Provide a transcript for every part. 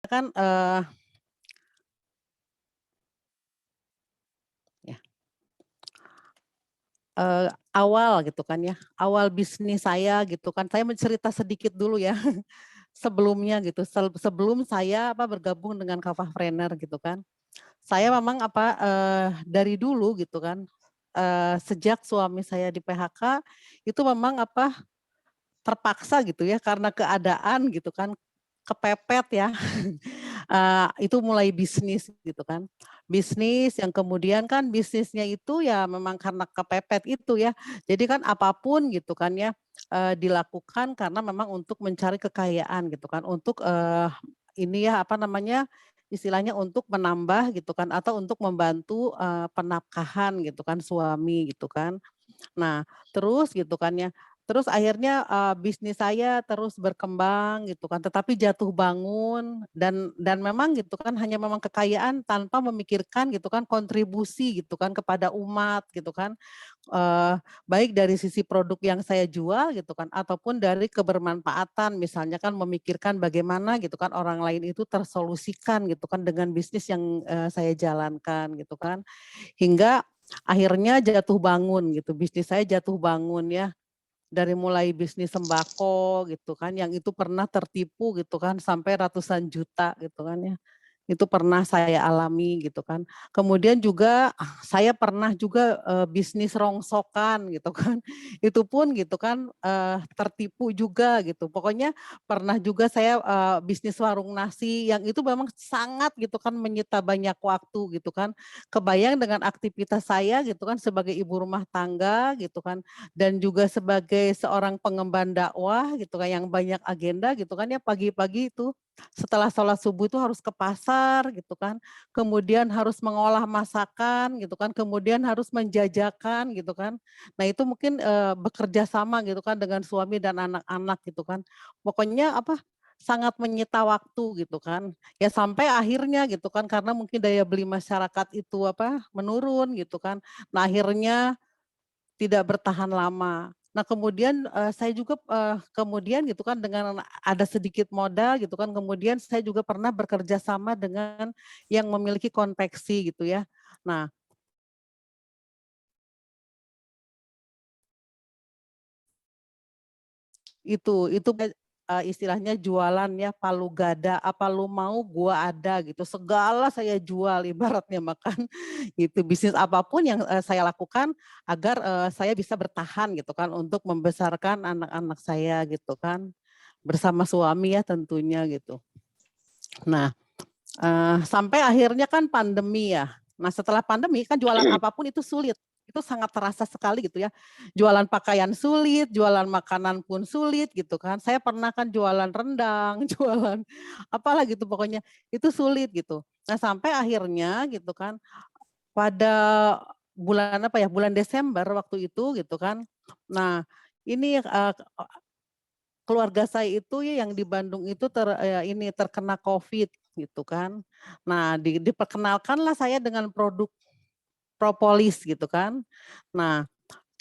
Kan, ya, awal gitu kan ya, awal bisnis saya gitu kan, saya mencerita sedikit dulu ya, sebelumnya gitu, sebelum saya bergabung dengan Kafahpreneur gitu kan. Saya memang dari dulu gitu kan, sejak suami saya di-PHK, itu memang terpaksa gitu ya, karena keadaan gitu kan, kepepet ya. Itu mulai bisnis gitu kan. Bisnis yang kemudian kan bisnisnya itu ya memang karena kepepet itu ya. Jadi kan apapun gitu kan ya, dilakukan karena memang untuk mencari kekayaan gitu kan, untuk, ini ya istilahnya untuk menambah gitu kan atau untuk membantu, penafkahan gitu kan suami gitu kan. Nah, terus gitu kan ya, terus akhirnya, bisnis saya terus berkembang gitu kan, tetapi jatuh bangun dan memang gitu kan hanya memang kekayaan tanpa memikirkan gitu kan kontribusi gitu kan kepada umat gitu kan, eee, baik dari sisi produk yang saya jual gitu kan ataupun dari kebermanfaatan misalnya kan memikirkan bagaimana gitu kan orang lain itu tersolusikan gitu kan dengan bisnis yang, saya jalankan gitu kan. Hingga akhirnya jatuh bangun gitu, bisnis saya jatuh bangun ya, dari mulai bisnis sembako gitu kan, yang itu pernah tertipu gitu kan sampai ratusan juta gitu kan ya. Itu pernah saya alami gitu kan. Kemudian juga saya pernah juga, bisnis rongsokan gitu kan. Itu pun gitu kan, tertipu juga gitu. Pokoknya pernah juga saya, bisnis warung nasi yang itu memang sangat gitu kan menyita banyak waktu gitu kan. Kebayang dengan aktivitas saya gitu kan sebagai ibu rumah tangga gitu kan, dan juga sebagai seorang pengemban dakwah gitu kan yang banyak agenda gitu kan ya, pagi-pagi itu setelah sholat subuh itu harus ke pasar gitu kan, kemudian harus mengolah masakan gitu kan, kemudian harus menjajakan gitu kan. Nah itu mungkin, bekerja sama gitu kan dengan suami dan anak-anak gitu kan. Pokoknya sangat menyita waktu gitu kan. Ya sampai akhirnya gitu kan karena mungkin daya beli masyarakat itu menurun gitu kan. Nah akhirnya tidak bertahan lama. Nah kemudian, saya juga, kemudian gitu kan dengan ada sedikit modal gitu kan, kemudian saya juga pernah bekerja sama dengan yang memiliki konveksi gitu ya. Nah itu istilahnya jualan ya palu gada, apa lu mau gua ada gitu, segala saya jual ibaratnya makan gitu. Bisnis apapun yang, saya lakukan agar, saya bisa bertahan gitu kan untuk membesarkan anak-anak saya gitu kan, bersama suami ya tentunya gitu. Nah, sampai akhirnya kan pandemi ya. Nah setelah pandemi kan jualan apapun itu sulit, itu sangat terasa sekali gitu ya. Jualan pakaian sulit, jualan makanan pun sulit gitu kan. Saya pernah kan jualan rendang, jualan apalah gitu pokoknya, itu sulit gitu. Nah sampai akhirnya gitu kan, pada bulan Desember waktu itu gitu kan. Nah ini, keluarga saya itu ya yang di Bandung itu terkena Covid gitu kan. Nah diperkenalkanlah saya dengan produk propolis gitu kan. Nah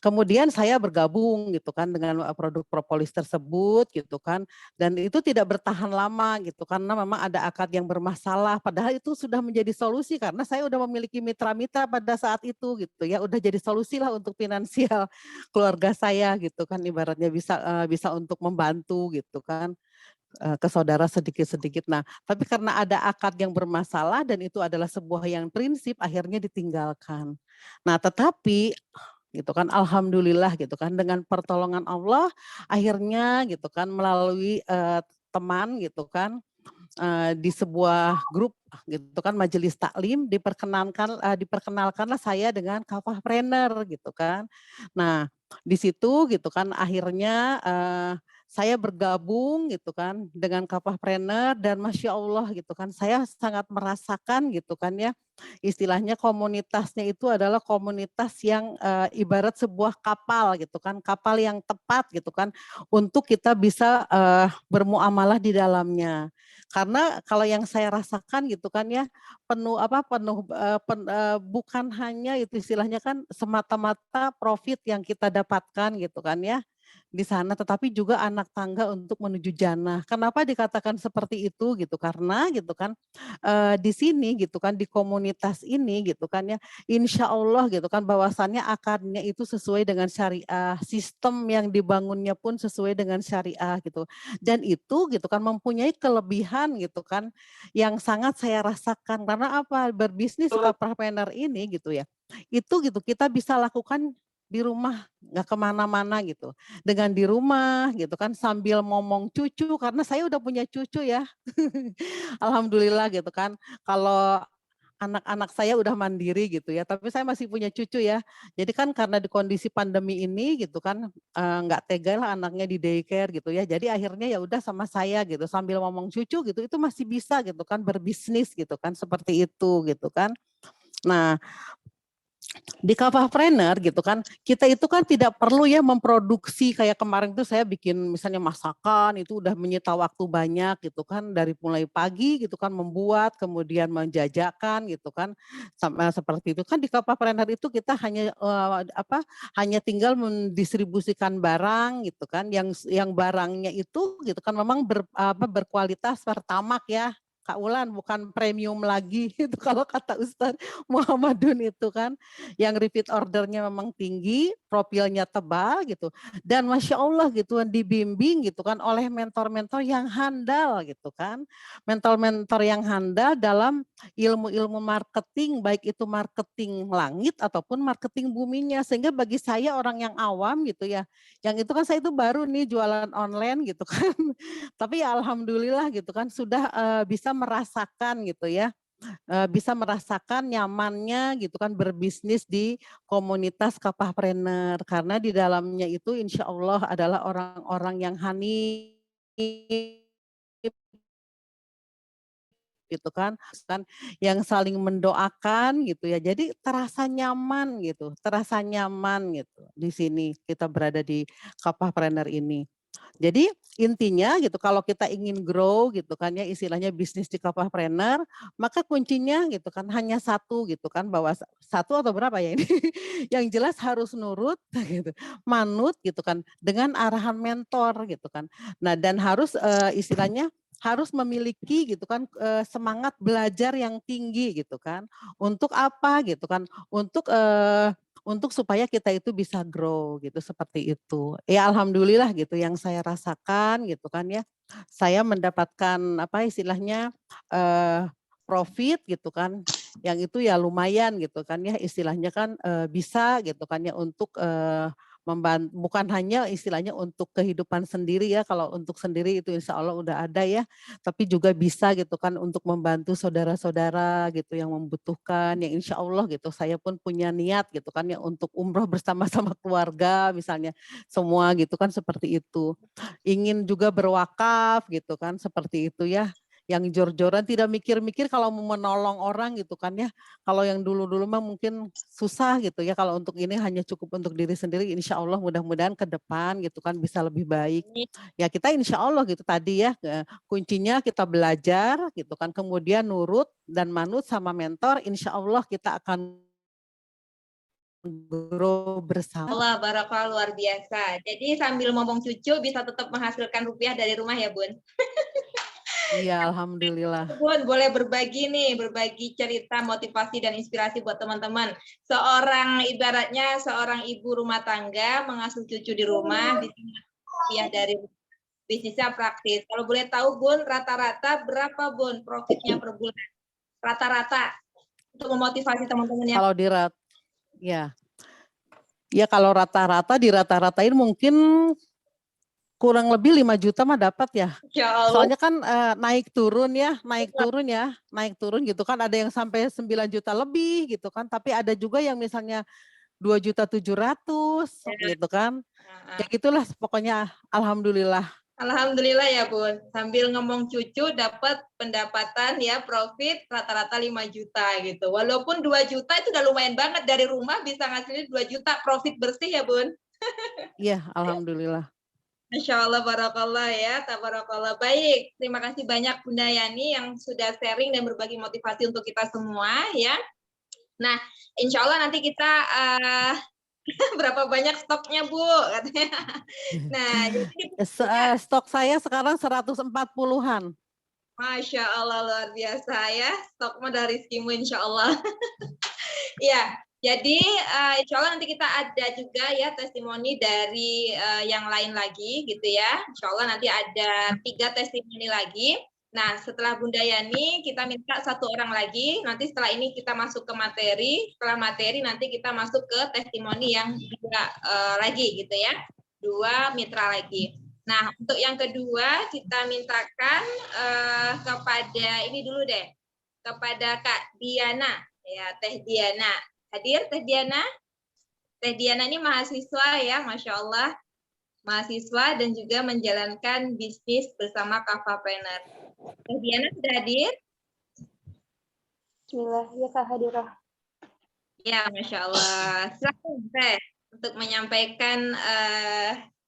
kemudian saya bergabung gitu kan dengan, produk propolis tersebut gitu kan, dan itu tidak bertahan lama gitu karena memang ada akad yang bermasalah padahal itu sudah menjadi solusi karena saya udah memiliki mitra-mitra pada saat itu gitu ya, udah jadi solusilah untuk finansial keluarga saya gitu kan ibaratnya bisa untuk membantu gitu kan, ke saudara sedikit-sedikit. Nah, tapi karena ada akad yang bermasalah dan itu adalah sebuah yang prinsip akhirnya ditinggalkan. Nah, tetapi gitu kan, alhamdulillah gitu kan dengan pertolongan Allah akhirnya gitu kan melalui, teman gitu kan, di sebuah grup gitu kan majelis taklim diperkenalkanlah saya dengan Kafahpreneur gitu kan. Nah, di situ gitu kan akhirnya, saya bergabung gitu kan dengan Kafahpreneur dan Masya Allah gitu kan saya sangat merasakan gitu kan ya, istilahnya komunitasnya itu adalah komunitas yang, ibarat sebuah kapal gitu kan, kapal yang tepat gitu kan untuk kita bisa, bermuamalah di dalamnya. Karena kalau yang saya rasakan gitu kan ya, bukan hanya itu istilahnya kan semata-mata profit yang kita dapatkan gitu kan ya. di sana, tetapi juga anak tangga untuk menuju jannah. Kenapa dikatakan seperti itu gitu? Karena gitu kan di sini gitu kan di komunitas ini gitu kan ya, insya Allah gitu kan bahwasannya akarnya itu sesuai dengan syariah, sistem yang dibangunnya pun sesuai dengan syariah gitu. Dan itu gitu kan mempunyai kelebihan gitu kan yang sangat saya rasakan karena apa? Berbisnis couple ini gitu ya. Itu gitu kita bisa lakukan di rumah, nggak kemana-mana gitu. Dengan di rumah gitu kan sambil ngomong cucu, karena saya udah punya cucu ya. Alhamdulillah gitu kan. Kalau anak-anak saya udah mandiri gitu ya, tapi saya masih punya cucu ya. Jadi kan karena di kondisi pandemi ini gitu kan, nggak tega lah anaknya di daycare gitu ya. Jadi akhirnya ya udah sama saya gitu, sambil ngomong cucu gitu, itu masih bisa gitu kan berbisnis gitu kan, seperti itu gitu kan. Nah, di Kavapreneur gitu kan, kita itu kan tidak perlu ya memproduksi kayak kemarin tuh saya bikin misalnya masakan itu udah menyita waktu banyak gitu kan dari mulai pagi gitu kan membuat kemudian menjajakan gitu kan sama seperti itu kan di Kavapreneur itu kita hanya hanya tinggal mendistribusikan barang gitu kan yang barangnya itu gitu kan memang berkualitas pertamak ya Kak Ulan bukan premium lagi itu kalau kata Ustadz Muhammadun itu kan yang repeat ordernya memang tinggi, profilnya tebal gitu. Dan Masya Allah gitu kan dibimbing gitu kan oleh mentor-mentor yang handal gitu kan. Mentor-mentor yang handal dalam ilmu-ilmu marketing, baik itu marketing langit ataupun marketing buminya. Sehingga bagi saya orang yang awam gitu ya, yang itu kan saya itu baru nih jualan online gitu kan. Tapi ya alhamdulillah gitu kan sudah bisa merasakan gitu ya bisa merasakan nyamannya gitu kan berbisnis di komunitas Kapahpreneur karena di dalamnya itu insya Allah adalah orang-orang yang hanif gitu kan yang saling mendoakan gitu ya jadi terasa nyaman gitu di sini kita berada di Kapahpreneur ini. Jadi intinya gitu kalau kita ingin grow gitu kan ya istilahnya bisnis di Kapahpreneur, maka kuncinya gitu kan hanya satu gitu kan bahwa satu atau berapa ya ini yang jelas harus nurut gitu, manut gitu kan dengan arahan mentor gitu kan. Nah dan harus istilahnya harus memiliki gitu kan semangat belajar yang tinggi gitu kan. Untuk apa gitu kan? Untuk supaya kita itu bisa grow gitu seperti itu. Ya alhamdulillah gitu yang saya rasakan gitu kan ya. Saya mendapatkan apa istilahnya profit gitu kan. Yang itu ya lumayan gitu kan ya istilahnya kan bisa gitu kan ya untuk bukan hanya istilahnya untuk kehidupan sendiri ya kalau untuk sendiri itu insya Allah udah ada ya tapi juga bisa gitu kan untuk membantu saudara-saudara gitu yang membutuhkan yang insya Allah gitu saya pun punya niat gitu kan ya untuk umroh bersama-sama keluarga misalnya semua gitu kan seperti itu ingin juga berwakaf gitu kan seperti itu ya yang jor-joran tidak mikir-mikir kalau mau menolong orang gitu kan ya kalau yang dulu-dulu mah mungkin susah gitu ya kalau untuk ini hanya cukup untuk diri sendiri insya Allah mudah-mudahan ke depan gitu kan bisa lebih baik ya kita insya Allah gitu tadi ya kuncinya kita belajar gitu kan kemudian nurut dan manut sama mentor insya Allah kita akan grow bersama. Allah barakah luar biasa. Jadi sambil ngomong cucu bisa tetap menghasilkan rupiah dari rumah ya Bun. Iya alhamdulillah. Bun boleh berbagi nih, berbagi cerita motivasi dan inspirasi buat teman-teman. Ibaratnya seorang ibu rumah tangga mengasuh cucu di rumah bisa rupiah dari bisnisnya praktis. Kalau boleh tahu Bun, rata-rata berapa Bun profitnya per bulan? Rata-rata untuk memotivasi teman-teman yang Kalau ya. Ya kalau rata-rata dirata-ratain mungkin kurang lebih 5 juta mah dapat ya. Insya Allah. Soalnya kan naik turun gitu kan ada yang sampai 9 juta lebih gitu kan. Tapi ada juga yang misalnya 2.700.000 gitu kan. Ya gitulah pokoknya alhamdulillah. Alhamdulillah ya Bun, sambil ngomong cucu dapat pendapatan ya profit rata-rata 5 juta gitu. Walaupun 2 juta itu udah lumayan banget dari rumah bisa ngasilin 2 juta profit bersih ya Bun. Iya alhamdulillah. Masya Allah, barakallah ya, tabarakallah. Baik, terima kasih banyak Bunda Yani yang sudah sharing dan berbagi motivasi untuk kita semua ya. Nah, insya Allah nanti kita berapa banyak stoknya Bu? Katanya. Nah, jadi Stok saya sekarang 140-an. Masya Allah luar biasa ya, stok modal rizkimu insya Allah. Iya, jadi insya Allah nanti kita ada juga ya testimoni dari yang lain lagi gitu ya. Insya Allah nanti ada 3 testimoni lagi. Nah, setelah Bunda Yani, kita minta 1 orang lagi. Nanti setelah ini kita masuk ke materi. Setelah materi nanti kita masuk ke testimoni yang 2 lagi gitu ya. 2 mitra lagi. Nah, untuk yang kedua kita mintakan kepada ini dulu deh, kepada Kak Diana, ya Teh Diana. Hadir Teh Diana? Teh Diana ini mahasiswa ya, Masya Allah. Mahasiswa dan juga menjalankan bisnis bersama Kavapreneur. Teh Diana sudah hadir? Bismillah, ya Kak Hadirah. Ya, Masya Allah. Silakan Teh untuk menyampaikan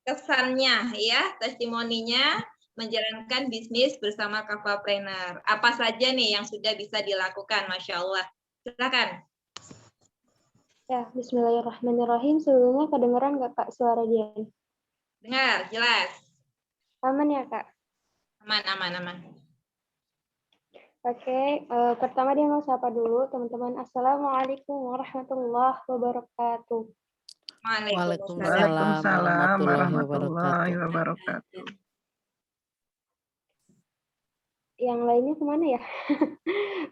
kesannya ya, testimoninya menjalankan bisnis bersama Kavapreneur. Apa saja nih yang sudah bisa dilakukan, Masya Allah. Silakan. Ya, Bismillahirrahmanirrahim. Sebelumnya kedengeran nggak Kak suara dia? Dengar, jelas. Aman ya Kak? Aman, aman, aman. Oke, pertama dia mau sapa dulu teman-teman. Assalamualaikum warahmatullahi wabarakatuh. Waalaikumsalam warahmatullahi wabarakatuh. Yang lainnya kemana ya?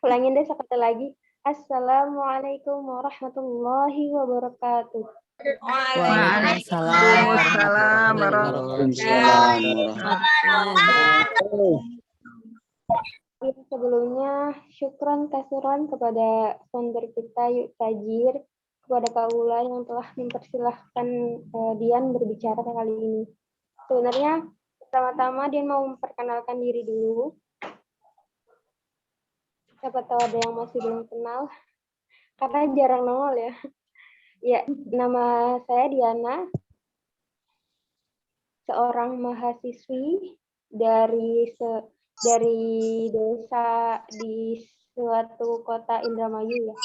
Ulangin deh sekali lagi. Assalamualaikum warahmatullahi wabarakatuh. Waalaikumsalam warahmatullahi wabarakatuh. Ya, sebelumnya syukran kasiran kepada founder kita Yuk Tajir, kepada Kak Ula yang telah mempersilahkan Dian berbicara kali ini. Sebenarnya pertama-tama Dian mau memperkenalkan diri dulu. Siapa tahu ada yang masih belum kenal, karena jarang nongol ya. Ya, nama saya Diana, seorang mahasiswi dari desa di suatu kota Indramayu ya.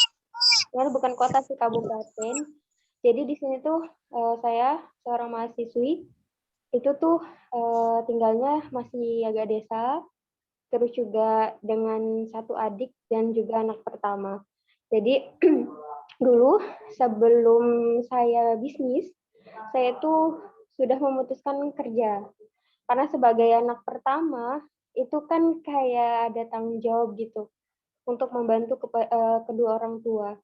Sebenarnya bukan kota sih, kabupaten. Jadi di sini tuh saya seorang mahasiswi itu tuh tinggalnya masih agak desa, terus juga dengan 1 adik dan juga anak pertama. Jadi dulu sebelum saya bisnis, saya tuh sudah memutuskan kerja. Karena sebagai anak pertama, itu kan kayak ada tanggung jawab gitu untuk membantu kedua orang tua.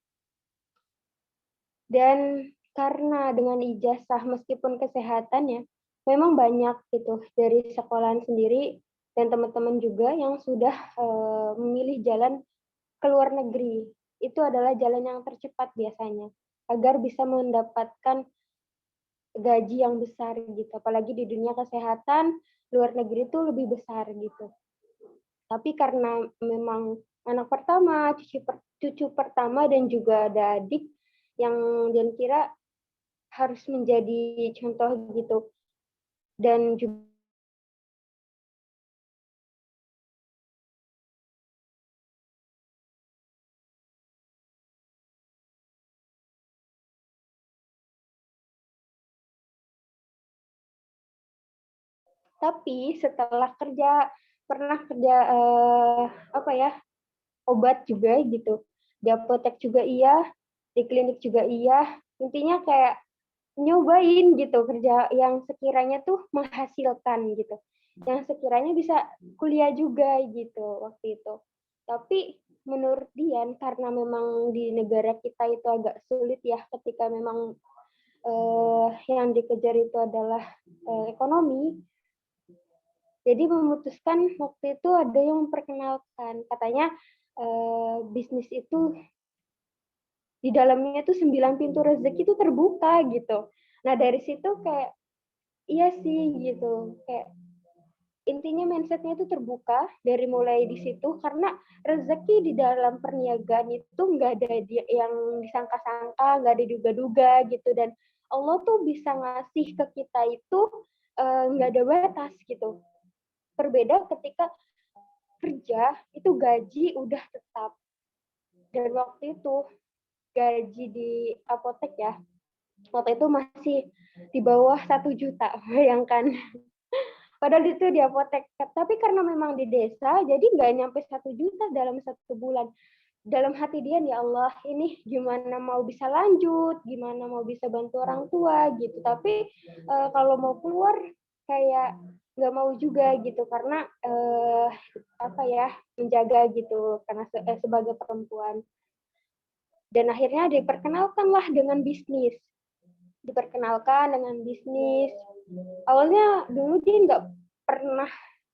Dan karena dengan ijazah meskipun kesehatan ya, memang banyak gitu dari sekolahan sendiri dan teman-teman juga yang sudah memilih jalan ke luar negeri. Itu adalah jalan yang tercepat biasanya agar bisa mendapatkan gaji yang besar gitu. Apalagi di dunia kesehatan, luar negeri itu lebih besar gitu. Tapi karena memang anak pertama, cucu pertama dan juga ada adik yang Dian kira harus menjadi contoh gitu. Dan juga tapi setelah pernah kerja obat juga gitu, di apotek juga iya, di klinik juga iya, intinya kayak nyobain gitu kerja yang sekiranya tuh menghasilkan gitu, yang sekiranya bisa kuliah juga gitu waktu itu. Tapi menurut Dian karena memang di negara kita itu agak sulit ya ketika memang yang dikejar itu adalah ekonomi. Jadi memutuskan waktu itu ada yang memperkenalkan, katanya bisnis itu di dalamnya itu 9 pintu rezeki itu terbuka gitu. Nah dari situ kayak iya sih gitu, kayak intinya mindsetnya itu terbuka dari mulai di situ karena rezeki di dalam perniagaan itu nggak ada yang disangka-sangka, nggak ada duga-duga gitu, dan Allah tuh bisa ngasih ke kita itu nggak ada batas gitu. Berbeda ketika kerja itu gaji udah tetap, dan waktu itu gaji di apotek ya Waktu itu masih di bawah 1 juta, bayangkan. Padahal itu di apotek. Tapi karena memang di desa, jadi nggak nyampe 1 juta dalam 1 bulan. Dalam hati dia, ya Allah, ini gimana mau bisa lanjut, gimana mau bisa bantu orang tua gitu. Tapi kalau mau keluar kayak nggak mau juga gitu, karena apa ya, menjaga gitu, karena sebagai perempuan. Dan akhirnya diperkenalkanlah dengan bisnis. Diperkenalkan dengan bisnis. Awalnya dulu dia nggak pernah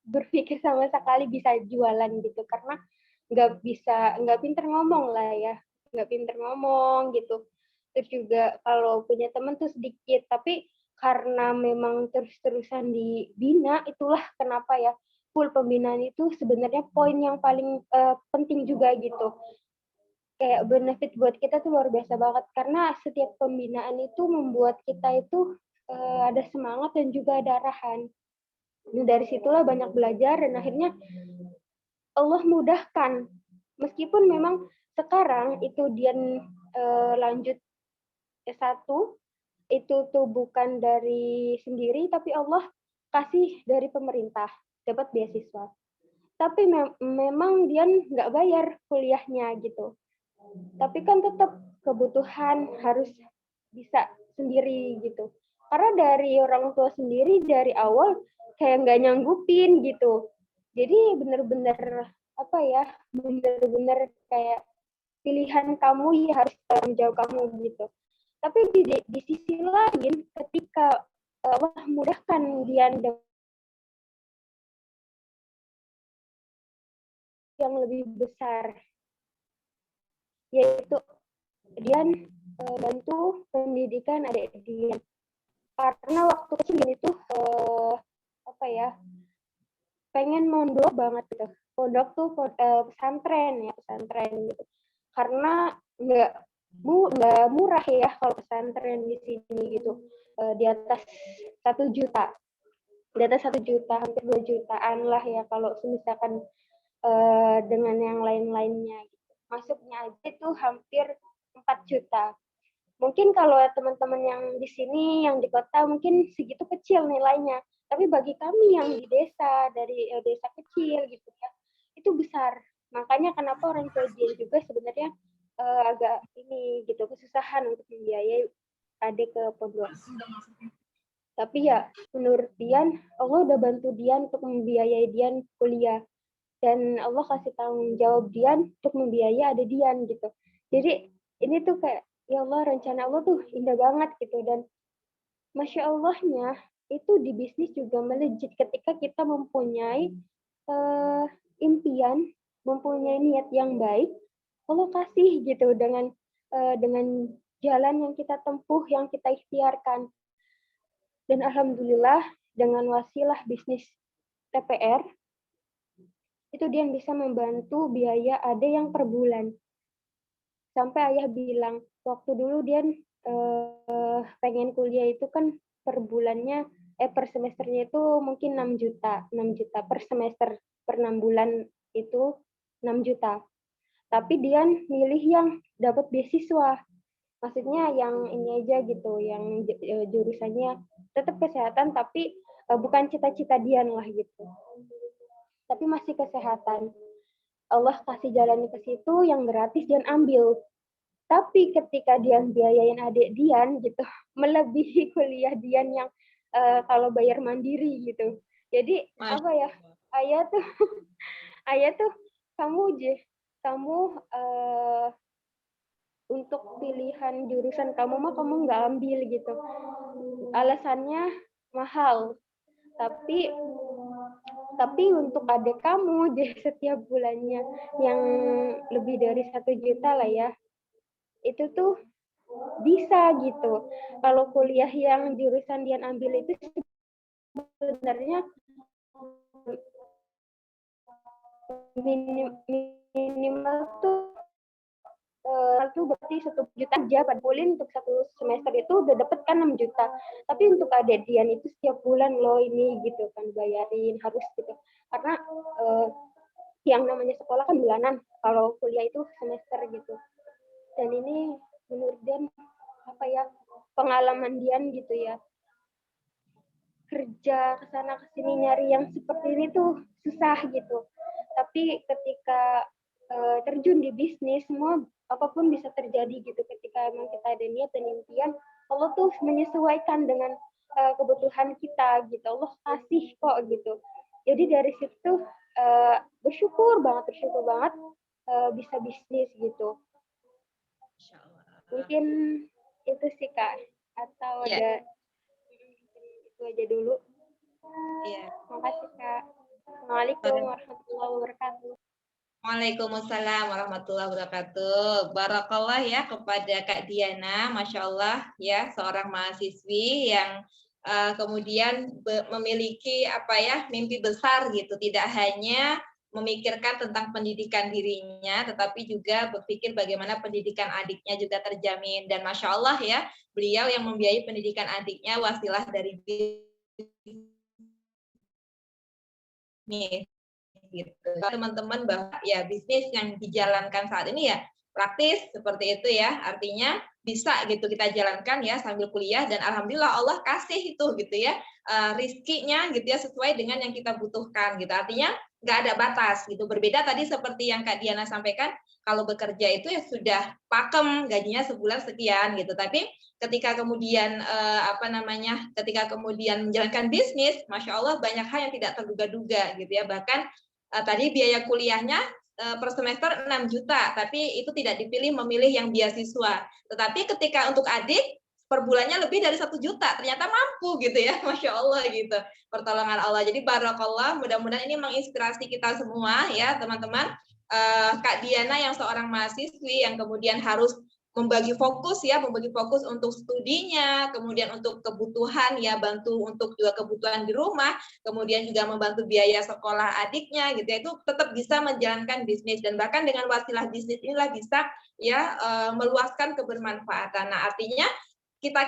berpikir sama sekali bisa jualan gitu, karena nggak pinter ngomong lah ya, nggak pinter ngomong gitu. Terus juga kalau punya teman tuh sedikit, tapi karena memang terus-terusan dibina, itulah kenapa ya, full pembinaan itu sebenarnya poin yang paling penting juga gitu. Kayak benefit buat kita tuh luar biasa banget, karena setiap pembinaan itu membuat kita itu ada semangat dan juga ada arahan. Nah, dari situlah banyak belajar dan akhirnya Allah mudahkan. Meskipun memang sekarang itu dia lanjut S1, itu tuh bukan dari sendiri, tapi Allah kasih dari pemerintah, dapat beasiswa. Tapi memang dia nggak bayar kuliahnya gitu. Tapi kan tetap kebutuhan harus bisa sendiri gitu. Karena dari orang tua sendiri dari awal kayak nggak nyanggupin gitu. Jadi bener-bener apa ya, bener-bener kayak pilihan kamu ya harus tanggung jawab kamu gitu. Tapi di sisi lain ketika Allah mudahkan dia yang lebih besar, yaitu dia bantu pendidikan adik dia. Karena waktu kecil ini tuh apa ya, pengen mondok banget gitu. Pondok tuh pesantren ya, pesantren gitu. Karena nggak murah ya kalau pesantren di sini gitu. Di atas 1 juta, di atas 1 juta, hampir 2 jutaan lah ya kalau misalkan dengan yang lain-lainnya gitu. Masuknya aja itu hampir 4 juta. Mungkin kalau teman-teman yang di sini, yang di kota, mungkin segitu kecil nilainya. Tapi bagi kami yang di desa, dari desa kecil gitu ya, itu besar. Makanya kenapa orang tua dia juga sebenarnya agak ini gitu, kesusahan untuk membiayai adik ke pondok. Tapi ya menurut Dian, Allah udah bantu Dian untuk membiayai Dian kuliah. Dan Allah kasih tanggung jawab Dian untuk membiayai adik Dian gitu. Jadi ini tuh kayak, ya Allah, rencana Allah tuh indah banget gitu. Dan Masya Allahnya, itu di bisnis juga melejit ketika kita mempunyai impian, mempunyai niat yang baik, Allah kasih gitu dengan jalan yang kita tempuh, yang kita ikhtiarkan. Dan alhamdulillah dengan wasilah bisnis TPR, itu dia bisa membantu biaya ada yang per bulan. Sampai ayah bilang, waktu dulu dia pengen kuliah itu kan per bulannya, per semesternya itu mungkin 6 juta, 6 juta per semester, per 6 bulan itu 6 juta. Tapi dia milih yang dapat beasiswa. Maksudnya yang ini aja gitu, yang jurusannya tetap kesehatan, tapi bukan cita-cita Dian lah gitu. Tapi masih kesehatan. Allah kasih jalan ke situ yang gratis, Dian ambil. Tapi ketika Dian biayain adik Dian gitu, melebihi kuliah Dian yang kalau bayar mandiri gitu. Jadi apa ya, ayah tuh ayah tuh kamu untuk pilihan jurusan kamu mah kamu nggak ambil gitu. Alasannya mahal. Tapi untuk adik kamu di setiap bulannya yang lebih dari 1 juta lah ya, itu tuh bisa gitu. Kalau kuliah yang jurusan Dian ambil itu sebenarnya minimal tuh itu berarti 1 juta aja pada bulan untuk 1 semester itu udah dapet kan 6 juta. Tapi untuk adik Dian itu setiap bulan loh ini gitu kan bayarin harus gitu. Karena yang namanya sekolah kan bulanan, kalau kuliah itu semester gitu. Dan ini menurut Dian apa ya, pengalaman Dian gitu ya. Kerja kesana kesini nyari yang seperti ini tuh susah gitu. Tapi ketika terjun di bisnis, semua apapun bisa terjadi gitu. Ketika emang kita ada niat dan impian, Allah tuh menyesuaikan dengan kebutuhan kita gitu. Allah kasih kok gitu. Jadi dari situ bersyukur banget bisa bisnis gitu. Masya Allah. Mungkin itu sih Kak. Atau Ya. ada itu aja dulu. Iya. Terima kasih Kak. Assalamualaikum warahmatullahi wabarakatuh. Waalaikumsalam warahmatullahi wabarakatuh. Barakallah ya kepada Kak Diana, Masya Allah ya, seorang mahasiswi yang kemudian memiliki mimpi besar gitu, tidak hanya memikirkan tentang pendidikan dirinya, tetapi juga berpikir bagaimana pendidikan adiknya juga terjamin. Dan Masya Allah ya, beliau yang membiayai pendidikan adiknya wasilah dari bisnis. Gitu. Teman-teman bahwa ya bisnis yang dijalankan saat ini ya praktis seperti itu ya, artinya bisa gitu kita jalankan ya sambil kuliah, dan alhamdulillah Allah kasih itu gitu ya rizkinya gitu ya sesuai dengan yang kita butuhkan gitu, artinya nggak ada batas gitu. Berbeda tadi seperti yang Kak Diana sampaikan, kalau bekerja itu ya sudah pakem gajinya sebulan sekian gitu, tapi ketika kemudian ketika kemudian menjalankan bisnis, Masya Allah banyak hal yang tidak terduga-duga gitu ya. Bahkan tadi biaya kuliahnya per semester 6 juta, tapi itu tidak dipilih, memilih yang beasiswa. Tetapi ketika untuk adik, per bulannya lebih dari 1 juta, ternyata mampu gitu ya, Masya Allah gitu. Pertolongan Allah. Jadi barakallah, mudah-mudahan ini menginspirasi kita semua ya teman-teman. Kak Diana yang seorang mahasiswi yang kemudian harus membagi fokus untuk studinya, kemudian untuk kebutuhan ya, bantu untuk juga kebutuhan di rumah, kemudian juga membantu biaya sekolah adiknya gitu ya, itu tetap bisa menjalankan bisnis, dan bahkan dengan wasilah bisnis inilah bisa ya meluaskan kebermanfaatan. Nah, artinya kita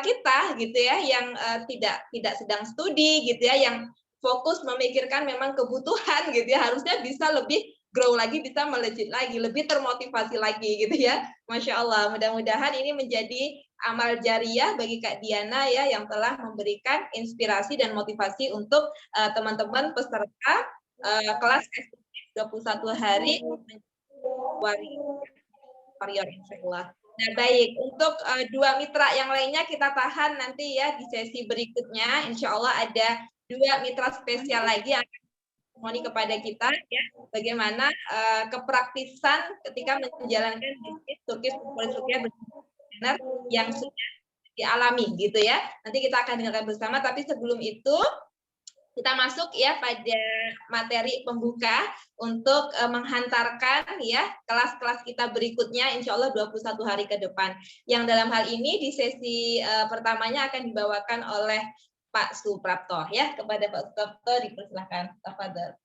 gitu ya yang tidak sedang studi gitu ya, yang fokus memikirkan memang kebutuhan gitu ya, harusnya bisa lebih grow lagi, bisa melejit lagi, lebih termotivasi lagi gitu ya. Masya Allah, mudah-mudahan ini menjadi amal jariah bagi Kak Diana ya, yang telah memberikan inspirasi dan motivasi untuk teman-teman peserta kelas 21 hari warrior insya Allah. Nah baik, untuk dua mitra yang lainnya kita tahan nanti ya di sesi berikutnya. Insya Allah ada dua mitra spesial lagi yang akan testimoni kepada kita ya, bagaimana kepraktisan ketika menjalankan bisnis Turkish Rupiah benar yang sudah dialami gitu ya. Nanti kita akan dengarkan bersama, tapi sebelum itu kita masuk ya pada materi pembuka untuk menghantarkan ya kelas-kelas kita berikutnya, insya Allah 21 hari ke depan. Yang dalam hal ini di sesi pertamanya akan dibawakan oleh Pak Suprapto ya. Kepada Pak Suprapto dipersilakan. Tafadhol.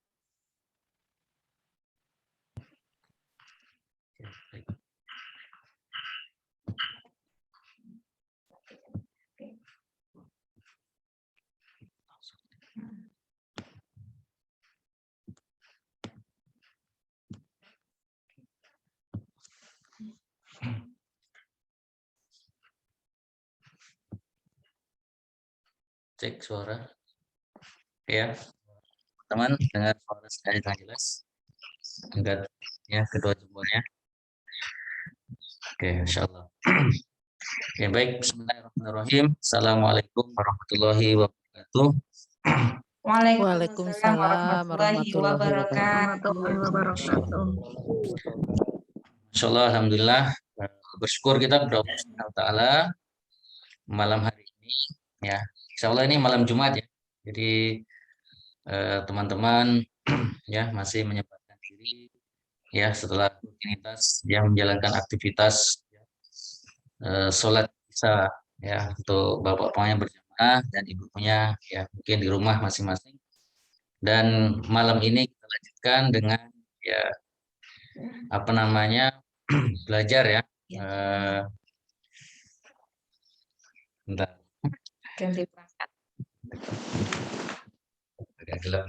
Cek suara. Ya, teman dengar suara saya dengan jelas. Enggak ya, kedua jempolnya. Oke, insyaallah. Oke, baik. Bismillahirrahmanirrahim. Assalamualaikum warahmatullahi wabarakatuh. Waalaikumsalam warahmatullahi wabarakatuh. Insyaallah, alhamdulillah, bersyukur kita kepada Allah Subhanahu wa taala malam hari ini ya. Insyaallah ini malam Jumat ya. Jadi teman-teman ya masih menyempatkan diri ya setelah rutinitas ya menjalankan aktivitas sholat isya ya untuk bapak-bapaknya berjamaah dan ibu-ibunya ya mungkin di rumah masing-masing. Dan malam ini kita lanjutkan dengan ya belajar ya. Bentar. Ganti perangkat. Agak gelap.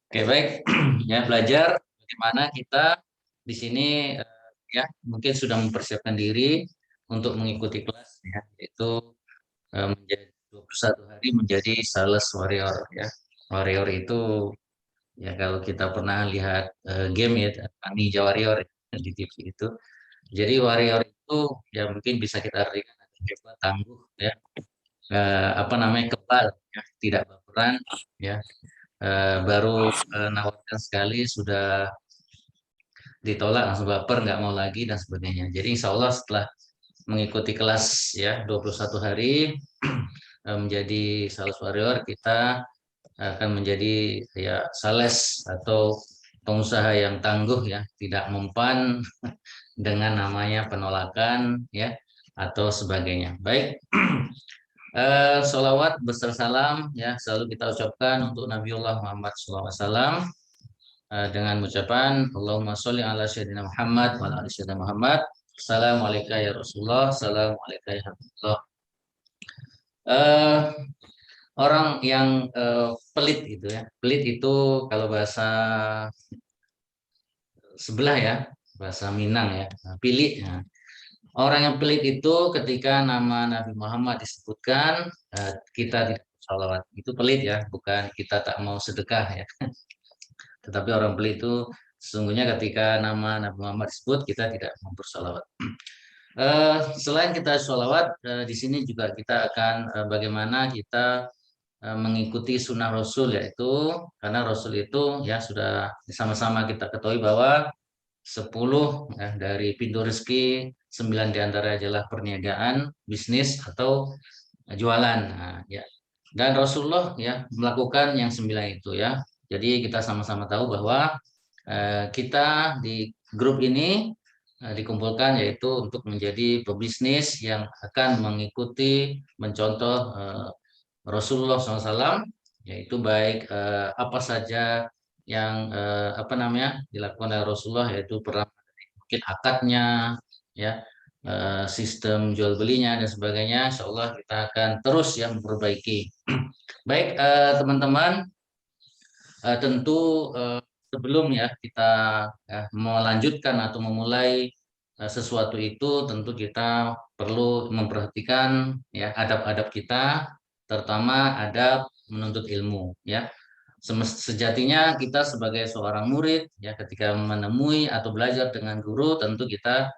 Oke, baik ya, belajar bagaimana kita di sini ya mungkin sudah mempersiapkan diri untuk mengikuti kelas ya, yaitu menjadi 21 hari menjadi sales warrior ya. Warrior itu ya kalau kita pernah lihat game ya, Ninja Warrior ya, di TV itu. Jadi warrior itu ya mungkin bisa kita artikan hebat, tangguh ya, apa namanya, kebal ya, tidak baperan ya. Baru nawarkan sekali sudah ditolak langsung baper, nggak mau lagi dan sebagainya. Jadi insya Allah setelah mengikuti kelas ya 21 hari menjadi sales warrior, kita akan menjadi ya sales atau pengusaha yang tangguh ya, tidak mempan dengan namanya penolakan ya atau sebagainya. Baik, sholawat beserta salam ya selalu kita ucapkan untuk Nabiullah Muhammad SAW dengan ucapan Allahumma sholli ala sayyidina Muhammad wa ala ali sayyidina Muhammad. Assalamualaikum ya Rasulullah, assalamualaikum ya Rasulullah. Orang yang pelit gitu ya, pelit itu kalau bahasa sebelah ya, bahasa Minang ya, pilih ya. Orang yang pelit itu ketika nama Nabi Muhammad disebutkan, kita tidak sholawat. Itu pelit ya, bukan kita tak mau sedekah ya. Tetapi orang pelit itu sesungguhnya ketika nama Nabi Muhammad disebut, kita tidak mau bersolawat. Selain kita sholawat, di sini juga kita akan bagaimana kita mengikuti sunnah Rasul, yaitu karena Rasul itu ya sudah sama-sama kita ketahui bahwa 10 ya, dari pintu rezeki, 9 diantara adalah perniagaan, bisnis atau jualan. Nah, ya. Dan Rasulullah ya melakukan yang 9 itu ya. Jadi kita sama-sama tahu bahwa kita di grup ini dikumpulkan yaitu untuk menjadi pebisnis yang akan mengikuti, mencontoh Rasulullah SAW, yaitu baik apa saja yang apa namanya dilakukan oleh Rasulullah, yaitu pertama mungkin akadnya, ya, sistem jual belinya dan sebagainya. Insya Allah kita akan terus ya memperbaiki. Baik teman-teman, tentu sebelum ya kita melanjutkan atau memulai sesuatu itu, tentu kita perlu memperhatikan ya adab-adab kita, terutama adab menuntut ilmu ya. Sejatinya kita sebagai seorang murid ya ketika menemui atau belajar dengan guru, tentu kita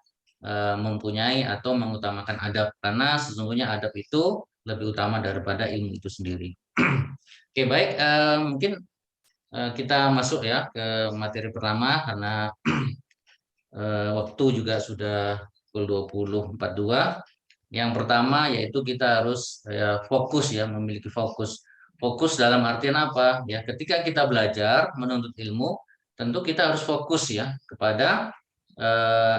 mempunyai atau mengutamakan adab, karena sesungguhnya adab itu lebih utama daripada ilmu itu sendiri. Oke, baik, mungkin kita masuk ya ke materi pertama karena waktu juga sudah pukul 20.42. Yang pertama yaitu kita harus fokus ya, memiliki fokus. Fokus dalam artian apa? Ya, ketika kita belajar menuntut ilmu, tentu kita harus fokus ya kepada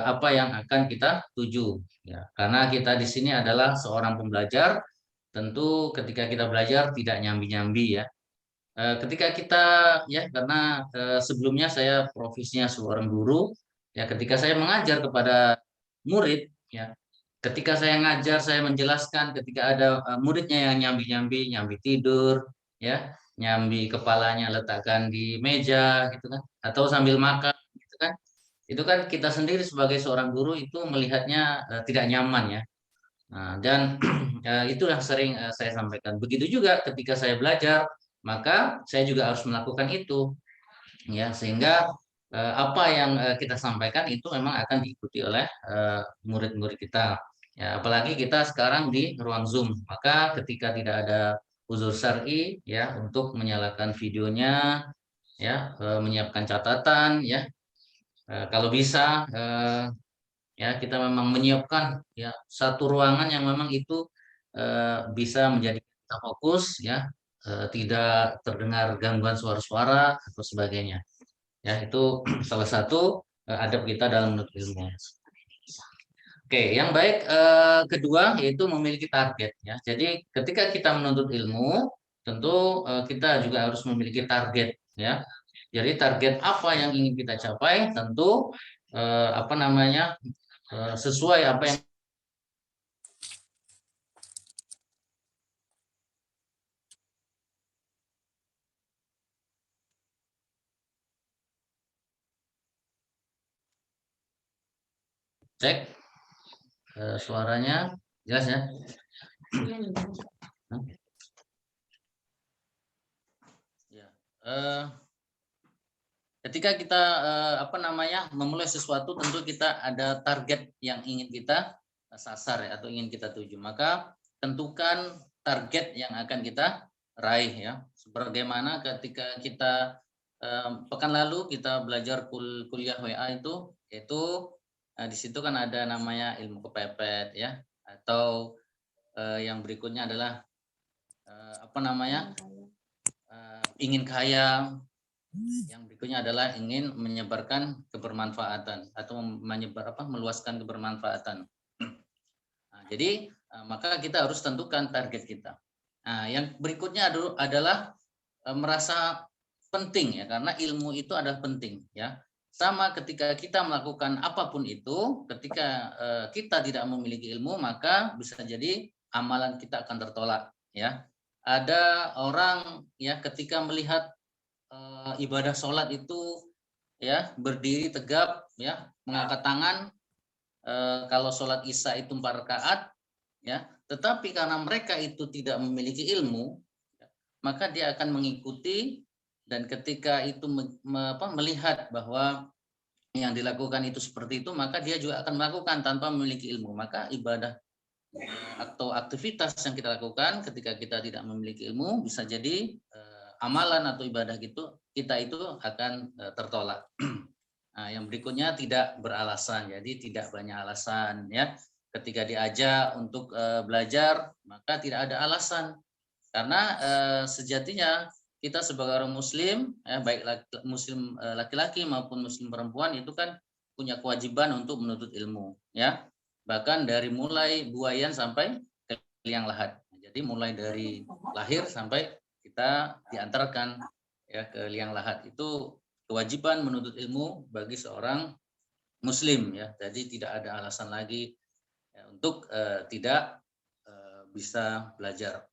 apa yang akan kita tuju ya. Karena kita di sini adalah seorang pembelajar, tentu ketika kita belajar tidak nyambi-nyambi ya. Ketika kita ya, karena sebelumnya saya profesinya seorang guru ya, ketika saya mengajar kepada murid ya, ketika saya ngajar, saya menjelaskan, ketika ada muridnya yang nyambi-nyambi, nyambi tidur ya, nyambi kepalanya letakkan di meja gitu kan, atau sambil makan gitu kan, itu kan kita sendiri sebagai seorang guru itu melihatnya tidak nyaman ya. Nah, dan itu yang sering saya sampaikan. Begitu juga ketika saya belajar, maka saya juga harus melakukan itu, ya, sehingga apa yang kita sampaikan itu memang akan diikuti oleh murid-murid kita. Ya, apalagi kita sekarang di ruang Zoom, maka ketika tidak ada uzur syar'i, ya, untuk menyalakan videonya, ya, menyiapkan catatan, ya, kalau bisa. Ya kita memang menyiapkan ya satu ruangan yang memang itu bisa menjadi kita fokus ya, tidak terdengar gangguan suara-suara atau sebagainya ya. Itu salah satu adab kita dalam menuntut ilmu. Oke, yang baik kedua yaitu memiliki target ya. Jadi ketika kita menuntut ilmu, tentu kita juga harus memiliki target ya. Jadi target apa yang ingin kita capai, tentu apa namanya, sesuai apa yang cek. suaranya jelas ya? Ya. Ketika kita memulai sesuatu, tentu kita ada target yang ingin kita sasar ya, atau ingin kita tuju. Maka tentukan target yang akan kita raih ya. Sebagaimana ketika kita pekan lalu kita belajar kuliah WA itu, yaitu di situ kan ada namanya ilmu kepepet ya, atau yang berikutnya adalah ingin kaya. Yang berikutnya adalah ingin menyebarkan kebermanfaatan atau meluaskan kebermanfaatan. Nah, jadi maka kita harus tentukan target kita. Nah, yang berikutnya adalah merasa penting ya, karena ilmu itu adalah penting ya. Sama ketika kita melakukan apapun itu, ketika kita tidak memiliki ilmu, maka bisa jadi amalan kita akan tertolak ya. Ada orang ya ketika melihat ibadah sholat itu ya berdiri tegap ya, mengangkat tangan, kalau sholat isya itu 4 rakaat ya, tetapi karena mereka itu tidak memiliki ilmu ya, maka dia akan mengikuti, dan ketika itu melihat bahwa yang dilakukan itu seperti itu, maka dia juga akan melakukan tanpa memiliki ilmu. Maka ibadah atau aktivitas yang kita lakukan ketika kita tidak memiliki ilmu bisa jadi amalan atau ibadah kita itu akan tertolak. Nah, yang berikutnya tidak beralasan, jadi tidak banyak alasan ya. Ketika diajak untuk belajar, maka tidak ada alasan, karena sejatinya kita sebagai orang Muslim, baik Muslim laki-laki maupun Muslim perempuan, itu kan punya kewajiban untuk menuntut ilmu ya. Bahkan dari mulai buayan sampai ke liang lahat. Jadi mulai dari lahir sampai kita diantarkan ya ke liang lahat, itu kewajiban menuntut ilmu bagi seorang Muslim ya. Jadi tidak ada alasan lagi ya, untuk tidak bisa belajar.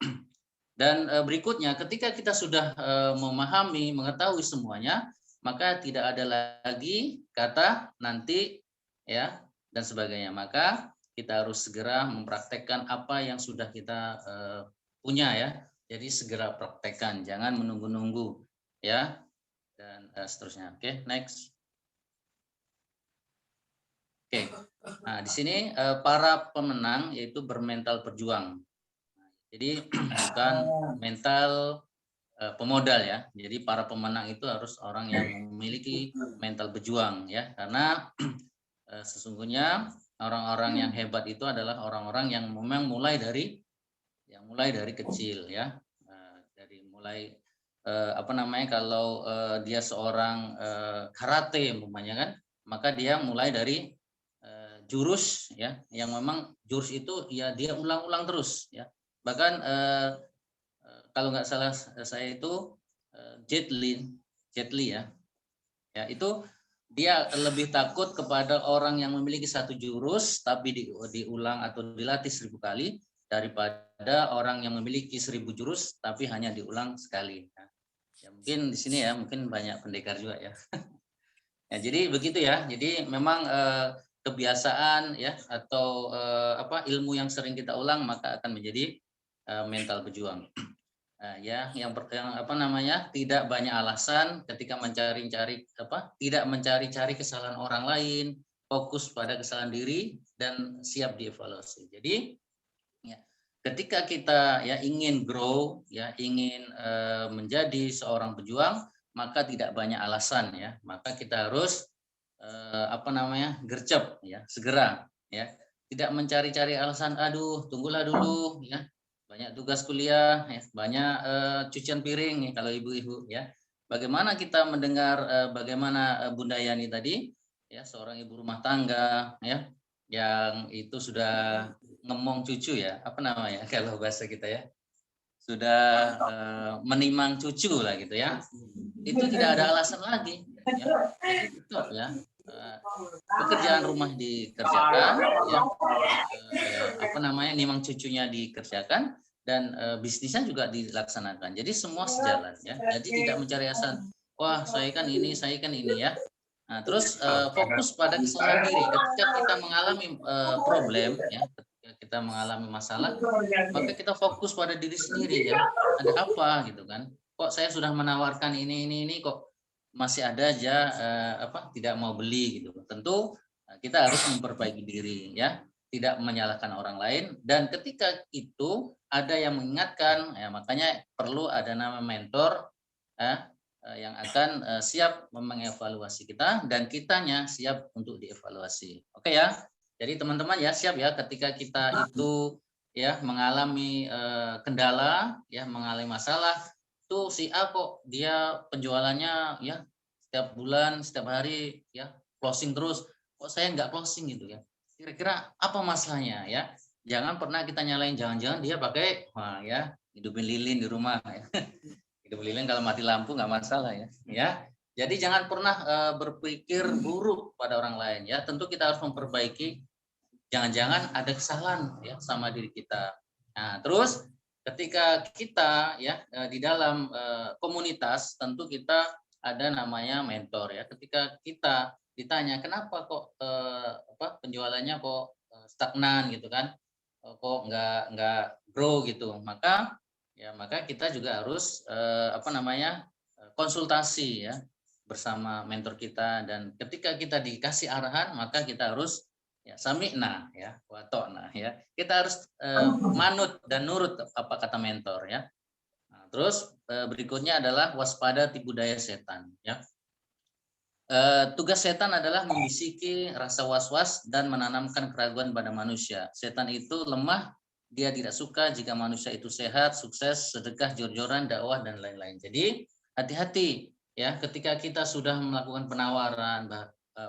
Dan berikutnya, ketika kita sudah memahami, mengetahui semuanya, maka tidak ada lagi kata nanti ya dan sebagainya. Maka kita harus segera mempraktekkan apa yang sudah kita punya ya. Jadi segera praktekkan, jangan menunggu-nunggu ya, dan seterusnya. Oke, next. Oke, nah di sini para pemenang yaitu bermental berjuang. Jadi bukan mental pemodal ya. Jadi para pemenang itu harus orang yang memiliki mental berjuang ya, karena sesungguhnya orang-orang yang hebat itu adalah orang-orang yang memang mulai dari kecil ya. Dari mulai kalau dia seorang karate umpamanya kan, maka dia mulai dari jurus ya, yang memang jurus itu ya dia ulang-ulang terus ya. Bahkan kalau nggak salah saya itu Jet Li ya, itu dia lebih takut kepada orang yang memiliki satu jurus tapi diulang atau dilatih 1000 kali daripada orang yang memiliki 1000 jurus tapi hanya diulang sekali. Ya mungkin di sini ya, mungkin banyak pendekar juga ya. Ya jadi begitu ya. Jadi memang kebiasaan ya atau ilmu yang sering kita ulang maka akan menjadi mental pejuang. Ya yang tidak banyak alasan ketika tidak mencari-cari kesalahan orang lain, fokus pada kesalahan diri dan siap dievaluasi. Jadi ya, ketika kita ya ingin grow ya, ingin menjadi seorang pejuang, maka tidak banyak alasan ya, maka kita harus gercep ya, segera ya, tidak mencari-cari alasan, aduh tunggulah dulu ya, banyak tugas kuliah ya, banyak cucian piring ya, kalau ibu-ibu ya. Bagaimana kita mendengar bagaimana Bunda Yani tadi ya, seorang ibu rumah tangga ya, yang itu sudah ngemong cucu ya, kalau bahasa kita ya, sudah menimang cucu lah gitu ya, itu tidak ada alasan lagi ya, tetap ya pekerjaan rumah dikerjakan ya, nimang cucunya dikerjakan, dan bisnisnya juga dilaksanakan. Jadi semua sejalan ya, jadi tidak mencari alasan, wah saya kan ini ya, Nah, terus fokus pada kesalahan diri. Ketika kita mengalami problem, ya, ketika kita mengalami masalah, maka kita fokus pada diri sendiri ya. Ada apa gitu kan? Kok saya sudah menawarkan ini kok masih ada aja tidak mau beli gitu. Tentu kita harus memperbaiki diri ya, tidak menyalahkan orang lain. Dan ketika itu ada yang mengingatkan, ya makanya perlu ada nama mentor ya, yang akan siap mengevaluasi kita dan kitanya siap untuk dievaluasi. Oke ya. Jadi teman-teman ya siap ya ketika kita itu ya mengalami kendala ya, mengalami masalah, tuh si A kok dia penjualannya ya setiap bulan, setiap hari ya closing terus, kok saya nggak closing gitu ya. Kira-kira apa masalahnya ya? Jangan pernah kita nyalain, jangan-jangan dia pakai ya hidupin lilin di rumah ya. Hidup lilin kalau mati lampu nggak masalah ya. Ya. Jadi jangan pernah berpikir buruk pada orang lain ya. Tentu kita harus memperbaiki. Jangan-jangan ada kesalahan ya sama diri kita. Nah, terus ketika kita ya di dalam komunitas, tentu kita ada namanya mentor ya. Ketika kita ditanya kenapa kok penjualannya kok stagnan gitu kan, kok nggak grow gitu, maka kita juga harus konsultasi ya bersama mentor kita, dan ketika kita dikasih arahan maka kita harus ya sami'na ya wa ta'na ya. Kita harus manut dan nurut apa kata mentor ya. Nah, terus berikutnya adalah waspada tipu daya setan ya. Tugas setan adalah membisiki rasa was-was dan menanamkan keraguan pada manusia. Setan itu lemah, dia tidak suka jika manusia itu sehat, sukses, sedekah, jor-joran, dakwah dan lain-lain. Jadi hati-hati ya ketika kita sudah melakukan penawaran,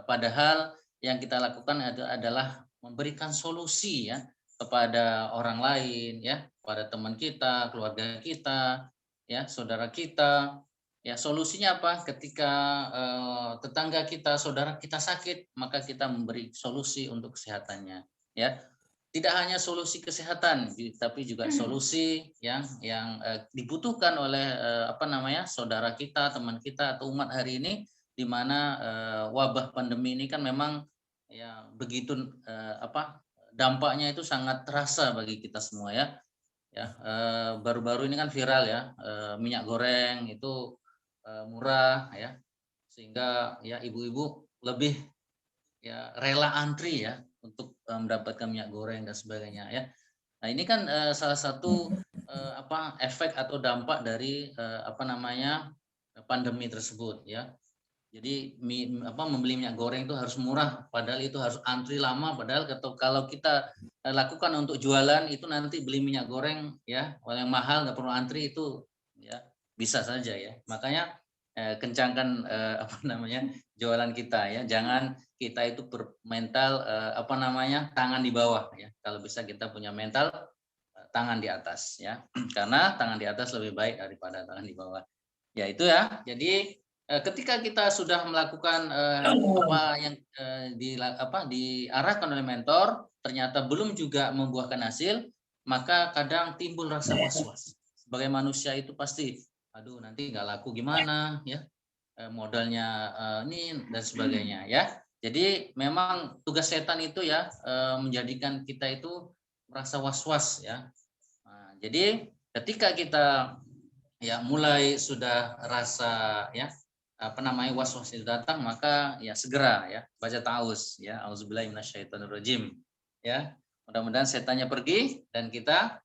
padahal yang kita lakukan adalah memberikan solusi ya kepada orang lain ya, pada teman kita, keluarga kita, ya, saudara kita. Ya, solusinya apa? Ketika tetangga kita, saudara kita sakit, maka kita memberi solusi untuk kesehatannya ya. Tidak hanya solusi kesehatan, tapi juga solusi yang dibutuhkan oleh saudara kita, teman kita atau umat hari ini, di mana wabah pandemi ini kan memang ya begitu dampaknya itu sangat terasa bagi kita semua ya. Ya, baru-baru ini kan viral ya, minyak goreng itu murah ya, sehingga ya ibu-ibu lebih ya rela antri ya untuk mendapatkan minyak goreng dan sebagainya ya. Nah, ini kan salah satu efek atau dampak dari pandemi tersebut ya. Jadi membeli minyak goreng itu harus murah, padahal itu harus antri lama, padahal kalau kita lakukan untuk jualan itu nanti beli minyak goreng ya yang mahal nggak perlu antri itu ya bisa saja ya. Makanya kencangkan jualan kita ya, jangan kita itu bermental tangan di bawah ya. Kalau bisa kita punya mental tangan di atas ya, karena tangan di atas lebih baik daripada tangan di bawah ya. Itu ya. Jadi ketika kita sudah melakukan apa yang diarahkan oleh mentor, ternyata belum juga membuahkan hasil, maka kadang timbul rasa was-was. Sebagai manusia itu pasti, aduh nanti nggak laku gimana ya, modalnya ini dan sebagainya ya. Jadi memang tugas setan itu ya menjadikan kita itu merasa was-was ya. Nah, jadi ketika kita ya mulai sudah rasa ya was-was itu datang, maka ya segera ya baca ta'awuz ya, auzubillahi minasyaitonirrajim ya. Mudah-mudahan setannya pergi dan kita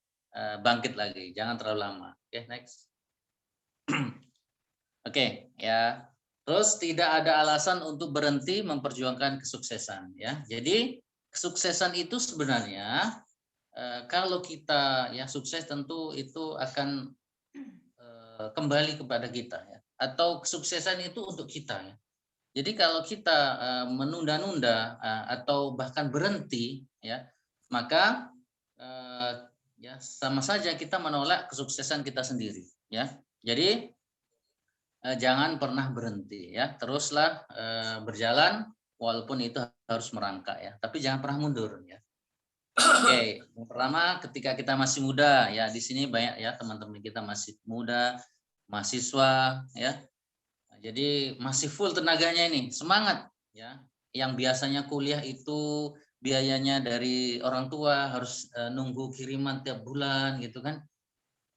bangkit lagi, jangan terlalu lama. Oke, next. Oke, ya. Terus tidak ada alasan untuk berhenti memperjuangkan kesuksesan ya. Jadi kesuksesan itu sebenarnya kalau kita ya sukses tentu itu akan kembali kepada kita ya. Atau kesuksesan itu untuk kita ya. Jadi kalau kita menunda-nunda atau bahkan berhenti ya, maka ya sama saja kita menolak kesuksesan kita sendiri ya. Jadi jangan pernah berhenti ya, teruslah berjalan walaupun itu harus merangkak ya, tapi jangan pernah mundur ya. Oke, yang pertama ketika kita masih muda ya, di sini banyak ya teman-teman kita masih muda, mahasiswa ya, Jadi masih full tenaganya ini, semangat ya. Yang biasanya kuliah itu biayanya dari orang tua harus nunggu kiriman tiap bulan gitu kan.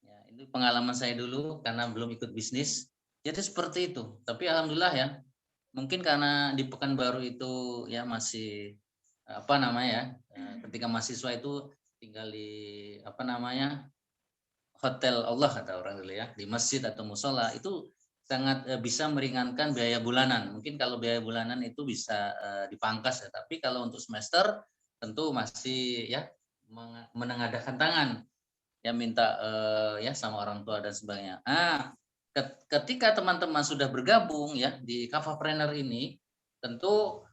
Ya, itu pengalaman saya dulu karena belum ikut bisnis. Jadi seperti itu. Tapi alhamdulillah ya, mungkin karena di Pekanbaru itu ya masih apa namanya ya, ketika mahasiswa itu tinggal di apa namanya hotel Allah kata orang dulu ya, di masjid atau musola itu sangat bisa meringankan biaya bulanan. Mungkin kalau biaya bulanan itu bisa dipangkas ya, tapi kalau untuk semester tentu masih ya menengadahkan tangan ya minta ya sama orang tua dan sebagainya. Ketika teman-teman sudah bergabung ya di Kafapreneur ini, tentu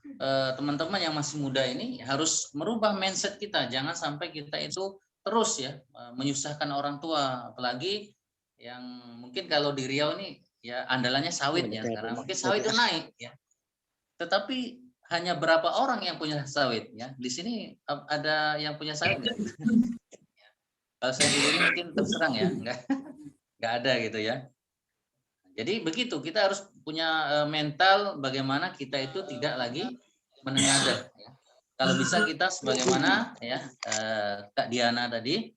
teman-teman yang masih muda ini harus merubah mindset kita. Jangan sampai kita itu terus ya menyusahkan orang tua, apalagi yang mungkin kalau di Riau ini ya andalannya sawit ya sekarang. Mungkin sawit itu naik ya. Tetapi hanya berapa orang yang punya sawit ya? Di sini ada yang punya sawit nggak? Kalau saya di sini mungkin terserang ya, nggak ada gitu ya. Jadi begitu, kita harus punya mental bagaimana kita itu tidak lagi menengadah. Ya. Kalau bisa kita sebagaimana ya Kak Diana tadi,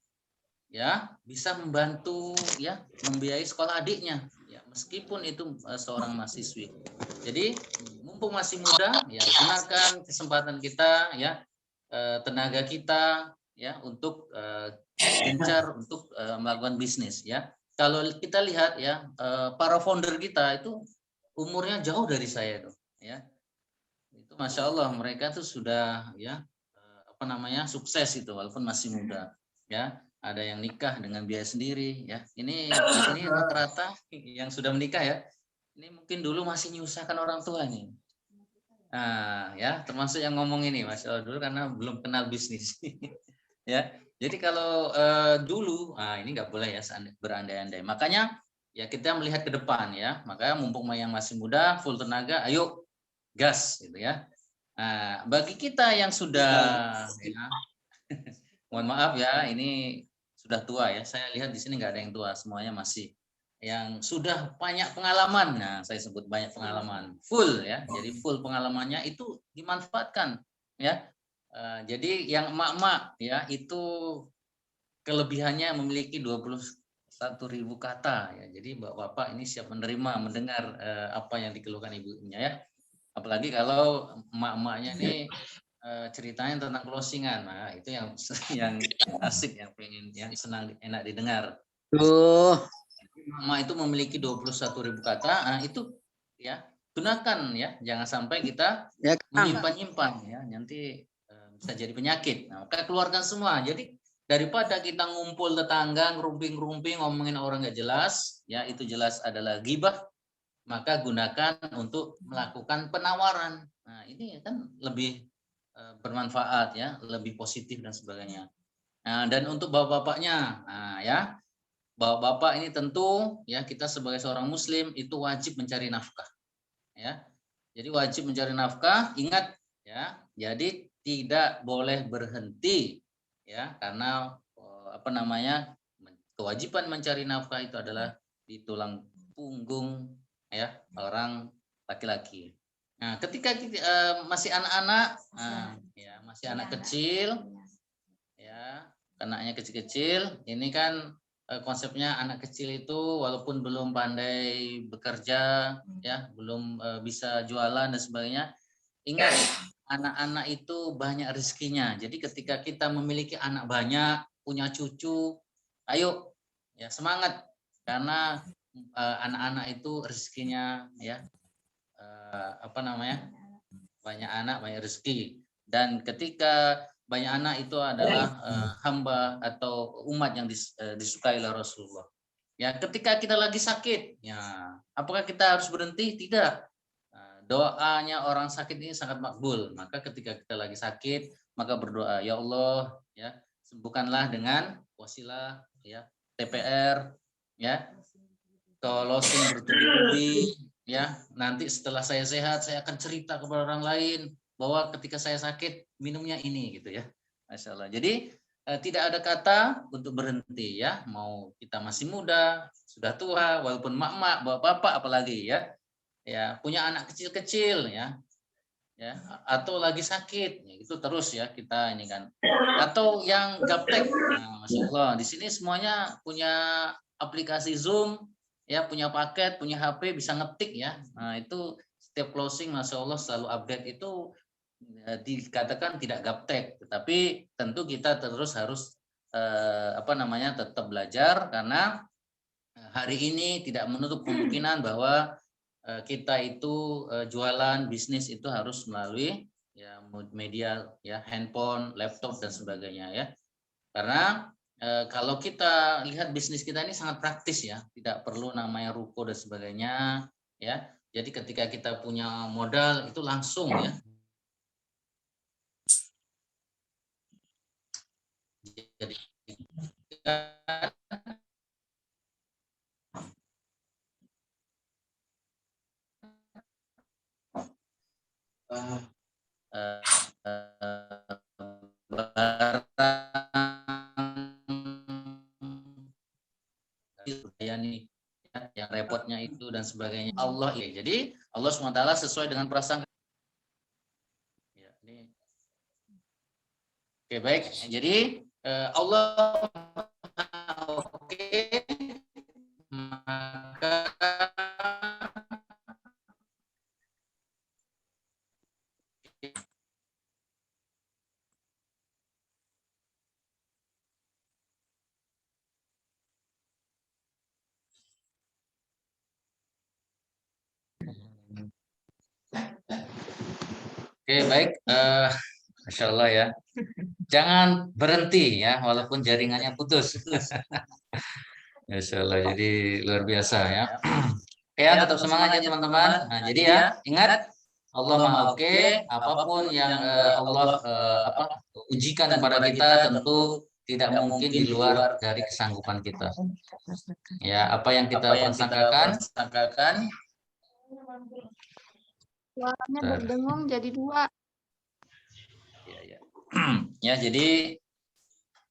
ya bisa membantu ya membiayai sekolah adiknya, ya meskipun itu seorang mahasiswi. Jadi mumpung masih muda, ya gunakan kesempatan kita, ya tenaga kita, ya untuk gencar untuk melakukan bisnis, ya. Kalau kita lihat ya para founder kita itu umurnya jauh dari saya itu ya itu Masya Allah mereka tuh sudah ya apa namanya sukses itu walaupun masih muda ya ada yang nikah dengan biaya sendiri ya ini di sini rata-rata yang sudah menikah ya ini mungkin dulu masih nyusahkan orang tua nih nah ya termasuk yang ngomong ini Masya Allah dulu karena belum kenal bisnis ya. Jadi kalau dulu, ini nggak boleh ya berandai-andai. Makanya ya kita melihat ke depan ya. Makanya mumpung yang masih muda, full tenaga, ayo gas gitu ya. Nah, bagi kita yang sudah, ya, mohon maaf ya, ini sudah tua ya. Saya lihat di sini nggak ada yang tua, semuanya masih yang sudah banyak pengalaman. Nah, saya sebut banyak pengalaman, full ya. Jadi full pengalamannya itu dimanfaatkan ya. Jadi yang emak-emak ya itu kelebihannya memiliki 21.000 kata ya. Jadi Bapak ini siap menerima mendengar apa yang dikeluhkan ibunya ya. Apalagi kalau emak-emaknya ini ceritanya tentang closingan. Nah, itu yang asik yang pengen yang senang enak didengar. Emak itu memiliki 21.000 kata. Nah, itu ya gunakan ya. Jangan sampai kita menyimpan-nyimpan ya. Nanti bisa jadi penyakit. Nah, maka keluarkan semua. Jadi daripada kita ngumpul tetangga ngerumping-rumping ngomongin orang nggak jelas, ya itu jelas adalah ghibah, maka gunakan untuk melakukan penawaran. Nah, ini kan lebih bermanfaat ya, lebih positif dan sebagainya. Nah, dan untuk bapak-bapaknya, nah ya, bapak-bapak ini tentu ya kita sebagai seorang muslim itu wajib mencari nafkah. Ya. Jadi wajib mencari nafkah, ingat ya. Jadi tidak boleh berhenti ya karena apa namanya kewajiban mencari nafkah itu adalah di tulang punggung ya orang laki-laki. Nah, ketika kita, masih anak-anak, ya masih anak kecil, ya anaknya kecil-kecil, ini kan konsepnya anak kecil itu walaupun belum pandai bekerja, ya belum bisa jualan dan sebagainya, ingat anak-anak itu banyak rezekinya. Jadi ketika kita memiliki anak banyak, punya cucu, ayo ya semangat karena anak-anak itu rezekinya ya apa namanya banyak anak banyak rezeki dan ketika banyak anak itu adalah hamba atau umat yang disukai oleh Rasulullah. Ya ketika kita lagi sakit, ya apakah kita harus berhenti? Tidak. Doanya orang sakit ini sangat makbul. Maka ketika kita lagi sakit, maka berdoa, ya Allah, ya sembuhkanlah dengan wasilah, ya TPR, ya closing bertubi-tubi, ya nanti setelah saya sehat, saya akan cerita kepada orang lain bahwa ketika saya sakit minumnya ini, gitu ya, Masya Allah. Jadi tidak ada kata untuk berhenti ya, mau kita masih muda, sudah tua, walaupun mak-mak, bapak-bapak apalagi ya. ya punya anak kecil-kecil ya, atau lagi sakit, ya, itu terus ya kita ini kan, atau yang gaptek, nah, Masya Allah di sini semuanya punya aplikasi Zoom, ya punya paket, punya HP, bisa ngetik ya, nah itu setiap closing Masya Allah selalu update itu, dikatakan tidak gaptek, tetapi tentu kita terus harus tetap belajar karena hari ini tidak menutup kemungkinan bahwa kita itu jualan bisnis itu harus melalui ya media ya handphone, laptop dan sebagainya ya. Karena kalau kita lihat bisnis kita ini sangat praktis ya, tidak perlu namanya ruko dan sebagainya ya. Jadi ketika kita punya modal itu langsung ya. Jadi ya nih yang repotnya itu dan sebagainya Allah ya. Jadi Allah SWT sesuai dengan prasangka ya, ini. Oke baik, jadi Allah oke, maka oke baik, Masya Allah ya. Jangan berhenti ya, walaupun jaringannya putus. Masya Allah, jadi luar biasa ya. Ya, tetap semangat ya teman-teman. Nah, jadi ya, ingat Allah Maha Oke, apapun yang Allah ujikan kepada kita tentu tidak mungkin di luar dari kesanggupan kita. Ya, apa yang kita persangkakan? Suaranya berdengung jadi 2. Ya, jadi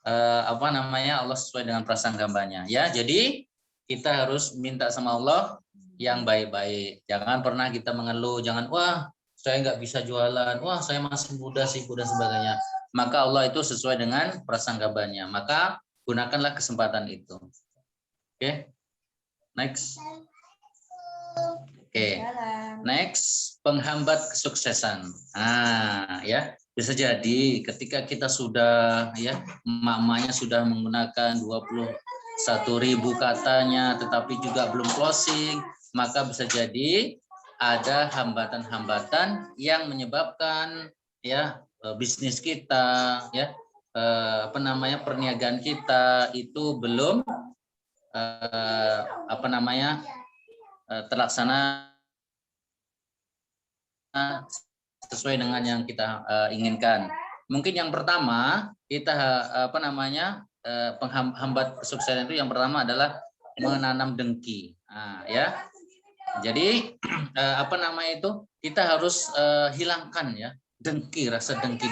Allah sesuai dengan prasangka-Nya ya. Jadi kita harus minta sama Allah yang baik-baik. Jangan pernah kita mengeluh, jangan wah saya nggak bisa jualan, wah saya masih muda sibuk dan sebagainya. Maka Allah itu sesuai dengan prasangka-Nya. Maka gunakanlah kesempatan itu. Oke. Next. Oke. Next, penghambat kesuksesan. Nah, ya. Bisa jadi ketika kita sudah ya emak-emaknya sudah menggunakan 21.000 katanya tetapi juga belum closing, maka bisa jadi ada hambatan-hambatan yang menyebabkan ya bisnis kita ya perniagaan kita itu belum terlaksana sesuai dengan yang kita inginkan. Mungkin yang pertama kita penghambat kesuksesan itu yang pertama adalah menanam dengki. Nah, ya. Jadi kita harus hilangkan ya dengki, rasa dengki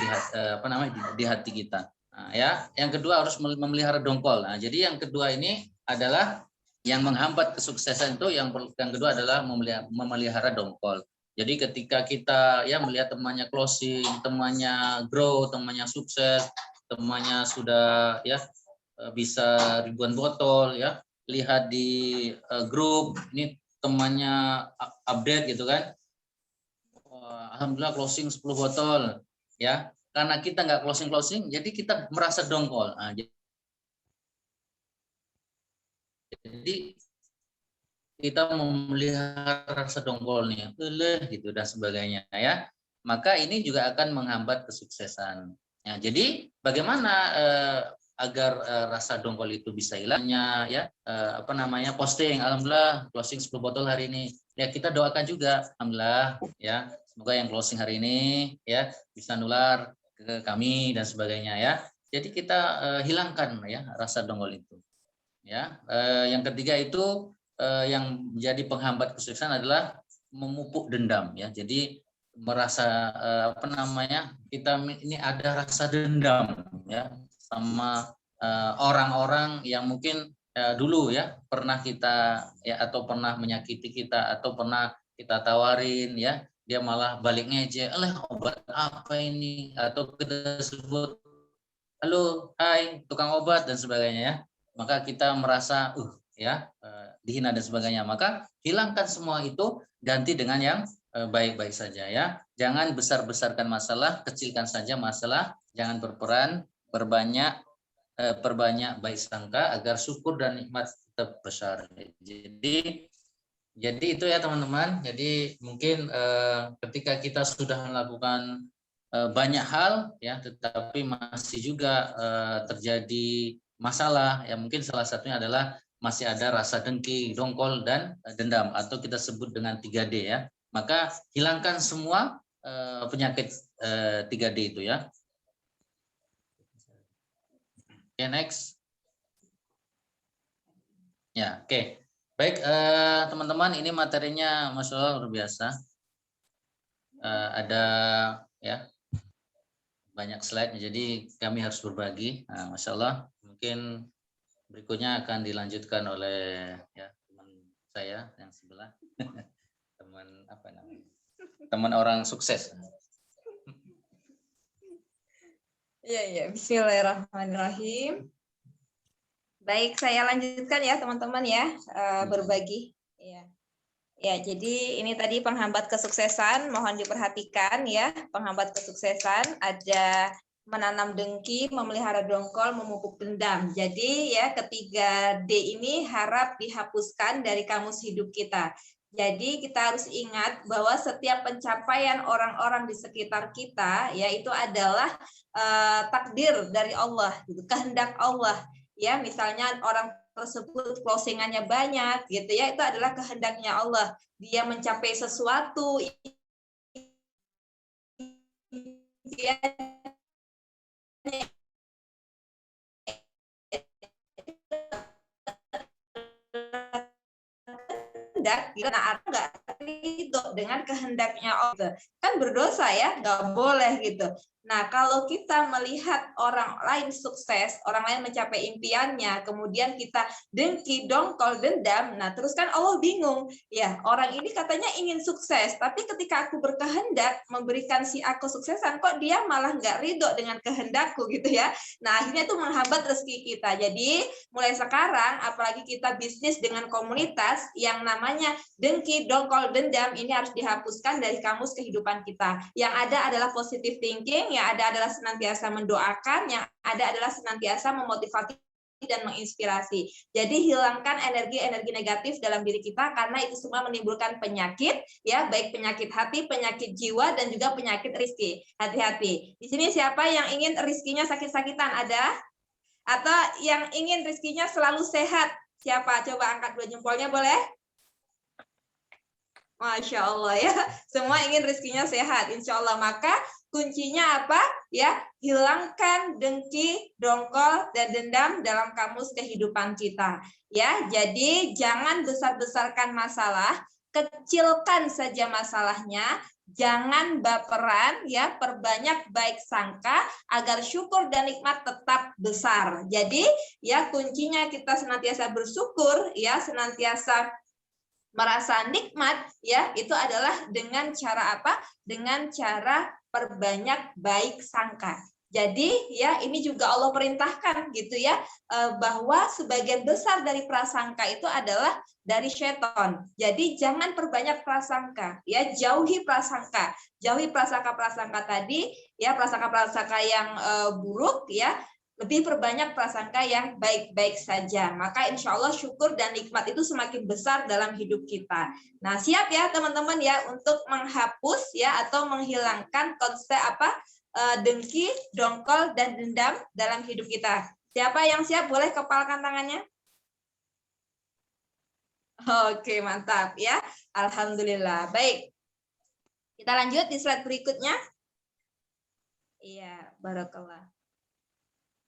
di hati kita. Nah, ya. Yang kedua harus memelihara dongkol. Nah, jadi yang kedua ini adalah yang menghambat kesuksesan itu yang kedua adalah memelihara dongkol. Jadi ketika kita ya melihat temannya closing, temannya grow, temannya sukses, temannya sudah ya bisa ribuan botol ya, lihat di grup ini temannya update gitu kan. Alhamdulillah closing 10 botol ya. Karena kita nggak closing, jadi kita merasa dongkol. Nah, jadi kita memelihara rasa dongkol nih, gitu dan sebagainya ya. Maka ini juga akan menghambat kesuksesan. Ya, jadi bagaimana agar rasa dongkol itu bisa hilangnya ya posting alhamdulillah closing 10 botol hari ini. Ya kita doakan juga alhamdulillah ya semoga yang closing hari ini ya bisa nular ke kami dan sebagainya ya. Jadi kita hilangkan ya rasa dongkol itu. Ya, yang ketiga itu yang menjadi penghambat kesuksesan adalah memupuk dendam ya. Jadi merasa kita ini ada rasa dendam ya sama orang-orang yang mungkin dulu ya pernah kita ya atau pernah menyakiti kita atau pernah kita tawarin ya, dia malah balik ngejek, "Alah, obat apa ini?" Atau kita sebut, "Halo, hai, tukang obat," dan sebagainya ya. Maka kita merasa dihina dan sebagainya. Maka hilangkan semua itu, ganti dengan yang baik-baik saja ya. Jangan besar-besarkan masalah, kecilkan saja masalah, jangan berperan, perbanyak baik sangka agar syukur dan nikmat tetap besar. Jadi itu ya teman-teman. Jadi mungkin ketika kita sudah melakukan banyak hal ya, tetapi masih juga terjadi masalah ya, mungkin salah satunya adalah masih ada rasa dengki, dongkol, dan dendam, atau kita sebut dengan 3D ya. Maka hilangkan semua penyakit 3D itu ya. Oke, next. Ya, oke. Baik, teman-teman, ini materinya Masya Allah luar biasa. Ada ya banyak slide, jadi kami harus berbagi. Nah, Masya Allah, mungkin berikutnya akan dilanjutkan oleh ya teman saya yang sebelah, teman apa namanya, teman orang sukses. Iya. Bismillahirrahmanirrahim. Baik, saya lanjutkan ya teman-teman ya, berbagi. Ya, jadi ini tadi penghambat kesuksesan, mohon diperhatikan ya. Penghambat kesuksesan ada menanam dengki, memelihara dongkol, memupuk dendam. Jadi ya, ketiga D ini harap dihapuskan dari kamus hidup kita. Jadi kita harus ingat bahwa setiap pencapaian orang-orang di sekitar kita ya itu adalah takdir dari Allah, gitu, kehendak Allah. Ya, misalnya orang tersebut closingannya banyak gitu ya, itu adalah kehendaknya Allah. Dia mencapai sesuatu kehendak, karena nggak ridho dengan kehendaknya Allah, kan berdosa ya, nggak boleh gitu. Nah, kalau kita melihat orang lain sukses, orang lain mencapai impiannya, kemudian kita dengki, dongkol, dendam, nah terus kan Allah bingung, ya orang ini katanya ingin sukses, tapi ketika aku berkehendak memberikan si aku suksesan, kok dia malah nggak ridho dengan kehendakku gitu ya. Nah, akhirnya itu menghambat rezeki kita. Jadi mulai sekarang, apalagi kita bisnis dengan komunitas, yang namanya dengki, dongkol, dendam ini harus dihapuskan dari kamus kehidupan kita. Yang ada adalah positive thinking, yang ada adalah senantiasa mendoakan, yang ada adalah senantiasa memotivasi dan menginspirasi. Jadi hilangkan energi-energi negatif dalam diri kita, karena itu semua menimbulkan penyakit ya, baik penyakit hati, penyakit jiwa, dan juga penyakit rizki. Hati-hati. Di sini siapa yang ingin rizkinya sakit-sakitan? Ada? Atau yang ingin rizkinya selalu sehat? Siapa? Coba angkat dua jempolnya, boleh? Masya Allah ya, semua ingin rizkinya sehat, insya Allah. Maka kuncinya apa? Ya, hilangkan dengki, dongkol, dan dendam dalam kamus kehidupan kita. Ya, jadi jangan besar-besarkan masalah, kecilkan saja masalahnya. Jangan baperan, ya, perbanyak baik sangka agar syukur dan nikmat tetap besar. Jadi, ya kuncinya kita senantiasa bersyukur, ya, senantiasa merasa nikmat ya, itu adalah dengan cara apa? Dengan cara perbanyak baik sangka. Jadi ya ini juga Allah perintahkan gitu ya, bahwa sebagian besar dari prasangka itu adalah dari setan. Jadi jangan perbanyak prasangka ya, jauhi prasangka. Jauhi prasangka-prasangka tadi ya, prasangka-prasangka yang buruk ya. Lebih perbanyak prasangka yang baik-baik saja. Maka insya Allah syukur dan nikmat itu semakin besar dalam hidup kita. Nah, siap ya teman-teman ya untuk menghapus ya atau menghilangkan konsep dengki, dongkol, dan dendam dalam hidup kita. Siapa yang siap boleh kepalkan tangannya? Oke, mantap ya. Alhamdulillah. Baik. Kita lanjut di slide berikutnya. Iya, barakallah.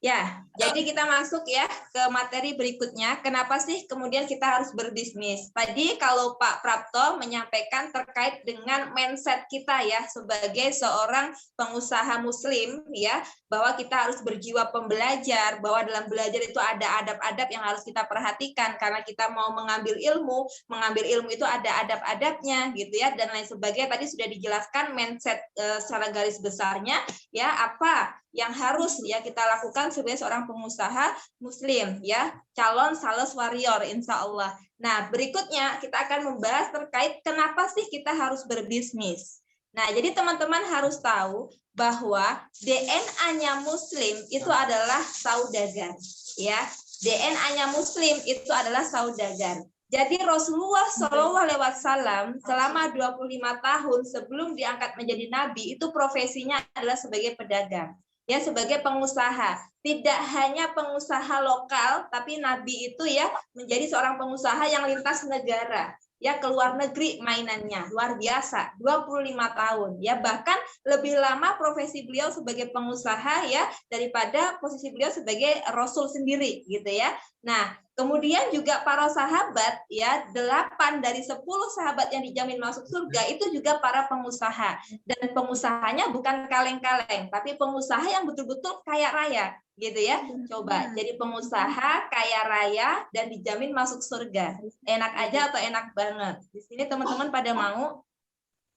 Ya, jadi kita masuk ya ke materi berikutnya. Kenapa sih kemudian kita harus berbisnis? Tadi kalau Pak Prapto menyampaikan terkait dengan mindset kita ya sebagai seorang pengusaha muslim ya, bahwa kita harus berjiwa pembelajar, bahwa dalam belajar itu ada adab-adab yang harus kita perhatikan karena kita mau mengambil ilmu itu ada adab-adabnya gitu ya dan lain sebagainya. Tadi sudah dijelaskan mindset secara garis besarnya ya apa yang harus ya kita lakukan sebagai seorang pengusaha muslim ya, calon sales warrior insya Allah. Nah berikutnya kita akan membahas terkait kenapa sih kita harus berbisnis. Nah jadi teman-teman harus tahu bahwa DNA-nya muslim itu adalah saudagar ya, DNA-nya muslim itu adalah saudagar. Jadi Rasulullah SAW selama 25 tahun sebelum diangkat menjadi nabi itu profesinya adalah sebagai pedagang. Ya sebagai pengusaha, tidak hanya pengusaha lokal, tapi Nabi itu ya menjadi seorang pengusaha yang lintas negara, ya ke luar negeri mainannya luar biasa, 25 tahun, ya bahkan lebih lama profesi beliau sebagai pengusaha ya daripada posisi beliau sebagai Rasul sendiri, gitu ya. Nah, kemudian juga para sahabat ya 8 dari 10 sahabat yang dijamin masuk surga itu juga para pengusaha dan pengusahanya bukan kaleng-kaleng tapi pengusaha yang betul-betul kaya raya gitu ya. Coba jadi pengusaha kaya raya dan dijamin masuk surga. Enak aja atau enak banget? Di sini teman-teman pada mau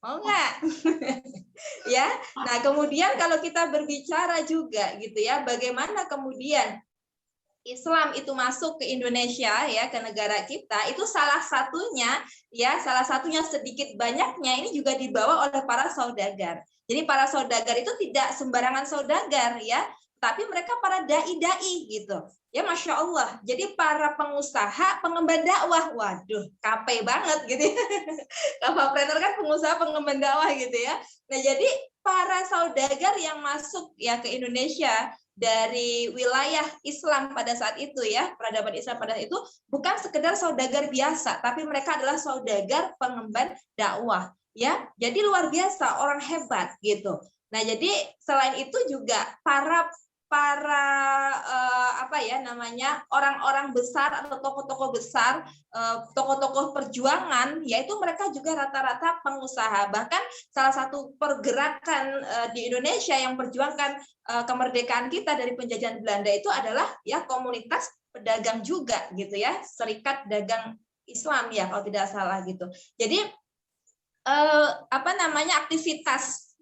nggak? Ya. Nah, kemudian kalau kita berbicara juga gitu ya, bagaimana kemudian Islam itu masuk ke Indonesia ya, ke negara kita, itu salah satunya sedikit banyaknya ini juga dibawa oleh para saudagar. Jadi para saudagar itu tidak sembarangan saudagar ya, tapi mereka para dai-dai gitu. Ya Masya Allah. Jadi para pengusaha, pengemban dakwah, waduh, capek banget gitu. Kapapreneur kan pengusaha pengemban dakwah gitu ya. Nah jadi para saudagar yang masuk ya ke Indonesia dari wilayah Islam pada saat itu ya, peradaban Islam pada saat itu bukan sekedar saudagar biasa, tapi mereka adalah saudagar pengemban dakwah ya. Jadi luar biasa, orang hebat gitu. Nah, jadi selain itu juga para orang-orang besar atau tokoh-tokoh besar, tokoh-tokoh perjuangan, yaitu mereka juga rata-rata pengusaha. Bahkan salah satu pergerakan di Indonesia yang perjuangkan kemerdekaan kita dari penjajahan Belanda itu adalah ya komunitas pedagang juga gitu ya, Serikat Dagang Islam ya kalau tidak salah gitu. Jadi aktivitas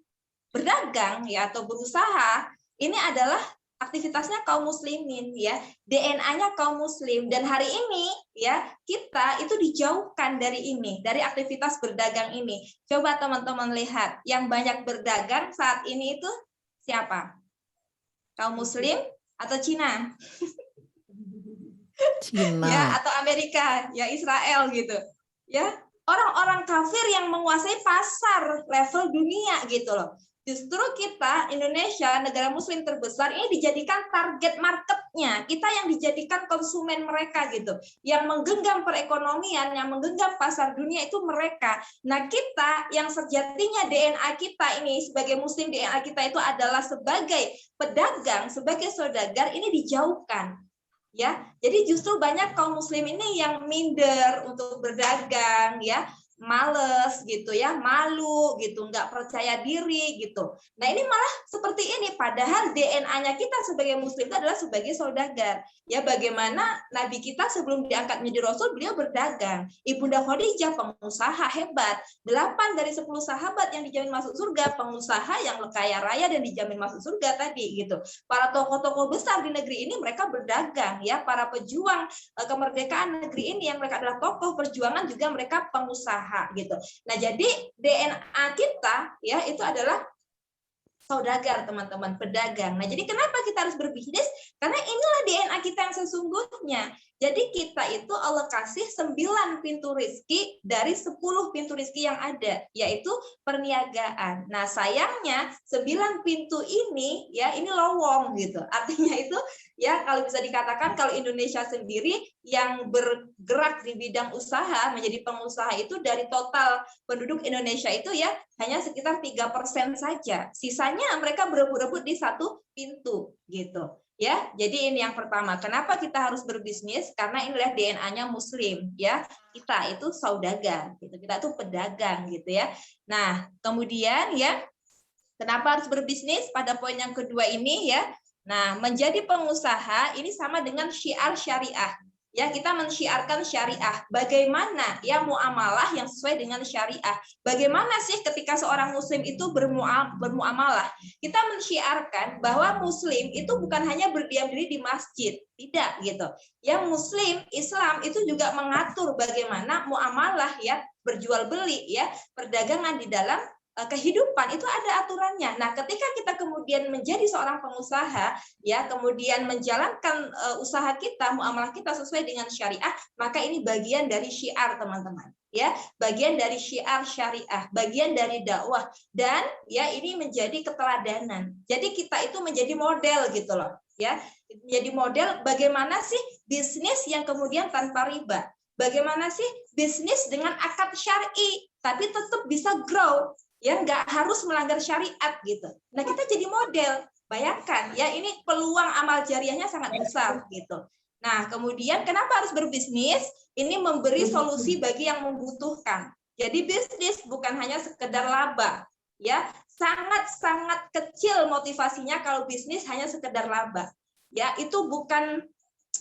berdagang ya atau berusaha ini adalah aktivitasnya kaum muslimin ya, DNA-nya kaum muslim dan hari ini ya kita itu dijauhkan dari ini, dari aktivitas berdagang ini. Coba teman-teman lihat yang banyak berdagang saat ini itu siapa? Kaum muslim atau Cina? Cina. Ya, atau Amerika, ya Israel gitu. Ya, orang-orang kafir yang menguasai pasar level dunia gitu loh. Justru kita Indonesia negara muslim terbesar ini dijadikan target marketnya, kita yang dijadikan konsumen mereka gitu, yang menggenggam perekonomian, yang menggenggam pasar dunia itu mereka. Nah kita yang sejatinya DNA kita ini sebagai muslim, DNA kita itu adalah sebagai pedagang, sebagai saudagar ini dijauhkan. Ya, jadi justru banyak kaum muslim ini yang minder untuk berdagang ya, males gitu ya, malu gitu, nggak percaya diri gitu. Nah ini malah seperti ini, padahal DNA-nya kita sebagai muslim itu adalah sebagai saudagar. Ya bagaimana Nabi kita sebelum diangkat menjadi Rasul, beliau berdagang. Ibunda Khadijah pengusaha hebat. 8 dari 10 sahabat yang dijamin masuk surga, pengusaha yang kaya raya dan dijamin masuk surga tadi gitu. Para tokoh-tokoh besar di negeri ini mereka berdagang ya, para pejuang kemerdekaan negeri ini yang mereka adalah tokoh perjuangan juga mereka pengusaha gitu. Nah, jadi DNA kita ya itu adalah saudagar teman-teman, pedagang. Nah, jadi kenapa kita harus berbisnis? Karena inilah DNA kita yang sesungguhnya. Jadi kita itu Allah kasih 9 pintu rezeki dari 10 pintu rezeki yang ada, yaitu perniagaan. Nah, sayangnya 9 pintu ini ya ini lowong gitu. Artinya itu ya kalau bisa dikatakan kalau Indonesia sendiri yang bergerak di bidang usaha menjadi pengusaha itu dari total penduduk Indonesia itu ya hanya sekitar 3% saja. Sisanya mereka berebut-rebut di satu pintu gitu. Ya, jadi ini yang pertama. Kenapa kita harus berbisnis? Karena inilah DNA-nya Muslim, ya. Kita itu saudagar, gitu. Kita itu pedagang, gitu ya. Nah, kemudian ya, kenapa harus berbisnis? Pada poin yang kedua ini ya. Nah, menjadi pengusaha ini sama dengan syiar syariah. Ya, kita mensyiarkan syariah. Bagaimana ya muamalah yang sesuai dengan syariah? Bagaimana sih ketika seorang muslim itu bermuamalah? Kita mensyiarkan bahwa muslim itu bukan hanya berdiam diri di masjid, tidak gitu. Yang muslim Islam itu juga mengatur bagaimana muamalah ya, berjual beli ya, perdagangan di dalam kehidupan itu ada aturannya. Nah, ketika kita kemudian menjadi seorang pengusaha, ya, kemudian menjalankan usaha kita, muamalah kita sesuai dengan syariah, maka ini bagian dari syiar, teman-teman. Ya, bagian dari syiar syariah, bagian dari dakwah, dan ya ini menjadi keteladanan. Jadi kita itu menjadi model gitu loh, ya. Menjadi model bagaimana sih bisnis yang kemudian tanpa riba. Bagaimana sih bisnis dengan akad syar'i tapi tetap bisa grow, ya nggak harus melanggar syariat gitu. Nah, kita jadi model. Bayangkan ya, ini peluang amal jariahnya sangat besar gitu. Nah, kemudian kenapa harus berbisnis? Ini memberi solusi bagi yang membutuhkan. Jadi bisnis bukan hanya sekedar laba, ya. Sangat-sangat kecil motivasinya kalau bisnis hanya sekedar laba. Ya, itu bukan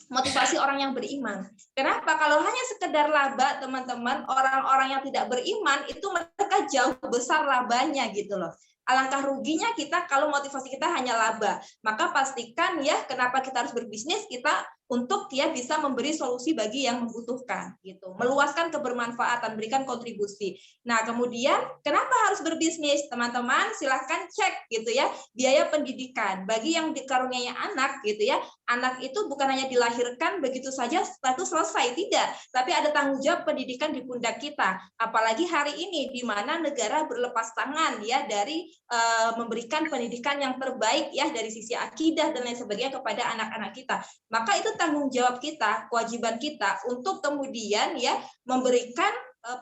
motivasi orang yang beriman. Kenapa? Kalau hanya sekedar laba, teman-teman, orang-orang yang tidak beriman itu mereka jauh besar labanya gitu loh. Alangkah ruginya kita kalau motivasi kita hanya laba. Maka pastikan ya, kenapa kita harus berbisnis, kita untuk ya bisa memberi solusi bagi yang membutuhkan gitu. Meluaskan kebermanfaatan, berikan kontribusi. Nah, kemudian kenapa harus berbisnis? Teman-teman silahkan cek gitu ya, biaya pendidikan bagi yang dikaruniai anak gitu ya. Anak itu bukan hanya dilahirkan begitu saja status selesai, tidak, tapi ada tanggung jawab pendidikan di pundak kita. Apalagi hari ini di mana negara berlepas tangan ya dari memberikan pendidikan yang terbaik ya dari sisi akidah dan lain sebagainya kepada anak-anak kita. Maka itu tanggung jawab kita, kewajiban kita untuk kemudian ya memberikan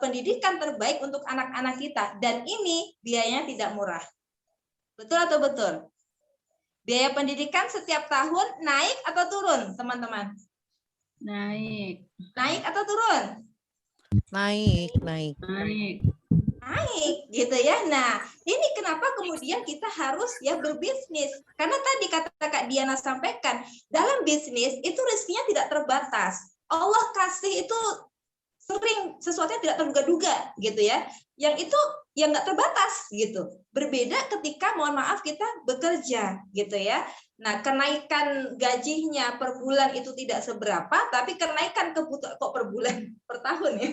pendidikan terbaik untuk anak-anak kita, dan ini biayanya tidak murah. Betul atau betul? Biaya pendidikan setiap tahun naik atau turun, teman-teman? Naik. Naik atau turun? Naik. Naik gitu ya. Nah, ini kenapa kemudian kita harus ya berbisnis. Karena tadi kata Kak Diana sampaikan, dalam bisnis itu rezekinya tidak terbatas. Allah kasih itu sering sesuatu yang tidak terduga-duga gitu ya. Yang itu yang nggak terbatas gitu. Berbeda ketika mohon maaf kita bekerja gitu ya. Nah, kenaikan gajinya per bulan itu tidak seberapa, tapi kenaikan kebutuhan kok per bulan, per tahun ya.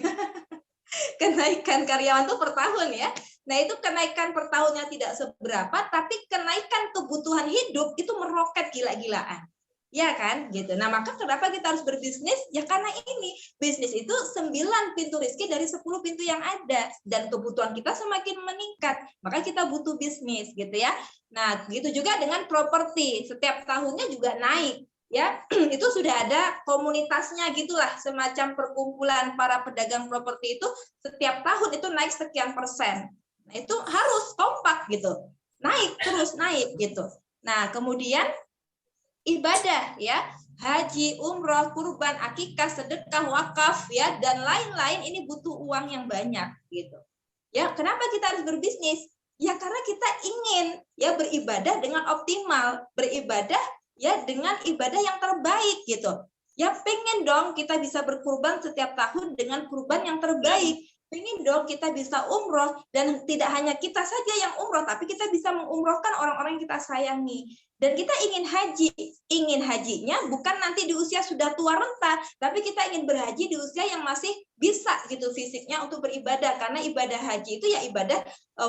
Kenaikan karyawan itu per tahun ya. Nah, itu kenaikan per tahunnya tidak seberapa, tapi kenaikan kebutuhan hidup itu meroket gila-gilaan. Ya kan? Gitu. Nah, maka kenapa kita harus berbisnis? Ya karena ini, bisnis itu 9 pintu rezeki dari 10 pintu yang ada, dan kebutuhan kita semakin meningkat. Maka kita butuh bisnis gitu ya. Nah, gitu juga dengan properti. Setiap tahunnya juga naik. Ya, itu sudah ada komunitasnya gitulah, semacam perkumpulan para pedagang properti itu setiap tahun itu naik sekian persen. Nah, itu harus kompak gitu. Naik terus naik gitu. Nah, kemudian ibadah ya, haji, umroh, kurban, akikah, sedekah, wakaf ya, dan lain-lain ini butuh uang yang banyak gitu. Ya, kenapa kita harus berbisnis? Ya karena kita ingin ya beribadah dengan optimal, beribadah ya dengan ibadah yang terbaik gitu. Ya pengen dong kita bisa berkurban setiap tahun dengan kurban yang terbaik. Pengen dong kita bisa umroh, dan tidak hanya kita saja yang umroh, tapi kita bisa mengumrohkan orang-orang yang kita sayangi. Dan kita ingin hajinya bukan nanti di usia sudah tua renta, tapi kita ingin berhaji di usia yang masih bisa gitu fisiknya untuk beribadah, karena ibadah haji itu ya ibadah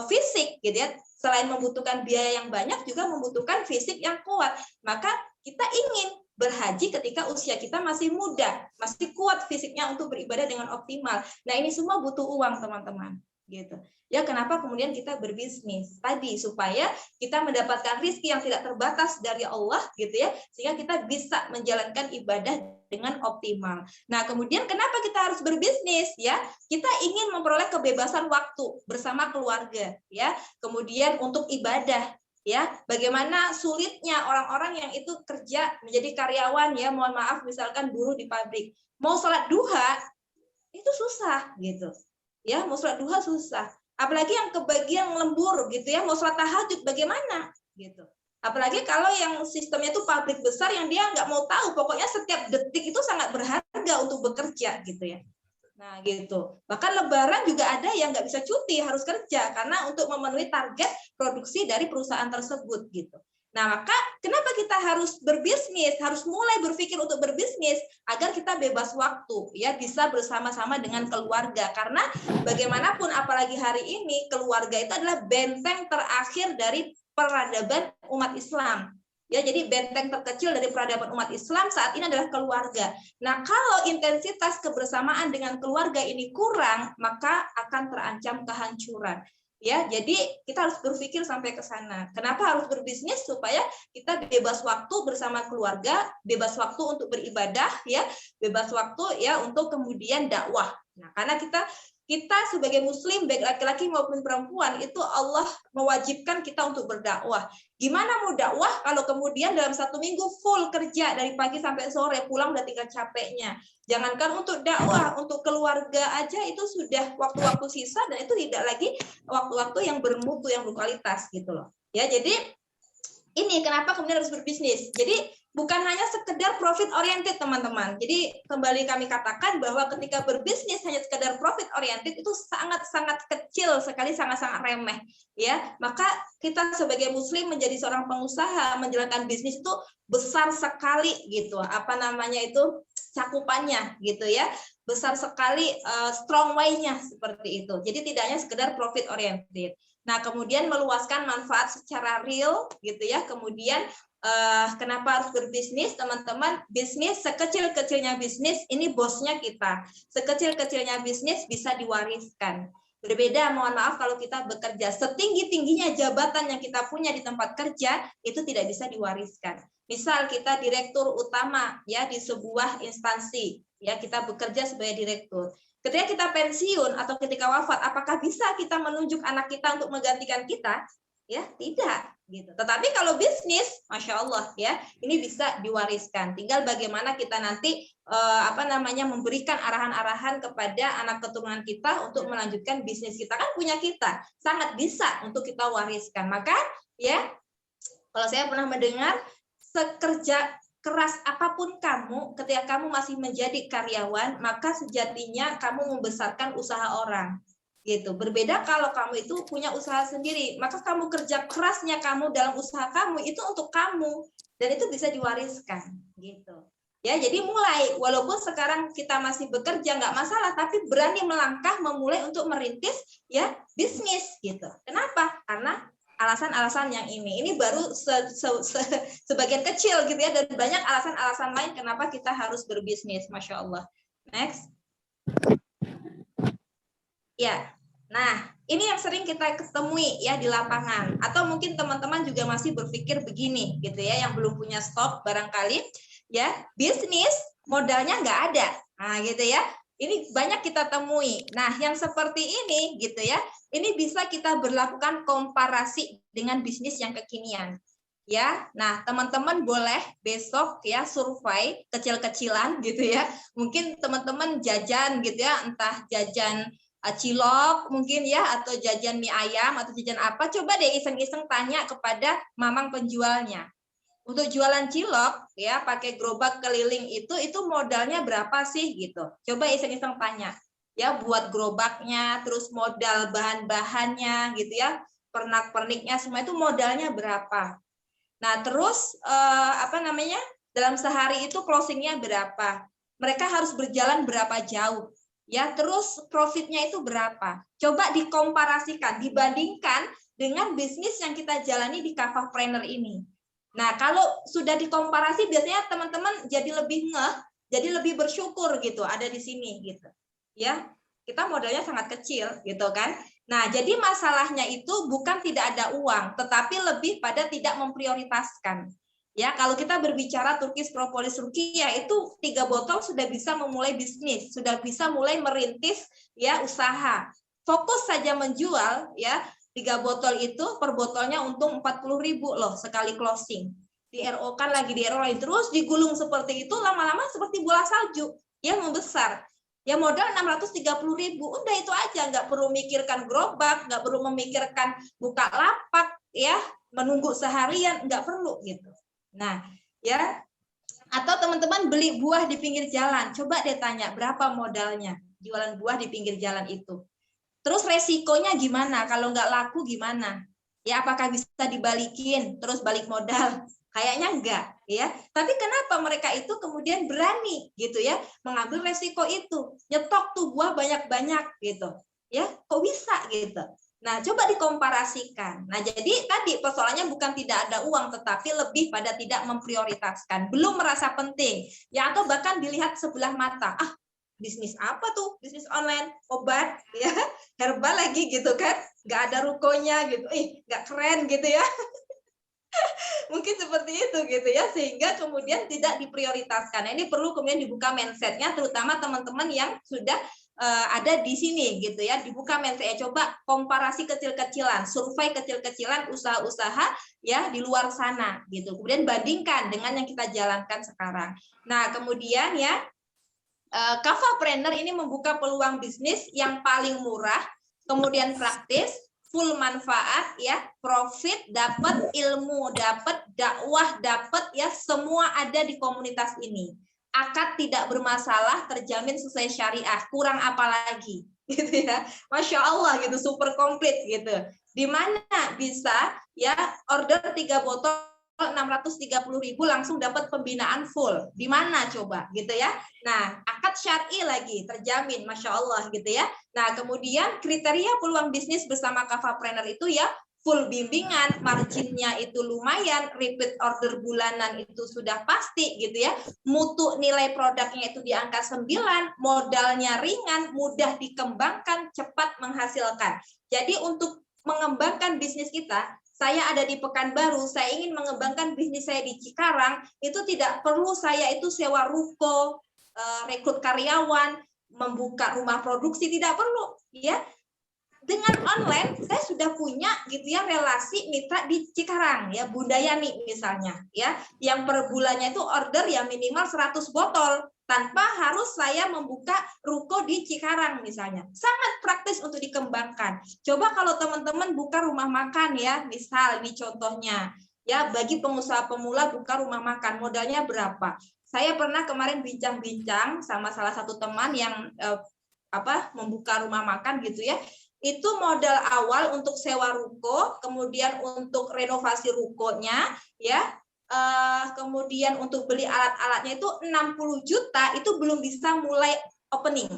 fisik gitu ya. Selain membutuhkan biaya yang banyak, juga membutuhkan fisik yang kuat. Maka kita ingin berhaji ketika usia kita masih muda, masih kuat fisiknya untuk beribadah dengan optimal. Nah, ini semua butuh uang, teman-teman. Gitu. Ya, kenapa kemudian kita berbisnis? Tadi supaya kita mendapatkan rezeki yang tidak terbatas dari Allah gitu ya, sehingga kita bisa menjalankan ibadah dengan optimal. Nah, kemudian kenapa kita harus berbisnis ya? Kita ingin memperoleh kebebasan waktu bersama keluarga ya. Kemudian untuk ibadah ya, bagaimana sulitnya orang-orang yang itu kerja menjadi karyawan ya, mohon maaf misalkan buruh di pabrik, mau sholat duha itu susah gitu, ya, mau sholat duha susah, apalagi yang kebagian lembur gitu ya, mau sholat tahajud bagaimana gitu, apalagi kalau yang sistemnya itu pabrik besar yang dia nggak mau tahu, pokoknya setiap detik itu sangat berharga untuk bekerja gitu ya. Nah gitu, bahkan lebaran juga ada yang nggak bisa cuti, harus kerja karena untuk memenuhi target produksi dari perusahaan tersebut gitu. Nah maka kenapa kita harus berbisnis, harus mulai berpikir untuk berbisnis agar kita bebas waktu, ya bisa bersama-sama dengan keluarga, karena bagaimanapun apalagi hari ini keluarga itu adalah benteng terakhir dari peradaban umat Islam. Ya, jadi benteng terkecil dari peradaban umat Islam saat ini adalah keluarga. Nah, kalau intensitas kebersamaan dengan keluarga ini kurang, maka akan terancam kehancuran. Ya, jadi kita harus berpikir sampai ke sana. Kenapa harus berbisnis? Supaya kita bebas waktu bersama keluarga, bebas waktu untuk beribadah, ya, bebas waktu ya untuk kemudian dakwah. Nah, karena kita sebagai muslim baik laki-laki maupun perempuan itu Allah mewajibkan kita untuk berdakwah. Gimana mau dakwah kalau kemudian dalam 1 minggu full kerja dari pagi sampai sore, pulang udah tinggal capeknya. Jangankan untuk dakwah, untuk keluarga aja itu sudah waktu-waktu sisa dan itu tidak lagi waktu-waktu yang bermutu, yang berkualitas gitu loh. Ya, jadi ini kenapa kemudian harus berbisnis. Jadi bukan hanya sekedar profit oriented teman-teman. Jadi kembali kami katakan bahwa ketika berbisnis hanya sekedar profit oriented itu sangat-sangat kecil sekali, sangat-sangat remeh. Ya, maka kita sebagai muslim menjadi seorang pengusaha menjalankan bisnis itu besar sekali gitu. Apa namanya itu cakupannya gitu ya. Besar sekali strong way-nya seperti itu. Jadi tidak hanya sekedar profit oriented. Nah, kemudian meluaskan manfaat secara real gitu ya. Kemudian kenapa harus berbisnis, teman-teman? Bisnis sekecil-kecilnya bisnis ini bosnya kita. Sekecil-kecilnya bisnis bisa diwariskan. Berbeda, mohon maaf kalau kita bekerja setinggi-tingginya jabatan yang kita punya di tempat kerja itu tidak bisa diwariskan. Misal kita direktur utama ya di sebuah instansi, ya kita bekerja sebagai direktur. Ketika kita pensiun atau ketika wafat, apakah bisa kita menunjuk anak kita untuk menggantikan kita? Ya, tidak gitu. Tetapi kalau bisnis, Masya Allah ya, ini bisa diwariskan. Tinggal bagaimana kita nanti memberikan arahan-arahan kepada anak keturunan kita untuk melanjutkan bisnis kita, kan punya kita, sangat bisa untuk kita wariskan. Maka ya, kalau saya pernah mendengar sekerja keras apapun kamu, ketika kamu masih menjadi karyawan, maka sejatinya kamu membesarkan usaha orang. Gitu. Berbeda kalau kamu itu punya usaha sendiri, maka kamu kerja kerasnya kamu dalam usaha kamu itu untuk kamu dan itu bisa diwariskan. Gitu. Ya, jadi mulai, walaupun sekarang kita masih bekerja nggak masalah, tapi berani melangkah memulai untuk merintis ya bisnis gitu. Kenapa? Karena alasan-alasan yang ini baru sebagian kecil gitu ya, dan banyak alasan-alasan lain kenapa kita harus berbisnis. Masya Allah. Next. Ya, nah ini yang sering kita ketemui ya di lapangan, atau mungkin teman-teman juga masih berpikir begini gitu ya, yang belum punya stok barangkali ya, bisnis modalnya nggak ada, nah gitu ya. Ini banyak kita temui. Nah, yang seperti ini gitu ya, ini bisa kita berlakukan komparasi dengan bisnis yang kekinian. Ya, nah teman-teman boleh besok ya survei kecil-kecilan gitu ya. Mungkin teman-teman jajan gitu ya, entah jajan cilok mungkin ya, atau jajan mie ayam atau jajan apa. Coba deh iseng-iseng tanya kepada mamang penjualnya. Untuk jualan cilok ya pakai gerobak keliling itu modalnya berapa sih gitu. Coba iseng-iseng tanya. Ya buat gerobaknya, terus modal bahan-bahannya gitu ya, pernak-perniknya semua itu modalnya berapa. Nah, terus dalam sehari itu closingnya berapa. Mereka harus berjalan berapa jauh. Ya, terus profitnya itu berapa. Coba dikomparasikan, dibandingkan dengan bisnis yang kita jalani di Kafahpreneur ini. Nah, kalau sudah dikomparasi biasanya teman-teman jadi lebih jadi lebih bersyukur gitu ada di sini gitu. Ya, kita modalnya sangat kecil gitu kan. Nah, jadi masalahnya itu bukan tidak ada uang, tetapi lebih pada tidak memprioritaskan. Ya, kalau kita berbicara Turkish Propolis Ruqyah itu 3 botol sudah bisa memulai bisnis, sudah bisa mulai merintis ya usaha. Fokus saja menjual ya 3 botol itu per botolnya untung 40.000 loh sekali closing. Di RO kan lagi di RO lagi terus digulung seperti itu, lama-lama seperti bola salju yang membesar. Ya modal 630.000, udah itu aja, nggak perlu mikirkan gerobak, nggak perlu memikirkan buka lapak, ya menunggu seharian, nggak perlu gitu. Nah, ya atau teman-teman beli buah di pinggir jalan, coba deh tanya berapa modalnya jualan buah di pinggir jalan itu. Terus resikonya gimana? Kalau nggak laku gimana? Ya apakah bisa dibalikin terus balik modal? Kayaknya enggak, ya. Tapi kenapa mereka itu kemudian berani gitu ya mengambil resiko itu, nyetok tuh buah banyak-banyak gitu, ya? Kok bisa gitu? Nah, coba dikomparasikan. Nah, jadi tadi persoalannya bukan tidak ada uang, tetapi lebih pada tidak memprioritaskan, belum merasa penting, ya atau bahkan dilihat sebelah mata. Ah, bisnis apa tuh? Bisnis online, obat, ya, herbal lagi gitu kan? Nggak ada rukonya gitu, nggak keren gitu ya. Mungkin seperti itu gitu ya, sehingga kemudian tidak diprioritaskan. Nah, ini perlu kemudian dibuka mindsetnya, terutama teman-teman yang sudah ada di sini gitu ya, dibuka mindsetnya. Coba komparasi kecil-kecilan, survei kecil-kecilan usaha-usaha ya di luar sana gitu. Kemudian bandingkan dengan yang kita jalankan sekarang. Nah, kemudian ya Kafapreneur ini membuka peluang bisnis yang paling murah, kemudian praktis, full manfaat ya, profit dapat, ilmu dapat, dakwah dapat ya, semua ada di komunitas ini. Akad tidak bermasalah, terjamin sesuai syariah, kurang apa lagi gitu ya. Masya Allah gitu, super komplit gitu. Di mana bisa ya order 3 botol 630.000 langsung dapat pembinaan full. Di mana coba gitu ya. Nah, akad syar'i lagi terjamin, Masya Allah gitu ya. Nah, kemudian kriteria peluang bisnis bersama Kafapreneur itu ya full bimbingan, marginnya itu lumayan, repeat order bulanan itu sudah pasti gitu ya. Mutu nilai produknya itu di angka 9, modalnya ringan, mudah dikembangkan, cepat menghasilkan. Jadi untuk mengembangkan bisnis kita, saya ada di Pekanbaru, saya ingin mengembangkan bisnis saya di Cikarang, itu tidak perlu saya itu sewa ruko, rekrut karyawan, membuka rumah produksi, tidak perlu ya. Dengan online saya sudah punya gitu ya relasi mitra di Cikarang ya, Bunda Yani misalnya ya, yang per bulannya itu order yang minimal 100 botol tanpa harus saya membuka ruko di Cikarang misalnya. Sangat praktis untuk dikembangkan. Coba kalau teman-teman buka rumah makan ya, misal ini contohnya ya, bagi pengusaha pemula buka rumah makan modalnya berapa? Saya pernah kemarin bincang-bincang sama salah satu teman yang membuka rumah makan gitu ya. Itu modal awal untuk sewa ruko, kemudian untuk renovasi rukonya ya, kemudian untuk beli alat-alatnya itu 60 juta itu belum bisa mulai opening.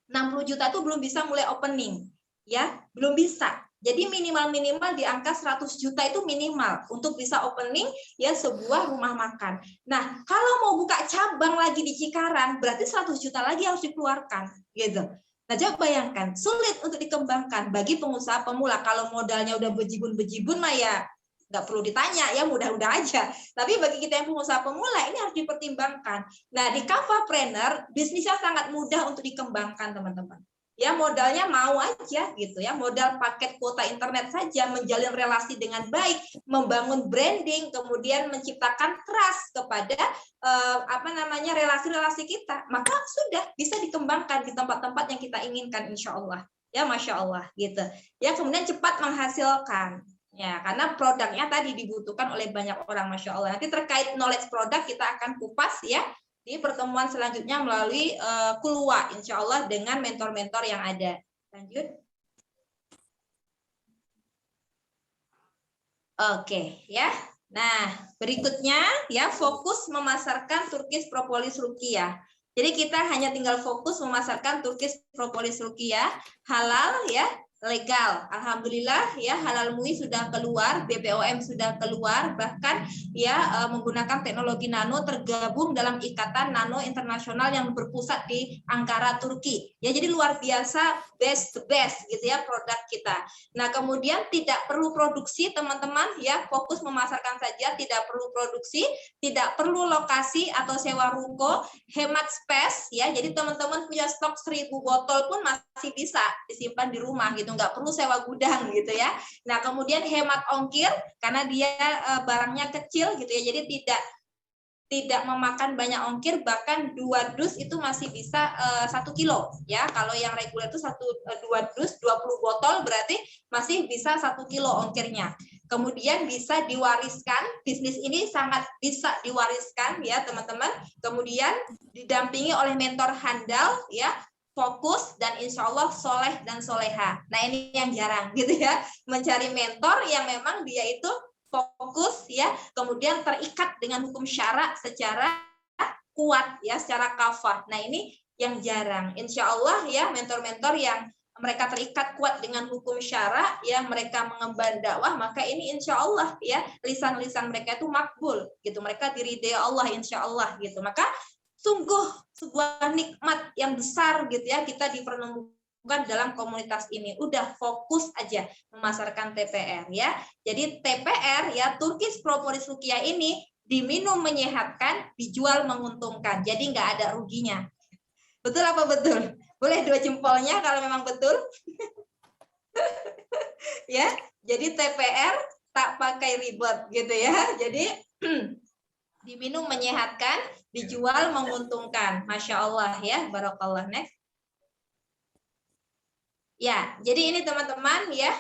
60 juta itu belum bisa mulai opening ya, belum bisa. Jadi minimal di angka 100 juta itu minimal untuk bisa opening ya sebuah rumah makan. Nah, kalau mau buka cabang lagi di Cikarang berarti 100 juta lagi harus dikeluarkan gitu. Nah, coba bayangkan, sulit untuk dikembangkan bagi pengusaha pemula. Kalau modalnya udah bejibun-bejibun mah ya nggak perlu ditanya, ya mudah-mudah aja. Tapi bagi kita yang pengusaha pemula, ini harus dipertimbangkan. Nah, di Kafapreneur, bisnisnya sangat mudah untuk dikembangkan, teman-teman. Ya, modalnya mau aja gitu ya, modal paket kuota internet saja, menjalin relasi dengan baik, membangun branding, kemudian menciptakan trust kepada relasi-relasi kita, maka sudah bisa dikembangkan di tempat-tempat yang kita inginkan, insya Allah ya, Masya Allah gitu ya. Kemudian cepat menghasilkan ya, karena produknya tadi dibutuhkan oleh banyak orang, Masya Allah. Nanti terkait knowledge produk kita akan kupas ya di pertemuan selanjutnya melalui Kulwa, insya Allah dengan mentor-mentor yang ada. Lanjut. Oke ya. Nah, berikutnya ya, fokus memasarkan Turkish Propolis Ruqyah. Jadi kita hanya tinggal fokus memasarkan Turkish Propolis Ruqyah, halal ya, legal. Alhamdulillah ya, halal MUI sudah keluar, BPOM sudah keluar, bahkan ya menggunakan teknologi nano, tergabung dalam ikatan nano internasional yang berpusat di Ankara, Turki. Ya, jadi luar biasa, best gitu ya produk kita. Nah, kemudian tidak perlu produksi, teman-teman ya, fokus memasarkan saja, tidak perlu produksi, tidak perlu lokasi atau sewa ruko, hemat space ya. Jadi teman-teman punya stok 1000 botol pun masih bisa disimpan di rumah gitu, gitu, nggak perlu sewa gudang gitu ya. Nah kemudian hemat ongkir karena dia barangnya kecil gitu ya, jadi tidak memakan banyak ongkir, bahkan 2 dus itu masih bisa 1 kilo ya. Kalau yang reguler itu 2 dus 20 botol berarti masih bisa 1 kilo ongkirnya. Kemudian bisa diwariskan, bisnis ini sangat bisa diwariskan ya teman-teman. Kemudian didampingi oleh mentor handal ya, fokus dan insya Allah soleh dan soleha. Nah ini yang jarang gitu ya, mencari mentor yang memang dia itu fokus ya, kemudian terikat dengan hukum syara secara kuat ya, secara kafah. Nah ini yang jarang. Insya Allah ya mentor-mentor yang mereka terikat kuat dengan hukum syara ya, mereka mengemban dakwah, maka ini insya Allah ya lisan-lisan mereka itu makbul gitu, mereka diridai Allah insya Allah gitu. Maka sungguh sebuah nikmat yang besar gitu ya kita dipertemukan dalam komunitas ini. Udah fokus aja memasarkan TPR ya. Jadi TPR ya, Turkish Propolis Ruqyah ini diminum menyehatkan, dijual menguntungkan. Jadi nggak ada ruginya. Betul apa betul? Boleh 2 jempolnya kalau memang betul. Ya, jadi TPR tak pakai ribet gitu ya. Jadi diminum menyehatkan, dijual menguntungkan. Masya Allah ya, barakallah. Next. Ya, jadi ini teman-teman ya,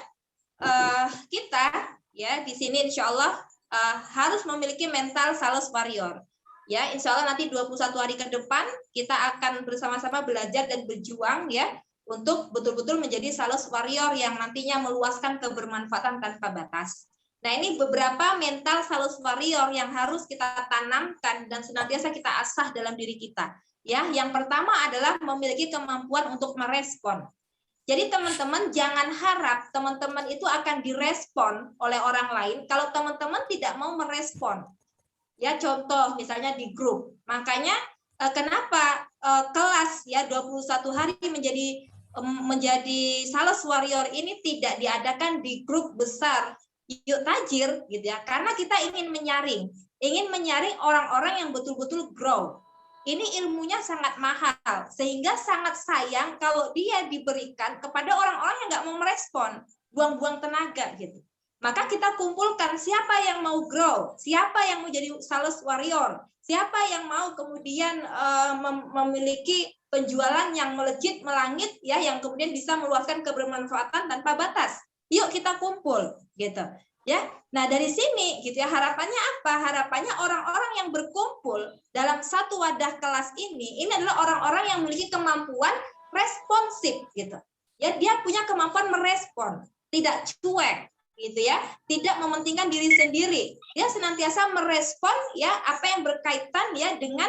kita ya di sini insya Allah harus memiliki mental sales warrior. Ya, insya Allah nanti 21 hari ke depan kita akan bersama-sama belajar dan berjuang ya untuk betul-betul menjadi sales warrior yang nantinya meluaskan kebermanfaatan tanpa batas. Nah, ini beberapa mental sales warrior yang harus kita tanamkan dan senantiasa kita asah dalam diri kita. Ya, yang pertama adalah memiliki kemampuan untuk merespon. Jadi teman-teman jangan harap teman-teman itu akan direspon oleh orang lain kalau teman-teman tidak mau merespon. Ya contoh misalnya di grup. Makanya kenapa kelas ya 21 hari menjadi sales warrior ini tidak diadakan di grup besar yuk tajir gitu ya. Karena kita ingin menyaring orang-orang yang betul-betul grow. Ini ilmunya sangat mahal, sehingga sangat sayang kalau dia diberikan kepada orang-orang yang nggak mau merespon, buang-buang tenaga gitu. Maka kita kumpulkan siapa yang mau grow, siapa yang mau jadi sales warrior, siapa yang mau kemudian memiliki penjualan yang melejit, melangit, ya, yang kemudian bisa meluaskan kebermanfaatan tanpa batas. Yuk kita kumpul, gitu. Ya, nah dari sini gitu ya harapannya apa? Harapannya orang-orang yang berkumpul dalam satu wadah kelas ini adalah orang-orang yang memiliki kemampuan responsif gitu. Ya, dia punya kemampuan merespon, tidak cuek gitu ya, tidak mementingkan diri sendiri. Dia senantiasa merespon ya apa yang berkaitan ya dengan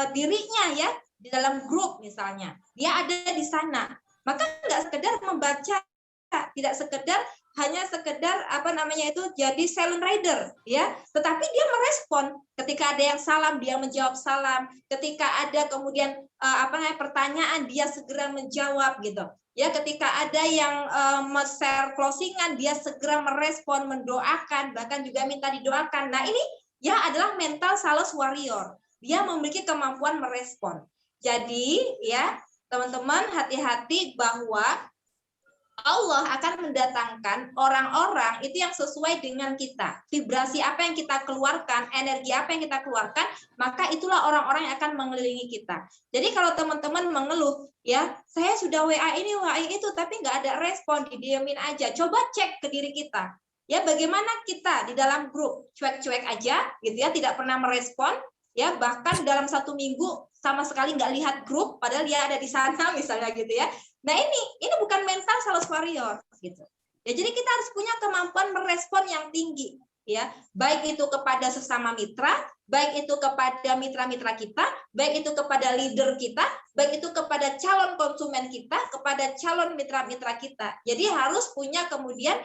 dirinya ya di dalam grup misalnya. Dia ada di sana. Maka nggak sekedar membaca, tidak sekedar hanya sekedar jadi silent rider ya, tetapi dia merespon ketika ada yang salam dia menjawab salam, ketika ada kemudian pertanyaan dia segera menjawab gitu ya, ketika ada yang share closingan dia segera merespon, mendoakan, bahkan juga minta didoakan. Nah ini ya adalah mental sales warrior, dia memiliki kemampuan merespon. Jadi ya teman-teman hati-hati bahwa Allah akan mendatangkan orang-orang itu yang sesuai dengan kita. Vibrasi apa yang kita keluarkan, energi apa yang kita keluarkan, maka itulah orang-orang yang akan mengelilingi kita. Jadi kalau teman-teman mengeluh, ya saya sudah WA ini, WA itu, tapi nggak ada respon, didiemin aja. Coba cek ke diri kita. Ya bagaimana kita di dalam grup, cuek-cuek aja, gitu ya, tidak pernah merespon, ya bahkan dalam 1 minggu sama sekali nggak lihat grup, padahal dia ada di sana misalnya gitu ya. Nah ini bukan mental sales warrior gitu. Ya jadi kita harus punya kemampuan merespon yang tinggi ya, baik itu kepada sesama mitra, baik itu kepada mitra-mitra kita, baik itu kepada leader kita, baik itu kepada calon konsumen kita, kepada calon mitra-mitra kita. Jadi harus punya kemudian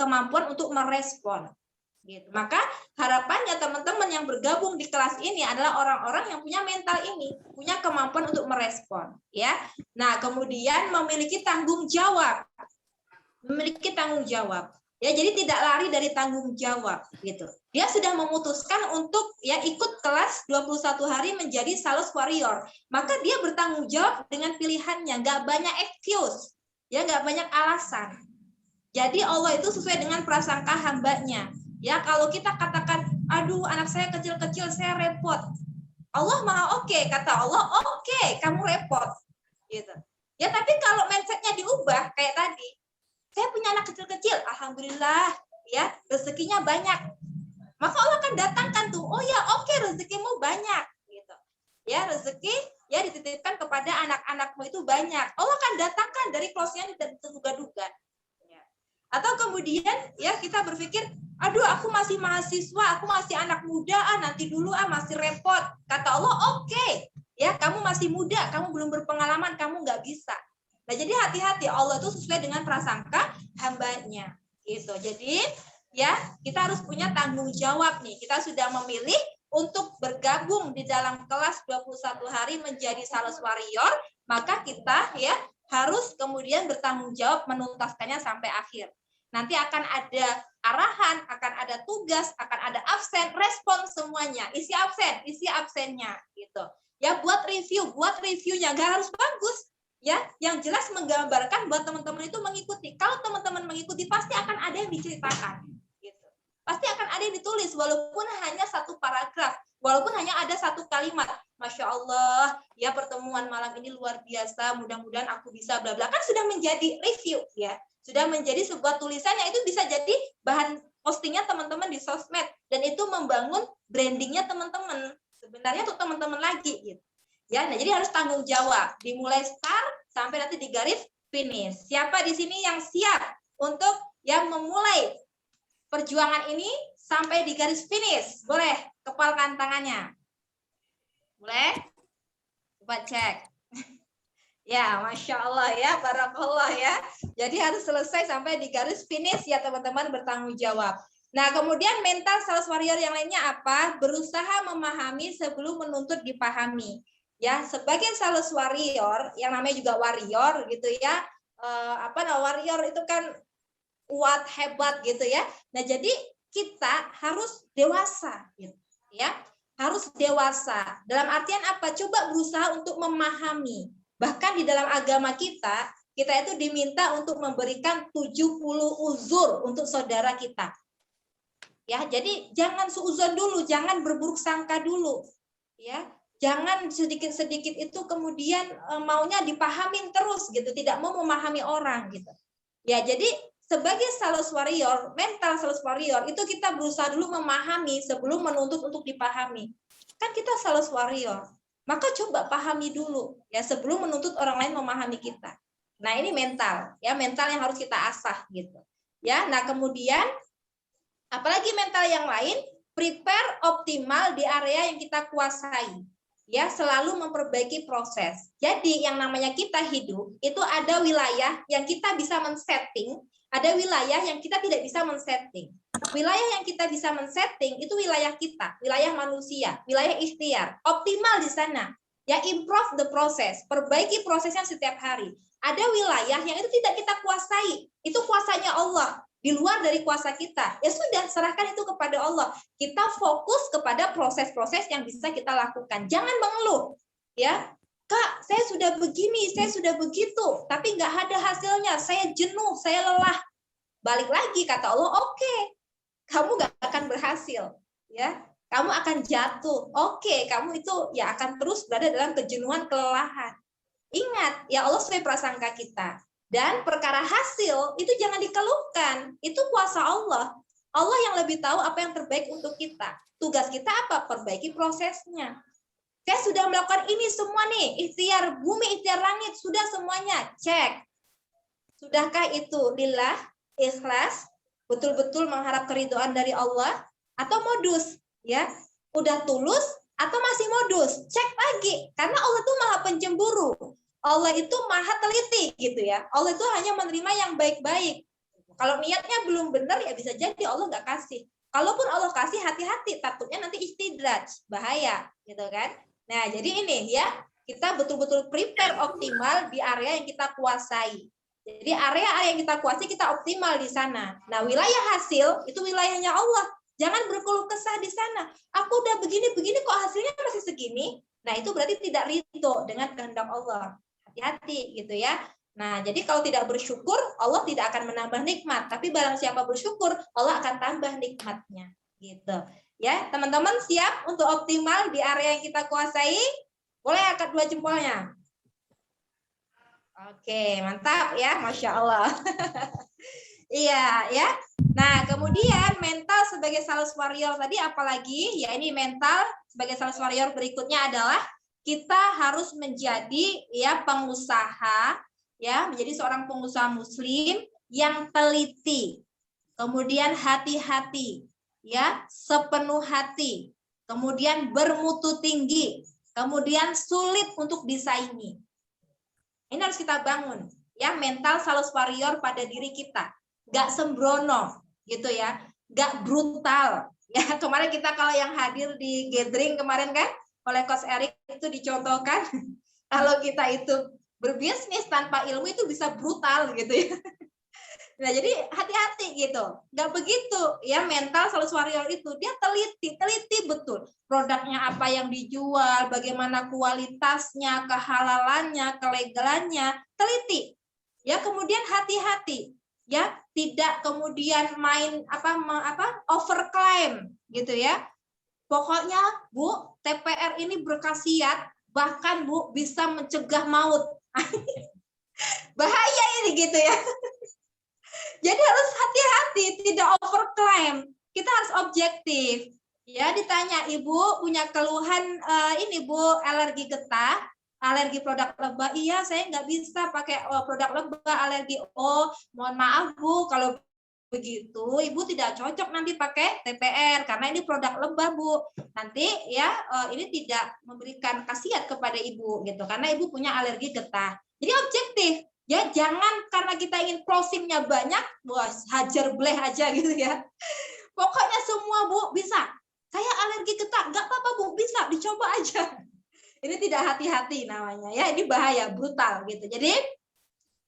kemampuan untuk merespon. Gitu. Maka harapannya teman-teman yang bergabung di kelas ini adalah orang-orang yang punya mental ini, punya kemampuan untuk merespon, ya. Nah, kemudian memiliki tanggung jawab. Ya, jadi tidak lari dari tanggung jawab gitu. Dia sudah memutuskan untuk ya ikut kelas 21 hari menjadi sales warrior. Maka dia bertanggung jawab dengan pilihannya, nggak banyak excuse. Ya, nggak banyak alasan. Jadi Allah itu sesuai dengan prasangka hambanya. Ya, kalau kita katakan, aduh anak saya kecil-kecil, saya repot. Allah maha oke, kata Allah, oke, kamu repot. Gitu. Ya, tapi kalau mindsetnya diubah kayak tadi, saya punya anak kecil-kecil, alhamdulillah, ya rezekinya banyak. Maka Allah akan datangkan tuh, oh ya oke, rezekimu banyak, gitu. Ya, rezeki ya dititipkan kepada anak-anakmu itu banyak. Allah akan datangkan dari close-nya tidak terduga-duga. Ya. Atau kemudian ya kita berpikir, aduh aku masih mahasiswa, aku masih anak muda, nanti dulu masih repot. Kata Allah, oke, ya kamu masih muda, kamu belum berpengalaman, kamu nggak bisa. Nah, jadi hati-hati, Allah itu sesuai dengan prasangka hambanya. Gitu. Jadi ya kita harus punya tanggung jawab nih. Kita sudah memilih untuk bergabung di dalam kelas 21 hari menjadi sales warrior, maka kita ya harus kemudian bertanggung jawab menuntaskannya sampai akhir. Nanti akan ada arahan, akan ada tugas, akan ada absen, respon semuanya. Isi absennya gitu. Ya, buat reviewnya nggak harus bagus. Ya, yang jelas menggambarkan buat teman-teman itu mengikuti. Kalau teman-teman mengikuti pasti akan ada yang diceritakan. Gitu. Pasti akan ada yang ditulis walaupun hanya satu paragraf, walaupun hanya ada satu kalimat. Masya Allah, ya pertemuan malam ini luar biasa. Mudah-mudahan aku bisa bla bla. Kan sudah menjadi review ya. Sudah menjadi sebuah tulisan yang itu bisa jadi bahan postingnya teman-teman di sosmed dan itu membangun brandingnya teman-teman. Sebenarnya untuk teman-teman lagi gitu. Ya, nah jadi harus tanggung jawab dimulai start sampai nanti di garis finish. Siapa di sini yang siap untuk yang memulai perjuangan ini sampai di garis finish? Boleh kepalkan tangannya. Boleh? Coba cek. Ya, Masya Allah ya, barakallah ya. Jadi harus selesai sampai di garis finish ya teman-teman, bertanggung jawab. Nah, kemudian mental sales warrior yang lainnya apa? Berusaha memahami sebelum menuntut dipahami. Ya, sebagai sales warrior, yang namanya juga warrior gitu ya. Warrior itu kan kuat, hebat gitu ya. Nah, jadi kita harus dewasa gitu ya. Harus dewasa. Dalam artian apa? Coba berusaha untuk memahami. Bahkan di dalam agama kita itu diminta untuk memberikan 70 uzur untuk saudara kita. Ya, jadi jangan suuzon dulu, jangan berburuk sangka dulu. Ya, jangan sedikit-sedikit itu kemudian maunya dipahamin terus gitu, tidak mau memahami orang gitu. Ya, jadi sebagai sales warrior, mental sales warrior itu kita berusaha dulu memahami sebelum menuntut untuk dipahami. Kan kita sales warrior. Maka coba pahami dulu ya sebelum menuntut orang lain memahami kita. Nah, ini mental, ya mental yang harus kita asah gitu. Ya, nah kemudian apalagi mental yang lain, prepare optimal di area yang kita kuasai. Ya, selalu memperbaiki proses. Jadi yang namanya kita hidup itu ada wilayah yang kita bisa men-setting, ada wilayah yang kita tidak bisa men-setting. Wilayah yang kita bisa men-setting itu wilayah kita, wilayah manusia, wilayah ikhtiar. Optimal di sana. Ya, improve the process, perbaiki prosesnya setiap hari. Ada wilayah yang itu tidak kita kuasai, itu kuasanya Allah, di luar dari kuasa kita. Ya sudah, serahkan itu kepada Allah. Kita fokus kepada proses-proses yang bisa kita lakukan. Jangan mengeluh. Ya, Kak, saya sudah begini, saya sudah begitu, tapi nggak ada hasilnya. Saya jenuh, saya lelah. Balik lagi kata Allah, oke, kamu nggak akan berhasil, ya. Kamu akan jatuh. Oke, kamu itu ya akan terus berada dalam kejenuhan, kelelahan. Ingat, ya Allah sesuai prasangka kita. Dan perkara hasil itu jangan dikeluhkan. Itu kuasa Allah. Allah yang lebih tahu apa yang terbaik untuk kita. Tugas kita apa? Perbaiki prosesnya. Saya sudah melakukan ini semua nih, ikhtiar bumi, ikhtiar langit, sudah semuanya. Cek. Sudahkah itu lillah, ikhlas, betul-betul mengharap keridhaan dari Allah, atau modus? Ya, udah tulus atau masih modus? Cek lagi, karena Allah itu maha pencemburu. Allah itu maha teliti gitu ya. Allah itu hanya menerima yang baik-baik. Kalau niatnya belum benar ya bisa jadi Allah nggak kasih. Kalaupun Allah kasih, hati-hati, takutnya nanti istidraj, bahaya gitu kan. Nah, jadi ini ya, kita betul-betul prepare optimal di area yang kita kuasai. Jadi area yang kita kuasai kita optimal di sana. Nah, wilayah hasil itu wilayahnya Allah. Jangan berkeluh kesah di sana. Aku udah begini-begini kok hasilnya masih segini. Nah, itu berarti tidak ridho dengan kehendak Allah. Hati-hati gitu ya. Nah, jadi kalau tidak bersyukur, Allah tidak akan menambah nikmat. Tapi barang siapa bersyukur, Allah akan tambah nikmatnya. Gitu. Ya, teman-teman siap untuk optimal di area yang kita kuasai? Boleh angkat 2 jempolnya. Oke, mantap ya, Masya Allah. Iya, ya. Nah, kemudian mental sebagai sales warrior tadi apalagi? Ya, ini mental sebagai sales warrior berikutnya adalah kita harus menjadi ya pengusaha, ya, menjadi seorang pengusaha muslim yang teliti. Kemudian hati-hati, ya, sepenuh hati. Kemudian bermutu tinggi. Kemudian sulit untuk disaingi. Ini harus kita bangun, ya, mental sales warrior pada diri kita. Gak sembrono, gitu ya. Gak brutal. Ya, kemarin kita kalau yang hadir di gathering kemarin kan, oleh Coach Erik itu dicontohkan. Kalau kita itu berbisnis tanpa ilmu itu bisa brutal, gitu ya. Nah, jadi hati-hati gitu. Nggak begitu ya, mental sales warrior itu dia teliti betul. Produknya apa yang dijual, bagaimana kualitasnya, kehalalannya, kelegalannya, teliti. Ya, kemudian hati-hati. Ya, tidak kemudian main overclaim gitu ya. Pokoknya, Bu, TPR ini berkhasiat, bahkan Bu bisa mencegah maut. Bahaya ini gitu ya. Jadi harus hati-hati, tidak overclaim. Kita harus objektif. Ya, ditanya, Ibu punya keluhan ini Bu, alergi getah, alergi produk lebah. Iya, saya nggak bisa pakai produk lebah, alergi. Oh, mohon maaf Bu, kalau begitu Ibu tidak cocok nanti pakai TPR karena ini produk lebah Bu. Nanti ya ini tidak memberikan khasiat kepada Ibu gitu karena Ibu punya alergi getah. Jadi objektif. Ya, jangan karena kita ingin closingnya banyak, bos, hajar bleh aja gitu ya. Pokoknya semua Bu bisa. Saya alergi getah, nggak apa-apa Bu, bisa, dicoba aja. Ini tidak hati-hati namanya ya, ini bahaya, brutal gitu. Jadi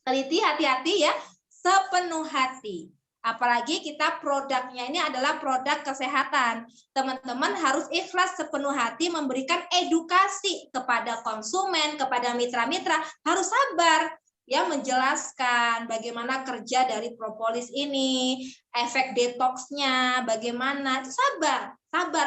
teliti, hati-hati ya, sepenuh hati. Apalagi kita produknya ini adalah produk kesehatan. Teman-teman harus ikhlas sepenuh hati memberikan edukasi kepada konsumen, kepada mitra-mitra, harus sabar. Ya, menjelaskan bagaimana kerja dari propolis ini, efek detoksnya, bagaimana, sabar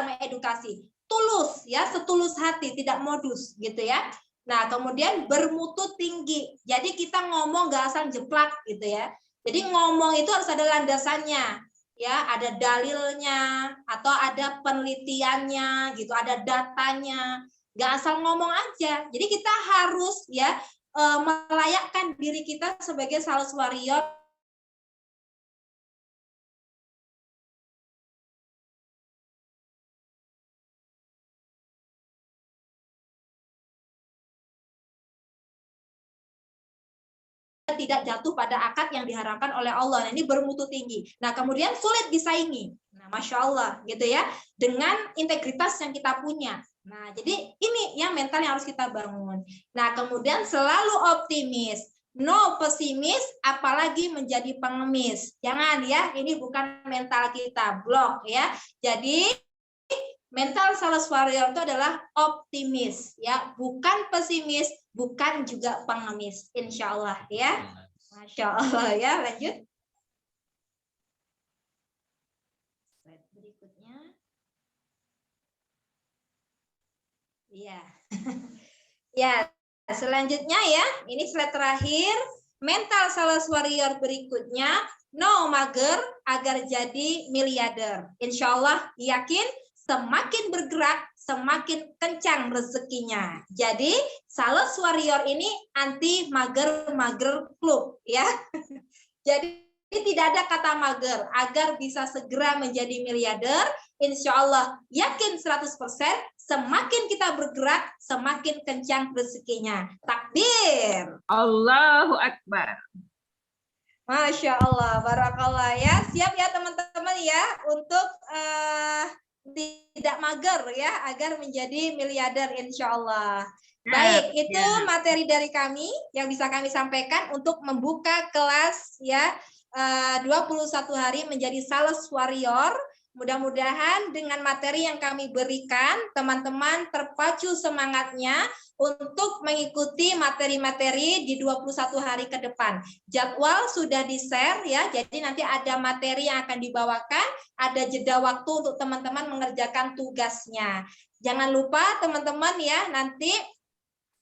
mengedukasi, tulus ya, setulus hati, tidak modus gitu ya. Nah, kemudian bermutu tinggi, jadi kita ngomong nggak asal jeplak gitu ya. Jadi ngomong itu harus ada landasannya, ya, ada dalilnya atau ada penelitiannya gitu, ada datanya, nggak asal ngomong aja. Jadi kita harus ya melayakkan diri kita sebagai sales warrior tidak jatuh pada akad yang diharapkan oleh Allah. Nah, ini bermutu tinggi. Nah, kemudian sulit disaingi. Nah, Masya Allah gitu ya, dengan integritas yang kita punya. Nah, jadi ini yang mental yang harus kita bangun. Nah, kemudian selalu optimis. No pesimis, apalagi menjadi pengemis. Jangan ya, ini bukan mental kita, blok ya. Jadi mental sales warrior itu adalah optimis ya, bukan pesimis, bukan juga pengemis. Insya Allah ya. Masya Allah ya, lanjut. Slide berikutnya. Iya. Ya, selanjutnya ya, ini slide terakhir. Mental sales warrior berikutnya, no mager agar jadi miliarder. Insya Allah yakin semakin bergerak, semakin kencang rezekinya. Jadi, sales warrior ini anti mager-mager klub ya. Jadi tidak ada kata mager agar bisa segera menjadi miliarder. Insya Allah yakin 100%, semakin kita bergerak, semakin kencang rezekinya. Takbir. Allahu Akbar. Masya Allah, barakallah ya. Siap ya teman-teman ya untuk tidak mager ya agar menjadi miliarder insya Allah. Baik, itu materi dari kami yang bisa kami sampaikan untuk membuka kelas ya 21 hari menjadi sales warrior. Mudah-mudahan dengan materi yang kami berikan, teman-teman terpacu semangatnya untuk mengikuti materi-materi di 21 hari ke depan. Jadwal sudah di-share ya, jadi nanti ada materi yang akan dibawakan, ada jeda waktu untuk teman-teman mengerjakan tugasnya. Jangan lupa teman-teman ya, nanti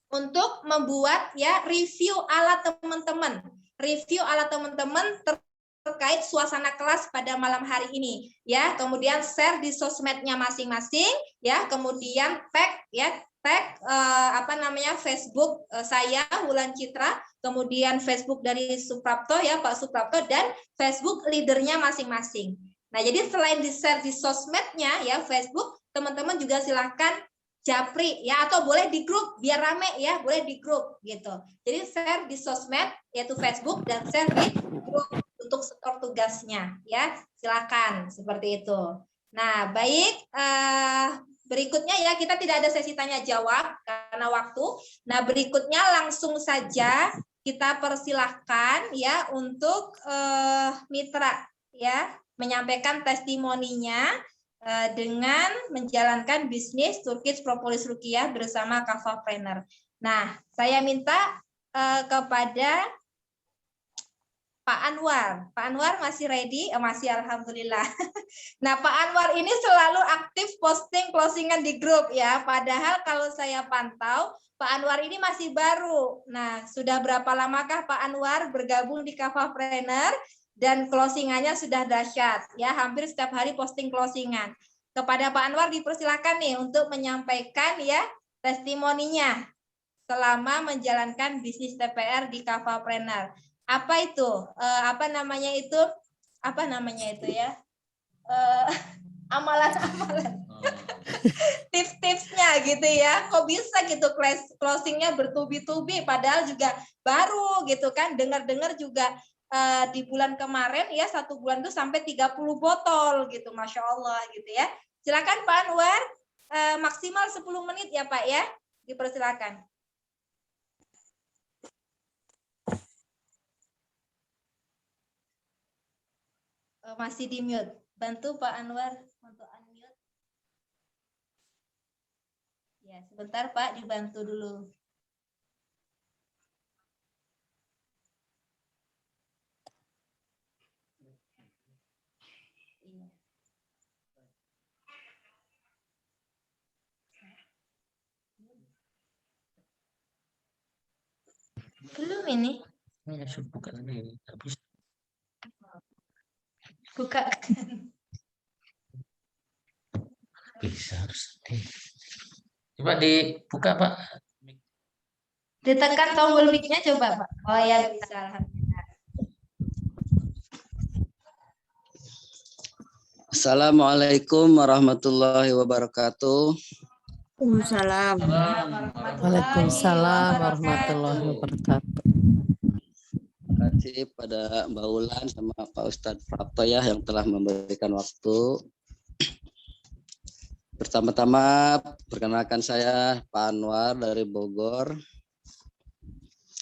untuk membuat ya review alat teman-teman. Review alat teman-teman terkait suasana kelas pada malam hari ini ya, kemudian share di sosmednya masing-masing ya, kemudian tag Facebook saya Wulan Citra, kemudian Facebook dari Suprapto ya Pak Suprapto, dan Facebook leadernya masing-masing. Nah, jadi selain di share di sosmednya ya Facebook, teman-teman juga silahkan japri ya, atau boleh di grup biar rame ya, boleh di grup gitu. Jadi share di sosmed yaitu Facebook dan share di grup untuk setor tugasnya ya, silakan seperti itu. Nah, baik, berikutnya ya, kita tidak ada sesi tanya jawab karena waktu. Nah, berikutnya langsung saja kita persilahkan ya untuk mitra ya menyampaikan testimoninya dengan menjalankan bisnis Turkish Propolis Ruqyah bersama Kafapreneur. Nah, saya minta kepada Pak Anwar. Pak Anwar masih ready? Masih, alhamdulillah. Nah, Pak Anwar ini selalu aktif posting closingan di grup ya. Padahal kalau saya pantau, Pak Anwar ini masih baru. Nah, sudah berapa lamakah Pak Anwar bergabung di Kafapreneur dan closingannya sudah dahsyat ya. Hampir setiap hari posting closingan. Kepada Pak Anwar dipersilakan nih untuk menyampaikan ya testimoninya selama menjalankan bisnis TPR di Kafapreneur. Apa itu? Apa namanya itu ya? Amalan-amalan. Tips-tipsnya gitu ya. Kok bisa gitu closingnya bertubi-tubi padahal juga baru gitu kan. Dengar-dengar juga di bulan kemarin ya, 1 bulan itu sampai 30 botol gitu. Masya Allah gitu ya. Silakan Pak Anwar, maksimal 10 menit ya Pak ya. Dipersilakan. Masih di mute. Bantu Pak Anwar untuk unmute. Ya, sebentar Pak, dibantu dulu. Iya. Belum ini. Buka lagi. Buka. Bisa harus. Coba dibuka Pak. Ditekan tombol mic-nya coba Pak. Oh ya bisa. Assalamualaikum warahmatullahi wabarakatuh. Waalaikumsalam. Waalaikumsalam warahmatullahi wabarakatuh. Terima kasih pada Mbak Wulan sama Pak Ustadz Prapto ya yang telah memberikan waktu. Pertama-tama perkenalkan saya Pak Anwar dari Bogor.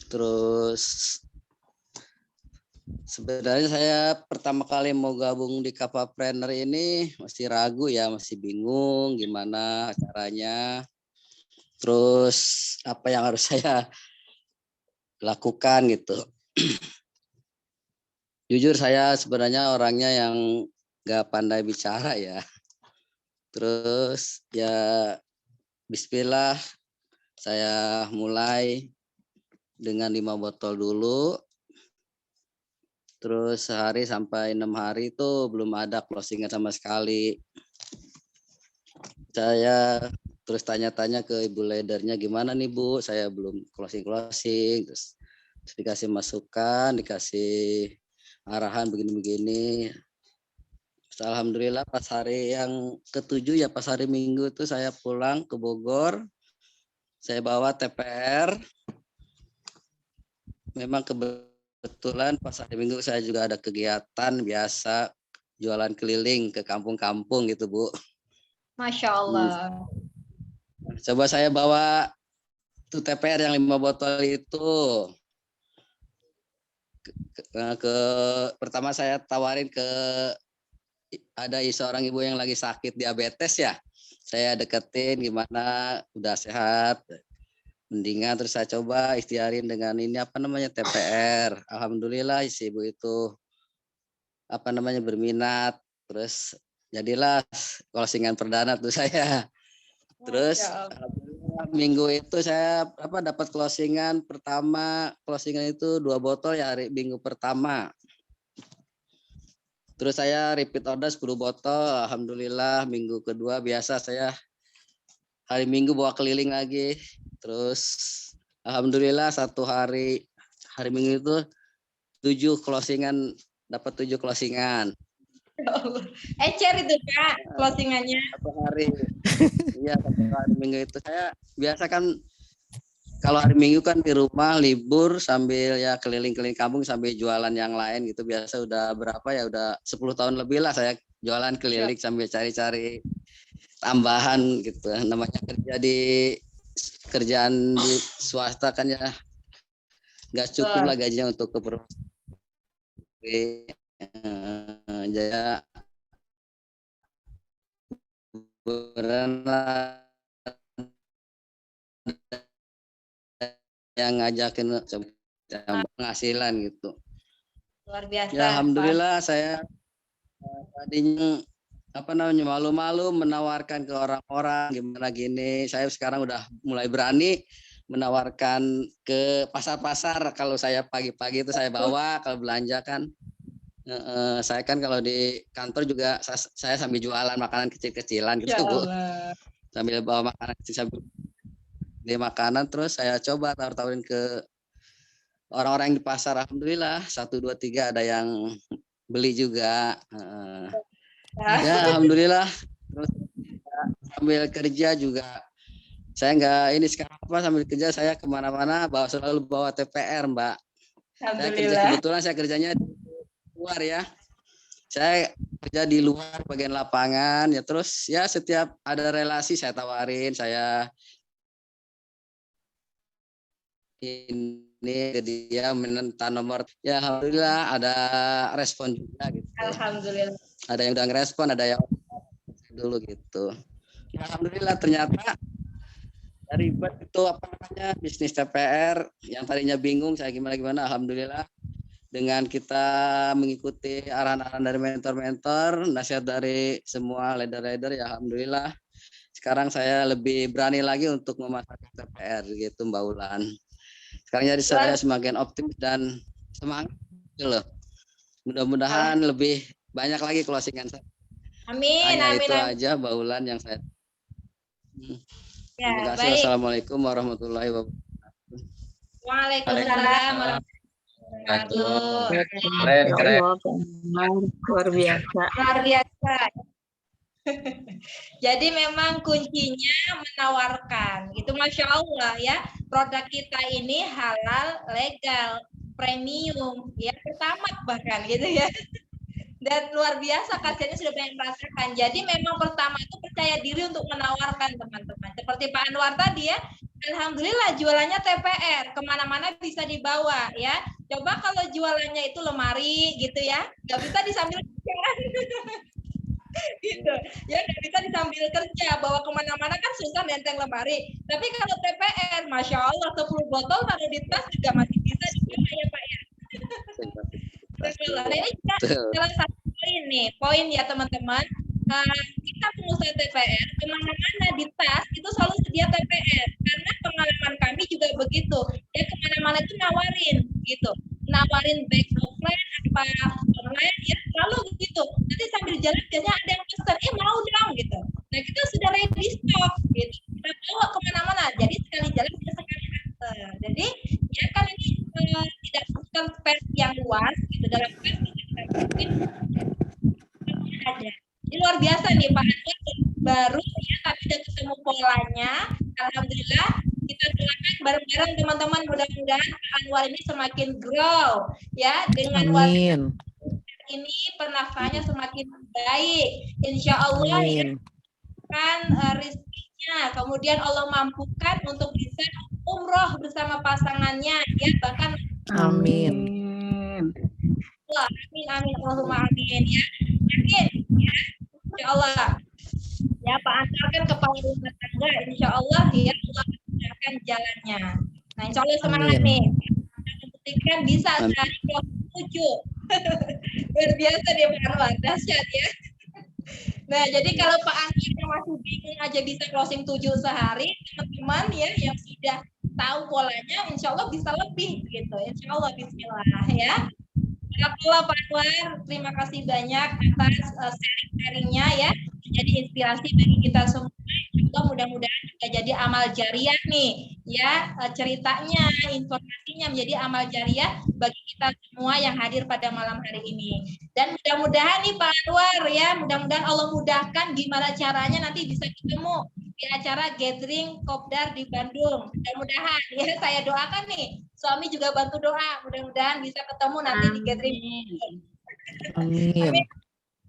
Terus sebenarnya saya pertama kali mau gabung di Kafapreneur ini masih ragu ya, masih bingung gimana caranya. Terus apa yang harus saya lakukan gitu. Jujur saya sebenarnya orangnya yang nggak pandai bicara ya. Terus ya bismillah saya mulai dengan 5 botol dulu. Terus sehari sampai 6 hari itu belum ada closingan sama sekali. Saya terus tanya-tanya ke ibu leadernya, gimana nih Bu, saya belum closing. Terus dikasih masukan, dikasih arahan begini-begini. Alhamdulillah pas hari yang ke-7 ya, pas hari Minggu itu saya pulang ke Bogor. Saya bawa TPR. Memang kebetulan pas hari Minggu saya juga ada kegiatan biasa jualan keliling ke kampung-kampung gitu Bu. Masya Allah. Coba saya bawa tuh TPR yang 5 botol itu. Pertama saya tawarin ke ada seorang ibu yang lagi sakit diabetes ya. Saya deketin gimana udah sehat. Mendingan terus saya coba ikhtiarin dengan ini apa namanya TPR. Alhamdulillah si ibu itu apa namanya berminat. Terus jadilah closingan perdana tuh saya. Terus alhamdulillah, minggu itu saya dapat closingan pertama. Closingan itu 2 botol ya hari minggu pertama. Terus saya repeat order 10 botol. Alhamdulillah minggu kedua biasa saya hari Minggu bawa keliling lagi. Terus alhamdulillah satu hari Minggu itu 7 closingan, dapat 7 closingan. Ecer itu Kak closingannya. Satu hari. Iya, satu hari Minggu itu saya biasa kan kalau hari Minggu kan di rumah libur sambil ya keliling-keliling kampung sambil jualan yang lain gitu. Biasa udah berapa ya udah 10 tahun lebih lah saya jualan keliling sambil cari-cari tambahan gitu. Namanya kerjaan di swasta kan ya nggak cukup lah gajinya untuk keperluan. Jadi yang ngajakin penghasilan gitu. Luar biasa. Ya alhamdulillah saya tadinya malu-malu menawarkan ke orang-orang gimana gini. Saya sekarang udah mulai berani menawarkan ke pasar-pasar. Kalau saya pagi-pagi itu saya bawa kalau belanja kan. Saya kan kalau di kantor juga saya sambil jualan makanan kecil-kecilan gitu Bu. Sambil bawa makanan kecil sambil di makanan terus saya coba tawar-tawarin ke orang-orang yang di pasar. Alhamdulillah 1, 2, 3 ada yang beli juga. Ya alhamdulillah. Terus sambil kerja juga saya nggak ini sekarang sambil kerja saya kemana-mana selalu bawa TPR Mbak. Kebetulan saya kerjanya di luar ya. Saya kerja di luar bagian lapangan ya terus ya setiap ada relasi saya tawarin saya ini ke dia minta nomor ya alhamdulillah ada respon juga gitu. Alhamdulillah. Ada yang udah ngerespon ada yang dulu gitu. Ya, alhamdulillah ternyata dari itu bisnis TPR yang tadinya bingung saya gimana alhamdulillah dengan kita mengikuti arahan-arahan dari mentor-mentor, nasihat dari semua leader-leader ya alhamdulillah. Sekarang saya lebih berani lagi untuk memasarkan TPR gitu Mbak Ulan. Sekarang jadi saya semakin optimis dan semangat gitu loh. Mudah-mudahan lebih banyak lagi closingan saya. Amin, Hanya amin, itu amin. aja Mbak Ulan yang saya. Ya, terima kasih. baik. Wassalamualaikum warahmatullahi wabarakatuh. Waalaikumsalam warahmatullahi wabarakatuh. Luar biasa. Luar biasa. Jadi memang kuncinya menawarkan. Itu Masya Allah ya. Produk kita ini halal, legal, premium, ya pertama bahkan gitu ya. Dan luar biasa kasihannya sudah banyak merasakan. Jadi memang pertama itu percaya diri untuk menawarkan teman-teman. Seperti Pak Anwar tadi ya. Alhamdulillah jualannya TPR. Kemana-mana bisa dibawa ya. Coba kalau jualannya itu lemari gitu ya. Nggak bisa disambil kerja. Gitu ya, nggak bisa disambil kerja. Bawa kemana-mana kan susah nenteng lemari. Tapi kalau TPR, Masya Allah 10 botol taruh di tas juga masih bisa dibawa ya Pak ya. Nah, ini juga salah satu poin ya teman-teman. Kita pengusaha TPR kemana-mana di tas itu selalu sedia TPR karena pengalaman kami juga begitu ya, kemana-mana itu nawarin baik offline apa online ya selalu gitu. Nanti sambil jalan biasanya ada yang pesan mau dong gitu. Nah kita sudah ready stock gitu, kita bawa kemana-mana jadi sekali jalan bisa sekali akte. Jadi ya kan ini tidak bukan pers yang luas gitu, dalam pers mungkin ada. Ini luar biasa nih Pak Anwar, baru ya tapi udah ketemu polanya. Alhamdulillah kita doakan bareng-bareng teman-teman, mudah-mudahan Pak Anwar ini semakin grow ya dengan Amin. ini penafsirnya semakin baik. Insya Allah ya, kan rezekinya, kemudian Allah mampukan untuk bisa umroh bersama pasangannya ya, bahkan Amin. Allah. Amin, amin, Allahumma amin ya. Yakin ya, insya Allah. Ya, Pak Ansar kan kepala rumah tangga, insya Allah ya Allah mudahkan jalannya. Nah, insya Allah semangat Amin. nih. Membuktikan bisa Amin. sehari 7. Luar biasa dia Pak Anwar, dahsyat ya. Nah, jadi kalau Pak Anwar yang masih bingung aja bisa closing 7 sehari, teman-teman ya yang sudah tahu polanya, insya Allah bisa lebih gitu. Insya Allah, Bismillah ya. Alhamdulillah Pak Anwar, terima kasih banyak atas sharing-sharingnya ya, menjadi inspirasi bagi kita semua. Mudah-mudahan juga jadi amal jariah nih, ya ceritanya, informasinya menjadi amal jariah bagi kita semua yang hadir pada malam hari ini. Dan mudah-mudahan nih Pak Anwar ya, mudah-mudahan Allah mudahkan gimana caranya nanti bisa ketemu di acara gathering Kopdar di Bandung. Mudah-mudahan ya, saya doakan nih. Suami juga bantu doa, mudah-mudahan bisa ketemu nanti di gathering. Amin.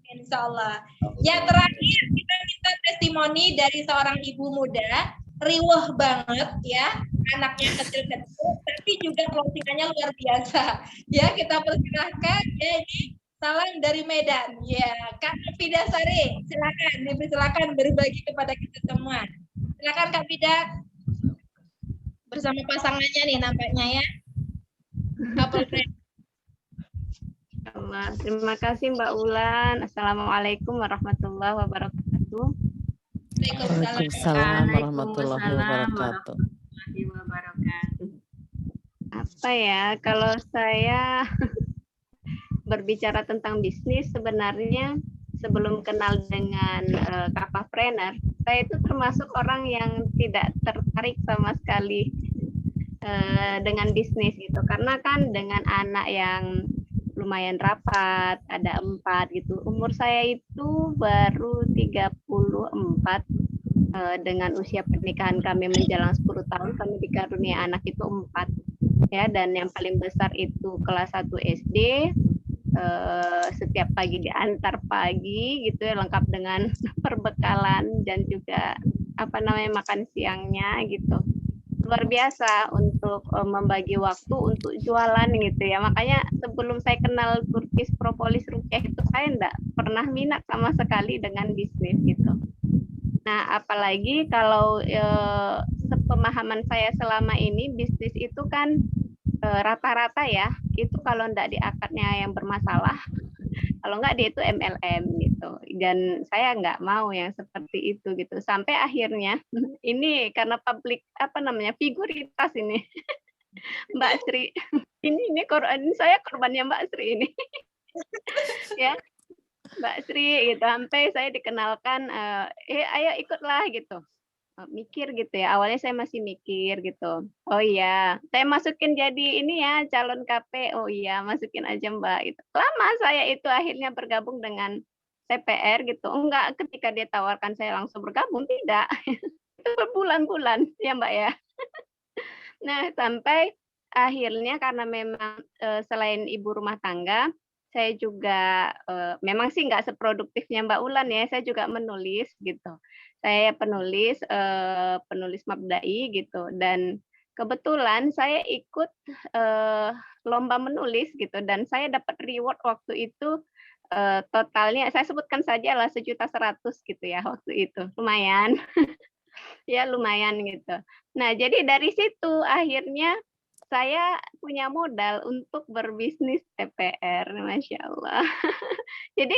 Insya Allah. Ya terakhir kita minta testimoni dari seorang ibu muda, riweh banget ya, anaknya kecil-kecil, tapi juga closingannya luar biasa. Ya kita persilahkan, ya ini salam dari Medan. Ya Kak Fida Sari, silakan berbagi kepada kita semua. Silakan Kak Fida, bersama pasangannya nih nampaknya ya. Couple friend. Allah. Terima kasih Mbak Ulan. Assalamualaikum warahmatullahi wabarakatuh. Waalaikumsalam warahmatullahi wabarakatuh. warahmatullahi wabarakatuh. Apa ya, kalau saya berbicara tentang bisnis, sebenarnya sebelum kenal dengan Kapapreneur, saya itu termasuk orang yang tidak tertarik sama sekali dengan bisnis gitu, karena kan dengan anak yang lumayan rapat, ada 4 gitu. Umur saya itu baru 34, dengan usia pernikahan kami menjelang 10 tahun, kami dikaruniai anak itu 4. Ya, dan yang paling besar itu kelas 1 SD, setiap pagi diantar pagi gitu ya, lengkap dengan perbekalan dan juga makan siangnya gitu. Luar biasa untuk membagi waktu untuk jualan gitu ya. Makanya sebelum saya kenal Turkish Propolis Ruqyah itu saya enggak pernah minat sama sekali dengan bisnis gitu. Nah, apalagi kalau sepemahaman saya selama ini, bisnis itu kan rata-rata ya, itu kalau enggak di akadnya yang bermasalah, kalau enggak dia itu MLM gitu. Dan saya enggak mau yang seperti itu gitu. Sampai akhirnya ini karena publik figuritas ini. Mbak Sri. Ini saya korbannya Mbak Sri ini. Ya. Mbak Sri gitu, sampai saya dikenalkan ayo ikutlah gitu. Mikir gitu ya, awalnya saya masih mikir gitu. Oh iya, saya masukin jadi ini ya, calon KP. Oh iya, masukin aja Mbak gitu. Lama saya itu akhirnya bergabung dengan TPR gitu. Enggak ketika dia tawarkan saya langsung bergabung, tidak. Itu berbulan-bulan ya Mbak ya. Nah, sampai akhirnya karena memang selain ibu rumah tangga, saya juga memang sih nggak seproduktifnya Mbak Ulan ya, saya juga menulis gitu. Saya penulis mabda'i gitu, dan kebetulan saya ikut lomba menulis gitu, dan saya dapat reward waktu itu totalnya saya sebutkan saja lah 1.100.000 gitu ya waktu itu, lumayan. Ya lumayan gitu. Nah, jadi dari situ akhirnya saya punya modal untuk berbisnis TPR, Masya Allah. Jadi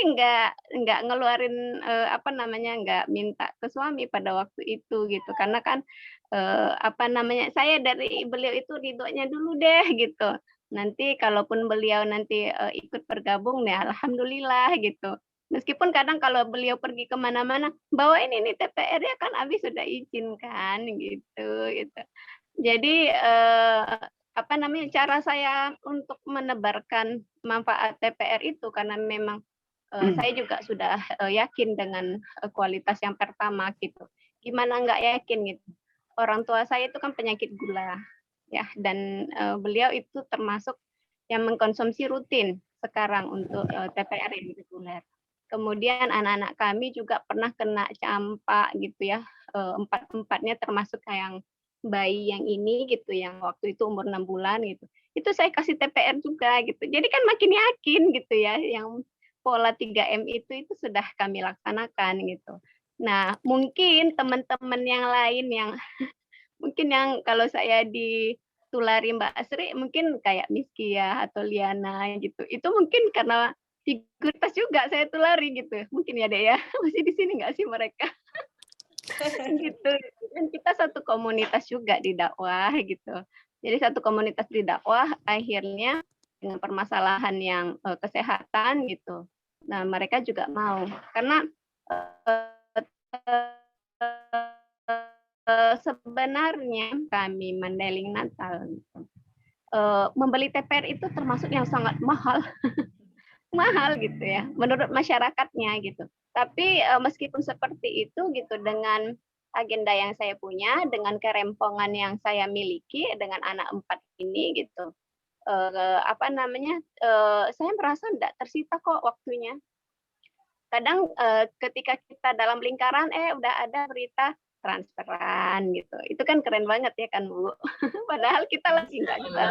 nggak ngeluarin nggak minta ke suami pada waktu itu gitu, karena kan saya dari beliau itu ridhonya dulu deh gitu. Nanti kalaupun beliau nanti ikut bergabung nih, alhamdulillah gitu. Meskipun kadang kalau beliau pergi kemana-mana, bawain ini TPR ya kan Abi sudah izin kan gitu. Jadi cara saya untuk menebarkan manfaat TPR itu karena memang saya juga sudah yakin dengan kualitas yang pertama gitu. Gimana nggak yakin gitu? Orang tua saya itu kan penyakit gula ya, dan beliau itu termasuk yang mengkonsumsi rutin sekarang untuk TPR yang reguler. Kemudian anak-anak kami juga pernah kena campak gitu ya, 4-empatnya termasuk yang bayi yang ini gitu, yang waktu itu umur 6 bulan gitu, itu saya kasih TPR juga gitu. Jadi kan makin yakin gitu ya, yang pola 3M itu sudah kami laksanakan gitu. Nah, mungkin teman-teman yang lain yang mungkin yang kalau saya ditulari Mbak Asri mungkin kayak Miskia atau Liana gitu. Itu mungkin karena figuritas juga saya tulari gitu. Mungkin ya Dek ya, masih di sini nggak sih mereka? Gitu. Dan kita satu komunitas juga di dakwah gitu. Jadi satu komunitas di dakwah akhirnya dengan permasalahan yang kesehatan gitu. Nah, mereka juga mau karena sebenarnya kami Mandailing Natal gitu. Membeli TPR itu termasuk yang sangat mahal. Mahal gitu ya menurut masyarakatnya gitu. Tapi meskipun seperti itu gitu dengan agenda yang saya punya, dengan kerempongan yang saya miliki dengan anak 4 ini gitu. Apa namanya? Saya merasa tidak tersita kok waktunya. Kadang ketika kita dalam lingkaran udah ada berita transferan gitu. Itu kan keren banget ya kan Bu. Padahal kita lagi enggak kita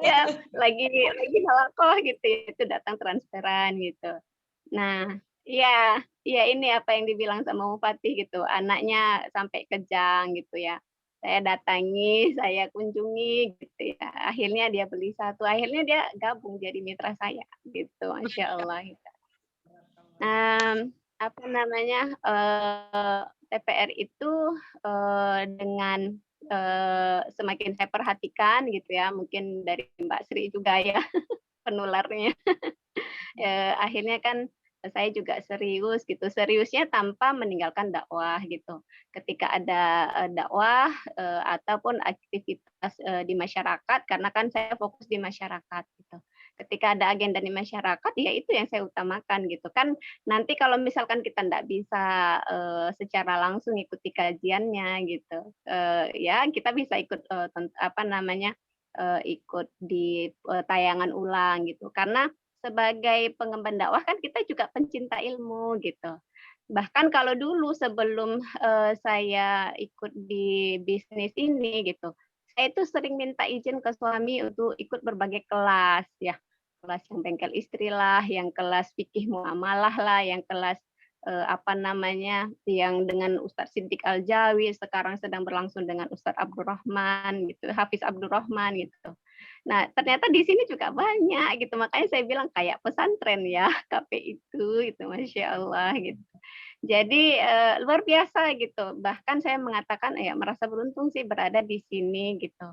ya lagi nalakoh gitu ya, itu datang transferan gitu. Nah, iya iya ini apa yang dibilang sama Bupati gitu, anaknya sampai kejang gitu ya. Saya datangi, saya kunjungi gitu ya. Akhirnya dia beli satu, akhirnya dia gabung jadi mitra saya gitu, Masya Allah. Apa namanya, TPR itu, dengan, semakin saya perhatikan gitu ya, mungkin dari Mbak Sri juga ya penularnya. Akhirnya kan saya juga serius gitu, seriusnya tanpa meninggalkan dakwah gitu. Ketika ada, dakwah, ataupun aktivitas, di masyarakat karena kan saya fokus di masyarakat gitu. Ketika ada agenda di masyarakat, ya itu yang saya utamakan gitu kan. Nanti kalau misalkan kita ndak bisa, secara langsung ikuti kajiannya gitu, ya kita bisa ikut, apa namanya, ikut di, tayangan ulang gitu. Karena sebagai pengemban dakwah kan kita juga pencinta ilmu gitu. Bahkan kalau dulu sebelum, saya ikut di bisnis ini gitu, saya itu sering minta izin ke suami untuk ikut berbagai kelas ya. Kelas yang bengkel istri lah, yang kelas fikih muamalah lah, yang kelas, apa namanya, yang dengan Ustadz Siddiq Al-Jawi, sekarang sedang berlangsung dengan Ustadz Abdurrahman gitu, Hafiz Abdurrahman gitu. Nah, ternyata di sini juga banyak gitu, makanya saya bilang kayak pesantren ya, KP itu gitu, Masya Allah gitu. Jadi, luar biasa gitu, bahkan saya mengatakan ya merasa beruntung sih berada di sini gitu.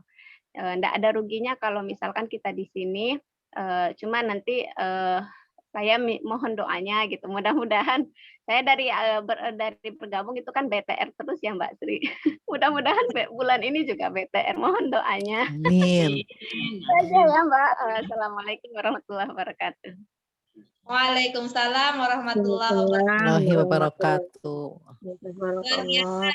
Ndak ada ruginya kalau misalkan kita di sini, cuma nanti, saya mohon doanya gitu, mudah-mudahan saya dari bergabung itu kan BTR terus ya Mbak Sri. Mudah-mudahan bulan ini juga BTR, mohon doanya. Amin. Itu aja ya Mbak, assalamualaikum warahmatullahi wabarakatuh. Waalaikumsalam warahmatullahi Warahmatullahi wabarakatuh. wabarakatuh. Luar biasa.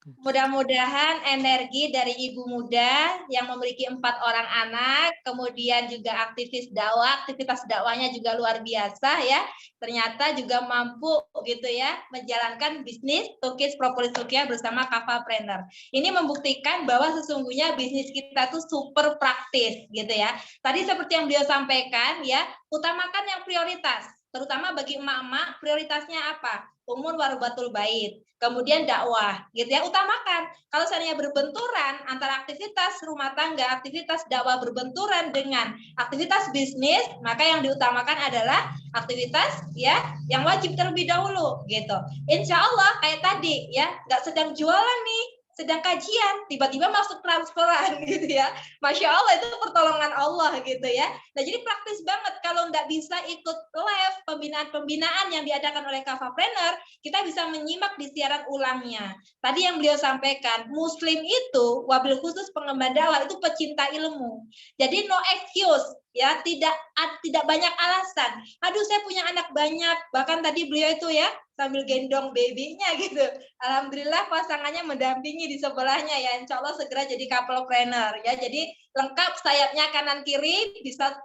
Mudah-mudahan energi dari ibu muda yang memiliki 4 orang anak, kemudian juga aktivis dakwah, aktivitas dakwahnya juga luar biasa ya. Ternyata juga mampu gitu ya menjalankan bisnis Tukis Propolis Ruqyah bersama Kafapreneur. Ini membuktikan bahwa sesungguhnya bisnis kita tuh super praktis gitu ya. Tadi seperti yang beliau sampaikan ya, utamakan yang prioritas. Terutama bagi emak-emak, prioritasnya apa? Umur warobatul bait, kemudian dakwah, gitu ya, utamakan. Kalau seandainya berbenturan antara aktivitas rumah tangga, aktivitas dakwah berbenturan dengan aktivitas bisnis, maka yang diutamakan adalah aktivitas ya yang wajib terlebih dahulu, gitu. Insya Allah kayak tadi ya, nggak sedang jualan nih, sedang kajian, tiba-tiba masuk transferan gitu ya. Masya Allah itu pertolongan Allah gitu ya. Nah jadi praktis banget kalau nggak bisa ikut live pembinaan-pembinaan yang diadakan oleh Kafapreneur, kita bisa menyimak di siaran ulangnya. Tadi yang beliau sampaikan, Muslim itu wabil khusus pengemban dakwah itu pecinta ilmu. Jadi no excuse ya, tidak banyak alasan. Aduh saya punya anak banyak, bahkan tadi beliau itu ya sambil gendong babynya gitu. Alhamdulillah pasangannya mendampingi di sebelahnya ya. Insya Allah segera jadi couplepreneur ya. Jadi lengkap sayapnya kanan kiri bisa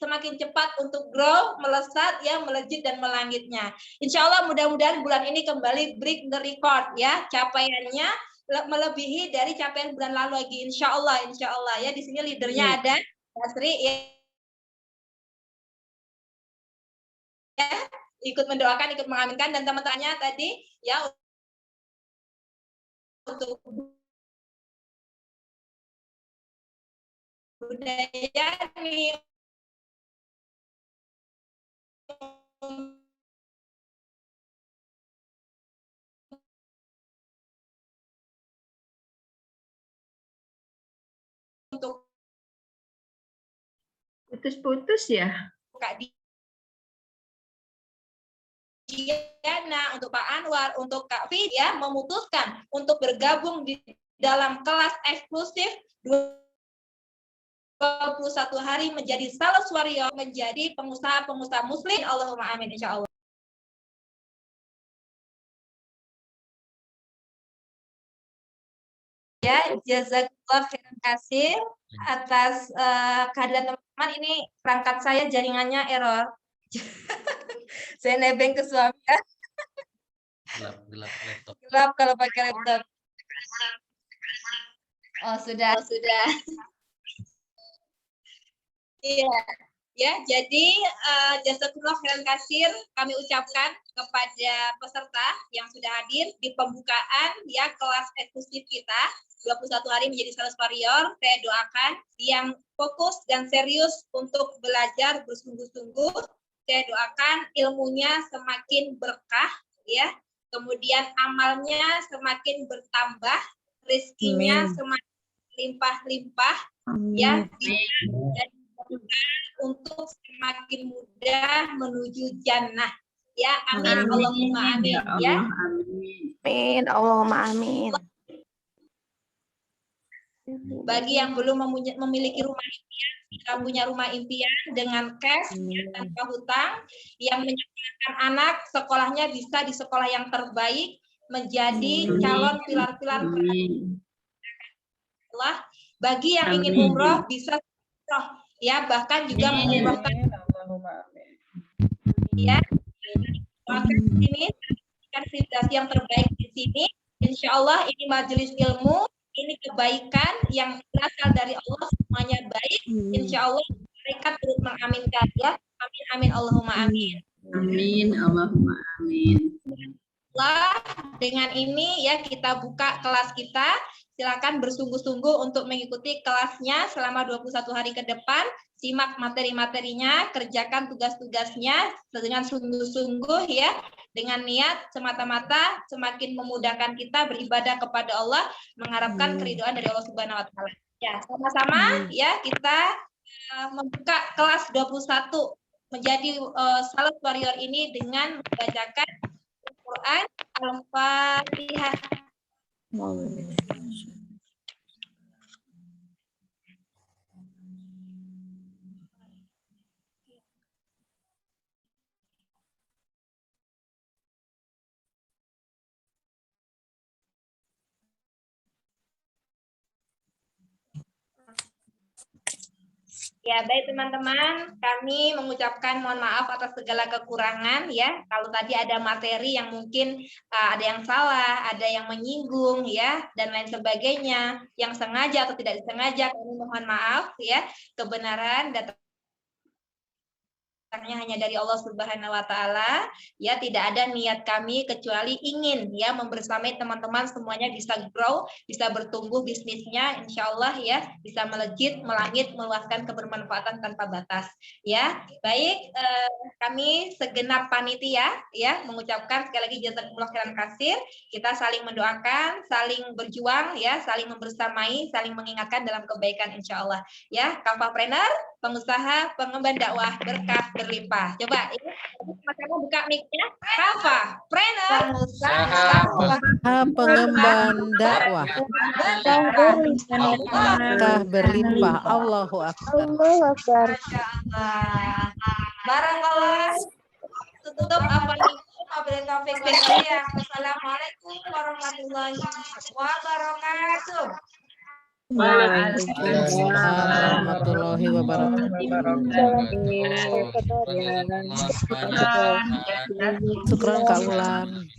semakin cepat untuk grow, melesat ya, melejit dan melangitnya. Insya Allah mudah-mudahan bulan ini kembali break the record ya, capaiannya melebihi dari capaian bulan lalu lagi, insya Allah ya. Di sini leadernya ada Basri ya, ikut mendoakan, ikut mengaminkan, dan teman-temannya tadi ya untuk budaya nih, untuk Putus-putus ya. Kak Diana, untuk Pak Anwar, untuk Kak Fid ya, memutuskan untuk bergabung di dalam kelas eksklusif 21 hari menjadi sales warrior, menjadi pengusaha-pengusaha muslim. Allahumma amin, insya Allah. Ya, jazakallah khairan kasih atas kehadiran teman-teman. Ini perangkat saya jaringannya error. Saya nebeng ke suami ya. Gelap laptop. Gelap kalau pakai laptop. Oh, sudah. Iya. Ya, jadi jazakallah khairan kasir kami ucapkan kepada peserta yang sudah hadir di pembukaan ya kelas eksklusif kita 21 hari menjadi sales warrior. Saya doakan yang fokus dan serius untuk belajar bersungguh-sungguh. Saya doakan ilmunya semakin berkah ya. Kemudian amalnya semakin bertambah, rezekinya semakin limpah-limpah ya. Dan untuk semakin mudah menuju jannah ya. Amin. Allahumma amin ya. Amin, Allahumma amin. Bagi yang belum memiliki rumah impian, kita punya rumah impian dengan cash ya, tanpa hutang, yang menyekolahkan anak sekolahnya bisa di sekolah yang terbaik, menjadi calon pilar-pilar Allah. Bagi yang ingin umroh bisa umroh ya, bahkan juga mengumrohkan ya. Ini aktivitas yang terbaik di sini. Insya Allah ini majelis ilmu, ini kebaikan yang berasal dari Allah, semuanya baik. Insya Allah mereka turut mengaminkan ya. Amin amin Allahumma amin. Amin Allahumma amin. Dengan ini ya kita buka kelas kita. Silakan bersungguh-sungguh untuk mengikuti kelasnya selama 21 hari ke depan. Simak materi-materinya, kerjakan tugas-tugasnya dengan sungguh-sungguh ya, dengan niat semata-mata semakin memudahkan kita beribadah kepada Allah, mengharapkan keridhaan dari Allah Subhanahu wa taala. Ya, sama-sama ya kita membuka kelas 21 menjadi sales warrior ini dengan membacakan Al-Qur'an Al-Fatihah. Ya, baik teman-teman, kami mengucapkan mohon maaf atas segala kekurangan ya. Kalau tadi ada materi yang mungkin ada yang salah, ada yang menyinggung ya, dan lain sebagainya, yang sengaja atau tidak disengaja, kami mohon maaf ya. Kebenaran datangnya hanya dari Allah Subhanahu wa taala ya, tidak ada niat kami kecuali ingin ya membersamai teman-teman semuanya bisa grow, bisa bertumbuh bisnisnya insyaallah ya, bisa melejit, melangit, meluaskan kebermanfaatan tanpa batas ya. Baik, kami segenap panitia ya mengucapkan sekali lagi jazakumullah khairan kasir. Kita saling mendoakan, saling berjuang ya, saling membersamai, saling mengingatkan dalam kebaikan insyaallah ya. Kafapreneur, pengusaha, pengemban dakwah berkah berlimpah. Coba ini sama-sama buka mic-nya. Kafapreneur, pengusaha, pengemban dakwah berkah berlimpah. Allahu akbar. Allahu akbar. Masyaallah. Barakallah. Tutup apa nih? Assalamualaikum warahmatullahi wabarakatuh. Waalaikumsalam warahmatullahi wabarakatuh. Syukran Kak Ulan.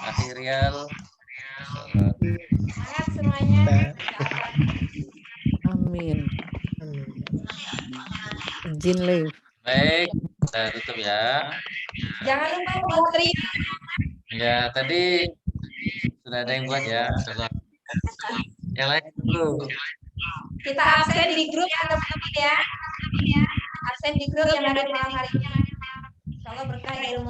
Akhirial. Semangat semuanya. Amin. Izin live. Baik, kita tutup ya. Jangan lupa buat terima. Ya, tadi sudah ada yang buat ya. Yang lain dulu. Kita absen di grup teman-teman ya. Absen di grup yang ada di malam hari ini. Insyaallah berkah ilmu.